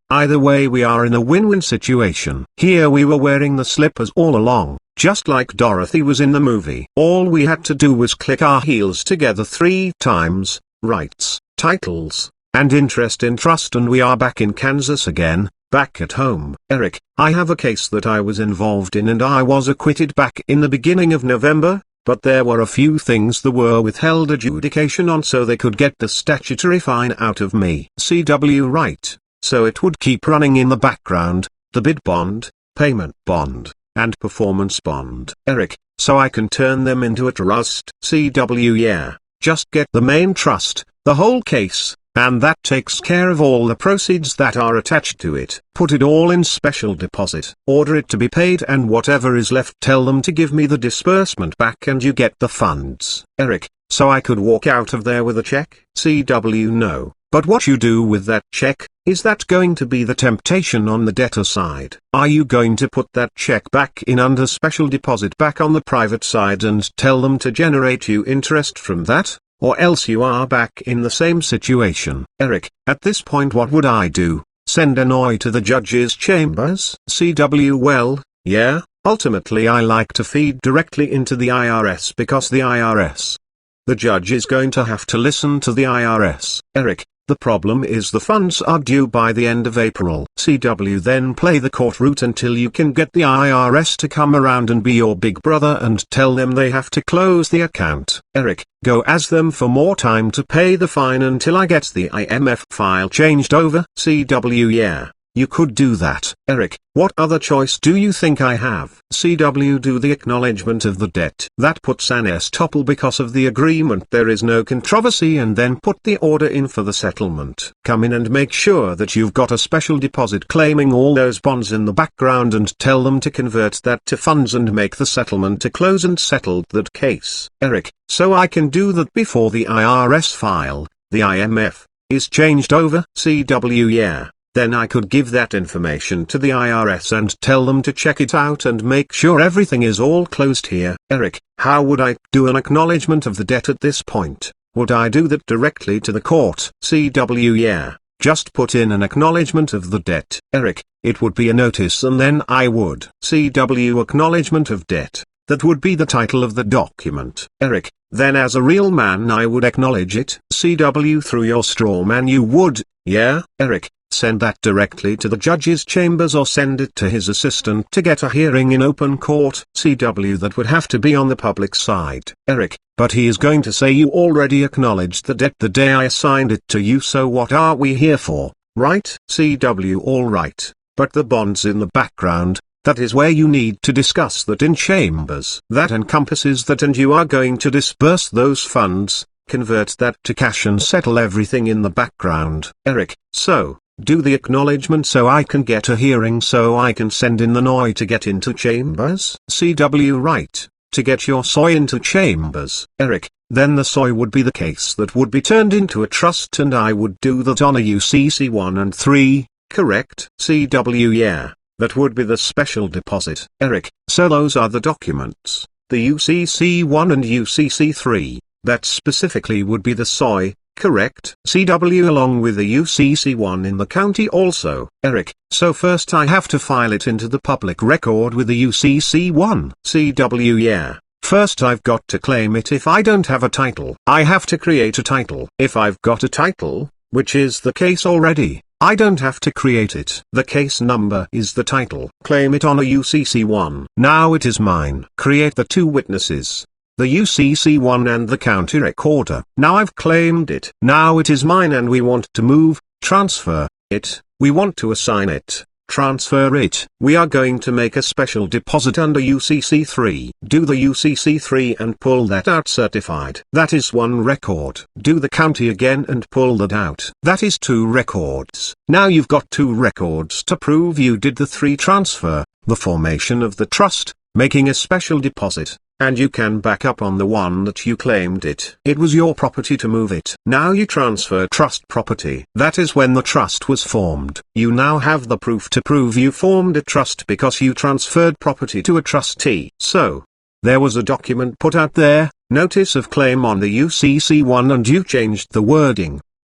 we are in a win-win situation. Here we were wearing the slippers all along, just like Dorothy was in the movie. All we had to do was click our heels together 3 times, rights, titles, and interest in trust, and we are back in Kansas again, back at home. Eric, I have a case that I was involved in and I was acquitted back in the beginning of November, but there were a few things that were withheld adjudication on so they could get the statutory fine out of me. CW right, so it would keep running in the background, the bid bond, payment bond, and performance bond. Eric, so I can turn them into a trust. CW yeah, just get the main trust, the whole case, and that takes care of all the proceeds that are attached to it. Put it all in special deposit. Order it to be paid, and whatever is left tell them to give me the disbursement back and you get the funds. Eric, so I could walk out of there with a check? CW no, but what you do with that check, is that going to be the temptation on the debtor side? Are you going to put that check back in under special deposit back on the private side and tell them to generate you interest from that? Or else you are back in the same situation. Eric, at this point what would I do? Send an OI to the judge's chambers? CW well, yeah, ultimately I like to feed directly into the IRS because the judge is going to have to listen to the IRS. Eric, the problem is the funds are due by the end of April. CW then play the court route until you can get the IRS to come around and be your big brother and tell them they have to close the account. Eric, go ask them for more time to pay the fine until I get the IMF file changed over. CW yeah, you could do that. Eric, what other choice do you think I have? CW do the acknowledgement of the debt. That puts an estoppel because of the agreement, there is no controversy, and then put the order in for the settlement. Come in and make sure that you've got a special deposit claiming all those bonds in the background and tell them to convert that to funds and make the settlement to close and settle that case. Eric, so I can do that before the IRS file, the IMF, is changed over? CW yeah. Then I could give that information to the IRS and tell them to check it out and make sure everything is all closed here. Eric, how would I do an acknowledgement of the debt at this point? Would I do that directly to the court? CW yeah, just put in an acknowledgement of the debt. Eric, it would be a notice and then I would. CW acknowledgement of debt, that would be the title of the document. Eric, then as a real man I would acknowledge it. CW through your straw man you would, yeah? Eric, send that directly to the judge's chambers or send it to his assistant to get a hearing in open court. CW that would have to be on the public side. Eric, but he is going to say you already acknowledged the debt the day I assigned it to you, so what are we here for, right? CW alright, but the bonds in the background, that is where you need to discuss that in chambers. That encompasses that, and you are going to disburse those funds, convert that to cash and settle everything in the background. Eric, so, do the acknowledgement so I can get a hearing so I can send in the NOI to get into chambers? CW right, to get your SOI into chambers. Eric, then the SOI would be the case that would be turned into a trust and I would do that on a UCC 1 and 3, correct? CW yeah, that would be the special deposit. Eric, so those are the documents, the UCC 1 and UCC 3, that specifically would be the SOI, correct? CW along with the UCC 1 in the county also. Eric, so first I have to file it into the public record with the UCC 1. CW yeah, first I've got to claim it. If I don't have a title, I have to create a title. If I've got a title, which is the case already, I don't have to create it. The case number is the title. Claim it on a UCC 1. Now it is mine. Create the 2 witnesses, the UCC 1 and the county recorder. Now I've claimed it. Now it is mine and we want to move, transfer it, we want to assign it, transfer it. We are going to make a special deposit under UCC 3. Do the UCC 3 and pull that out certified. That is 1 record. Do the county again and pull that out. That is 2 records. Now you've got 2 records to prove you did the 3 transfer, the formation of the trust, making a special deposit, and you can back up on the one that you claimed it. It was your property to move it. Now you transfer trust property. That is when the trust was formed. You now have the proof to prove you formed a trust because you transferred property to a trustee. So, there was a document put out there, notice of claim on the UCC 1, and you changed the wording.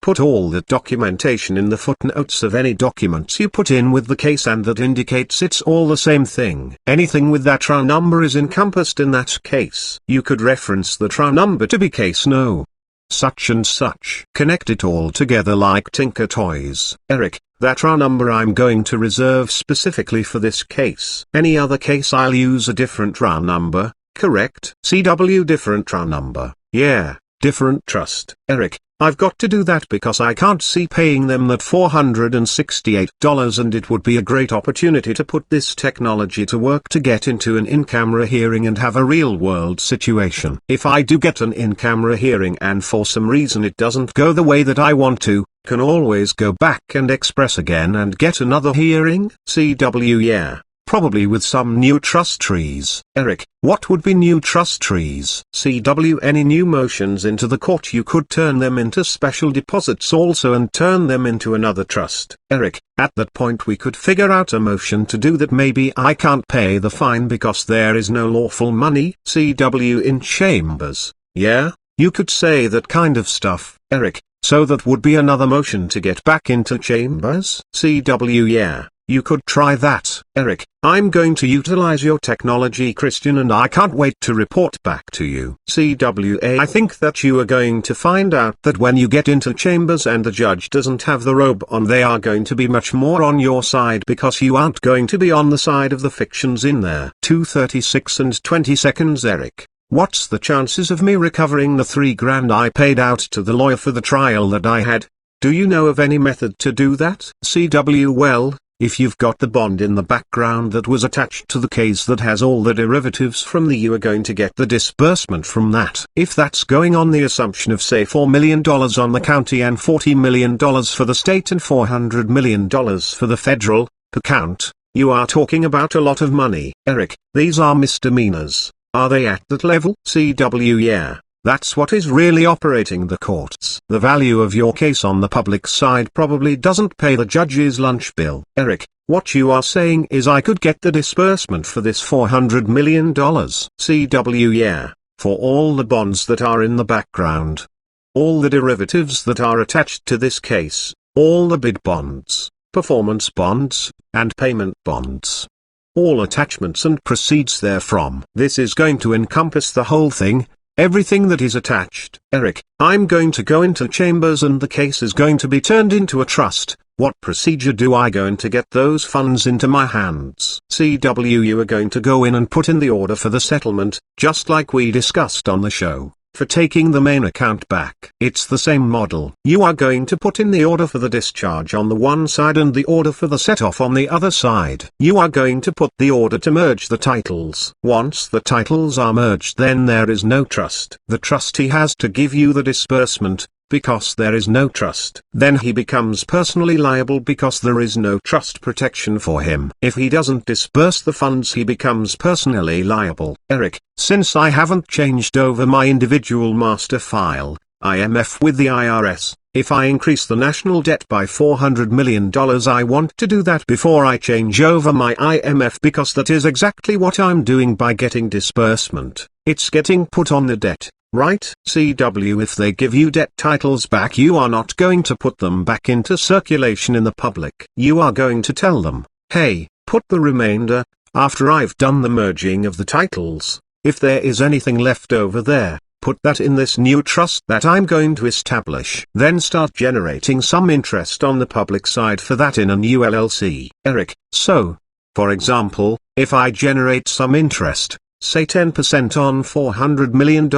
Put all that documentation in the footnotes of any documents you put in with the case, and that indicates it's all the same thing. Anything with that TRA number is encompassed in that case. You could reference the TRA number to be case no. Such and such. Connect it all together like Tinker Toys. Eric, that TRA number I'm going to reserve specifically for this case. Any other case I'll use a different TRA number, correct? CW different TRA number. Yeah, different trust. Eric, I've got to do that because I can't see paying them that $468, and it would be a great opportunity to put this technology to work to get into an in-camera hearing and have a real-world situation. If I do get an in-camera hearing and for some reason it doesn't go the way that I want to, can always go back and express again and get another hearing. CW yeah. Probably with some new trust trees. Eric, what would be new trust trees? CW any new motions into the court, you could turn them into special deposits also and turn them into another trust. Eric, at that point we could figure out a motion to do that. Maybe I can't pay the fine because there is no lawful money. CW in chambers. Yeah, you could say that kind of stuff. Eric, so that would be another motion to get back into chambers? CW yeah. You could try that. Eric, I'm going to utilize your technology, Christian, and I can't wait to report back to you. CWA I think that you are going to find out that when you get into chambers and the judge doesn't have the robe on, they are going to be much more on your side because you aren't going to be on the side of the fictions in there. 2:36 and 20 seconds. Eric, what's the chances of me recovering the $3,000 I paid out to the lawyer for the trial that I had? Do you know of any method to do that? CW well, if you've got the bond in the background that was attached to the case that has all the derivatives from you are going to get the disbursement from that. If that's going on the assumption of say $4 million on the county and $40 million for the state and $400 million for the federal, per count, you are talking about a lot of money. Eric, these are misdemeanors. Are they at that level? CW yeah. That's what is really operating the courts. The value of your case on the public side probably doesn't pay the judge's lunch bill. Eric, what you are saying is I could get the disbursement for this $400 million. CW yeah, for all the bonds that are in the background. All the derivatives that are attached to this case, all the bid bonds, performance bonds, and payment bonds. All attachments and proceeds therefrom. This is going to encompass the whole thing. Everything that is attached. Eric, I'm going to go into chambers and the case is going to be turned into a trust. What procedure do I go in to get those funds into my hands? CW you are going to go in and put in the order for the settlement, just like we discussed on the show, for taking the main account back. It's the same model. You are going to put in the order for the discharge on the one side and the order for the set-off on the other side. You are going to put the order to merge the titles. Once the titles are merged, then there is no trust. The trustee has to give you the disbursement, because there is no trust. Then he becomes personally liable because there is no trust protection for him. If he doesn't disburse the funds, he becomes personally liable. Eric, since I haven't changed over my individual master file, IMF with the IRS, if I increase the national debt by $400 million, I want to do that before I change over my IMF because that is exactly what I'm doing by getting disbursement. It's getting put on the debt. Right? CW if they give you debt titles back, you are not going to put them back into circulation in the public. You are going to tell them, hey, put the remainder, after I've done the merging of the titles, if there is anything left over there, put that in this new trust that I'm going to establish. Then start generating some interest on the public side for that in a new LLC. Eric, so, for example, if I generate some interest, say 10% on $400 million,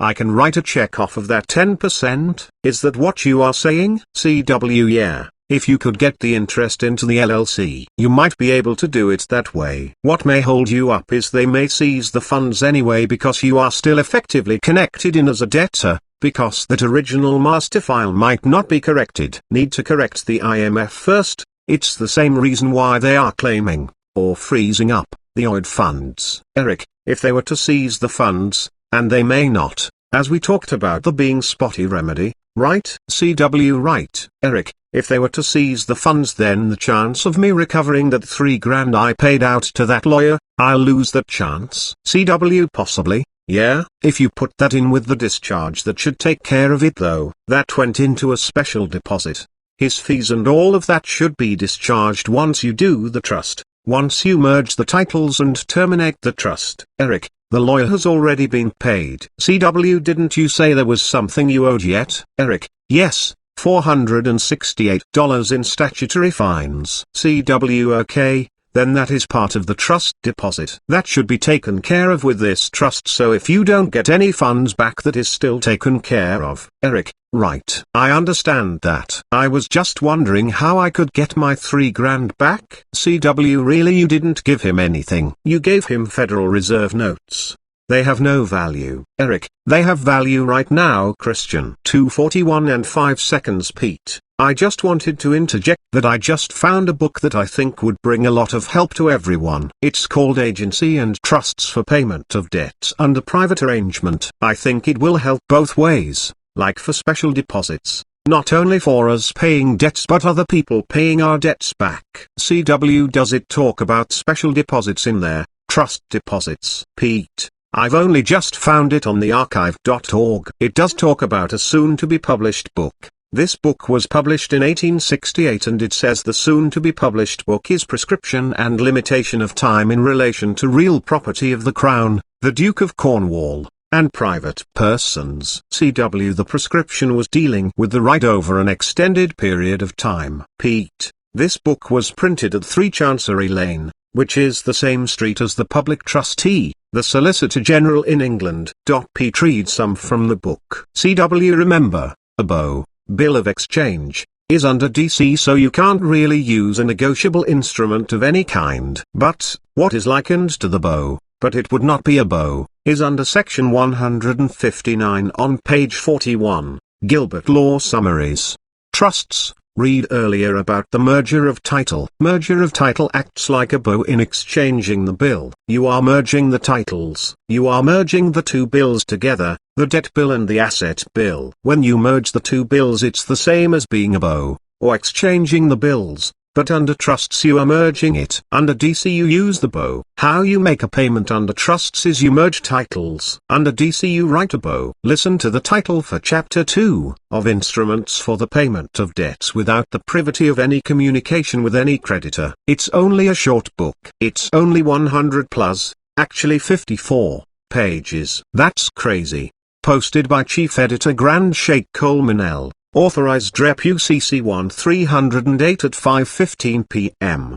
I can write a check off of that 10%? Is that what you are saying? CW yeah, if you could get the interest into the LLC, you might be able to do it that way. What may hold you up is they may seize the funds anyway because you are still effectively connected in as a debtor, because that original master file might not be corrected. Need to correct the IMF first. It's the same reason why they are claiming, or freezing up, the OID funds. Eric, if they were to seize the funds, and they may not, as we talked about the being spotty remedy, right? CW right. Eric, if they were to seize the funds, then the chance of me recovering that $3,000 I paid out to that lawyer, I'll lose that chance. CW possibly, Yeah, if you put that in with the discharge that should take care of it though, that went into a special deposit. His fees and all of that should be discharged once you do the trust, once you merge the titles and terminate the trust. Eric, the lawyer has already been paid. CW, didn't you say there was something you owed yet? Eric, yes, $468 in statutory fines. CW, okay, then that is part of the trust deposit. That should be taken care of with this trust, so if you don't get any funds back, that is still taken care of. Eric, right. I understand that. I was just wondering how I could get my $3,000 back. CW, really, you didn't give him anything. You gave him Federal Reserve notes. They have no value. Eric, they have value right now. Christian, 2:41 and 5 seconds. Pete, I just wanted to interject that I just found a book that I think would bring a lot of help to everyone. It's called Agency and Trusts for Payment of Debts Under Private Arrangement. I think it will help both ways, like for special deposits, not only for us paying debts but other people paying our debts back. CW, does it talk about special deposits in there, trust deposits? Pete, I've only just found it on the archive.org. It does talk about a soon-to-be-published book. This book was published in 1868 and it says the soon-to-be-published book is Prescription and Limitation of Time in Relation to Real Property of the Crown, the Duke of Cornwall, and Private Persons. CW, the prescription was dealing with the right over an extended period of time. Pete, this book was printed at 3 Chancery Lane, which is the same street as the public trustee, the Solicitor General in England. Pete, read some from the book. CW, remember, a BO, Bill of Exchange, is under DC, so you can't really use a negotiable instrument of any kind. But, what is likened to the BO, but it would not be a BO, is under Section 159 on page 41, Gilbert Law Summaries. Trusts. Read earlier about the merger of title. Merger of title acts like a BO in exchanging the bill. You are merging the titles. You are merging the two bills together, the debt bill and the asset bill. When you merge the two bills, it's the same as being a BO, or exchanging the bills. But under trusts you are merging it. Under DC you use the BO. How you make a payment under trusts is you merge titles. Under DC you write a BO. Listen to the title for Chapter 2, of Instruments for the Payment of Debts without the privity of any communication with any creditor. It's only a short book. It's only 100 plus, actually 54, pages. That's crazy. Posted by Chief Editor Grand Sheikh Coleman L. Authorized Rep UCC 1308 at 5:15 p.m.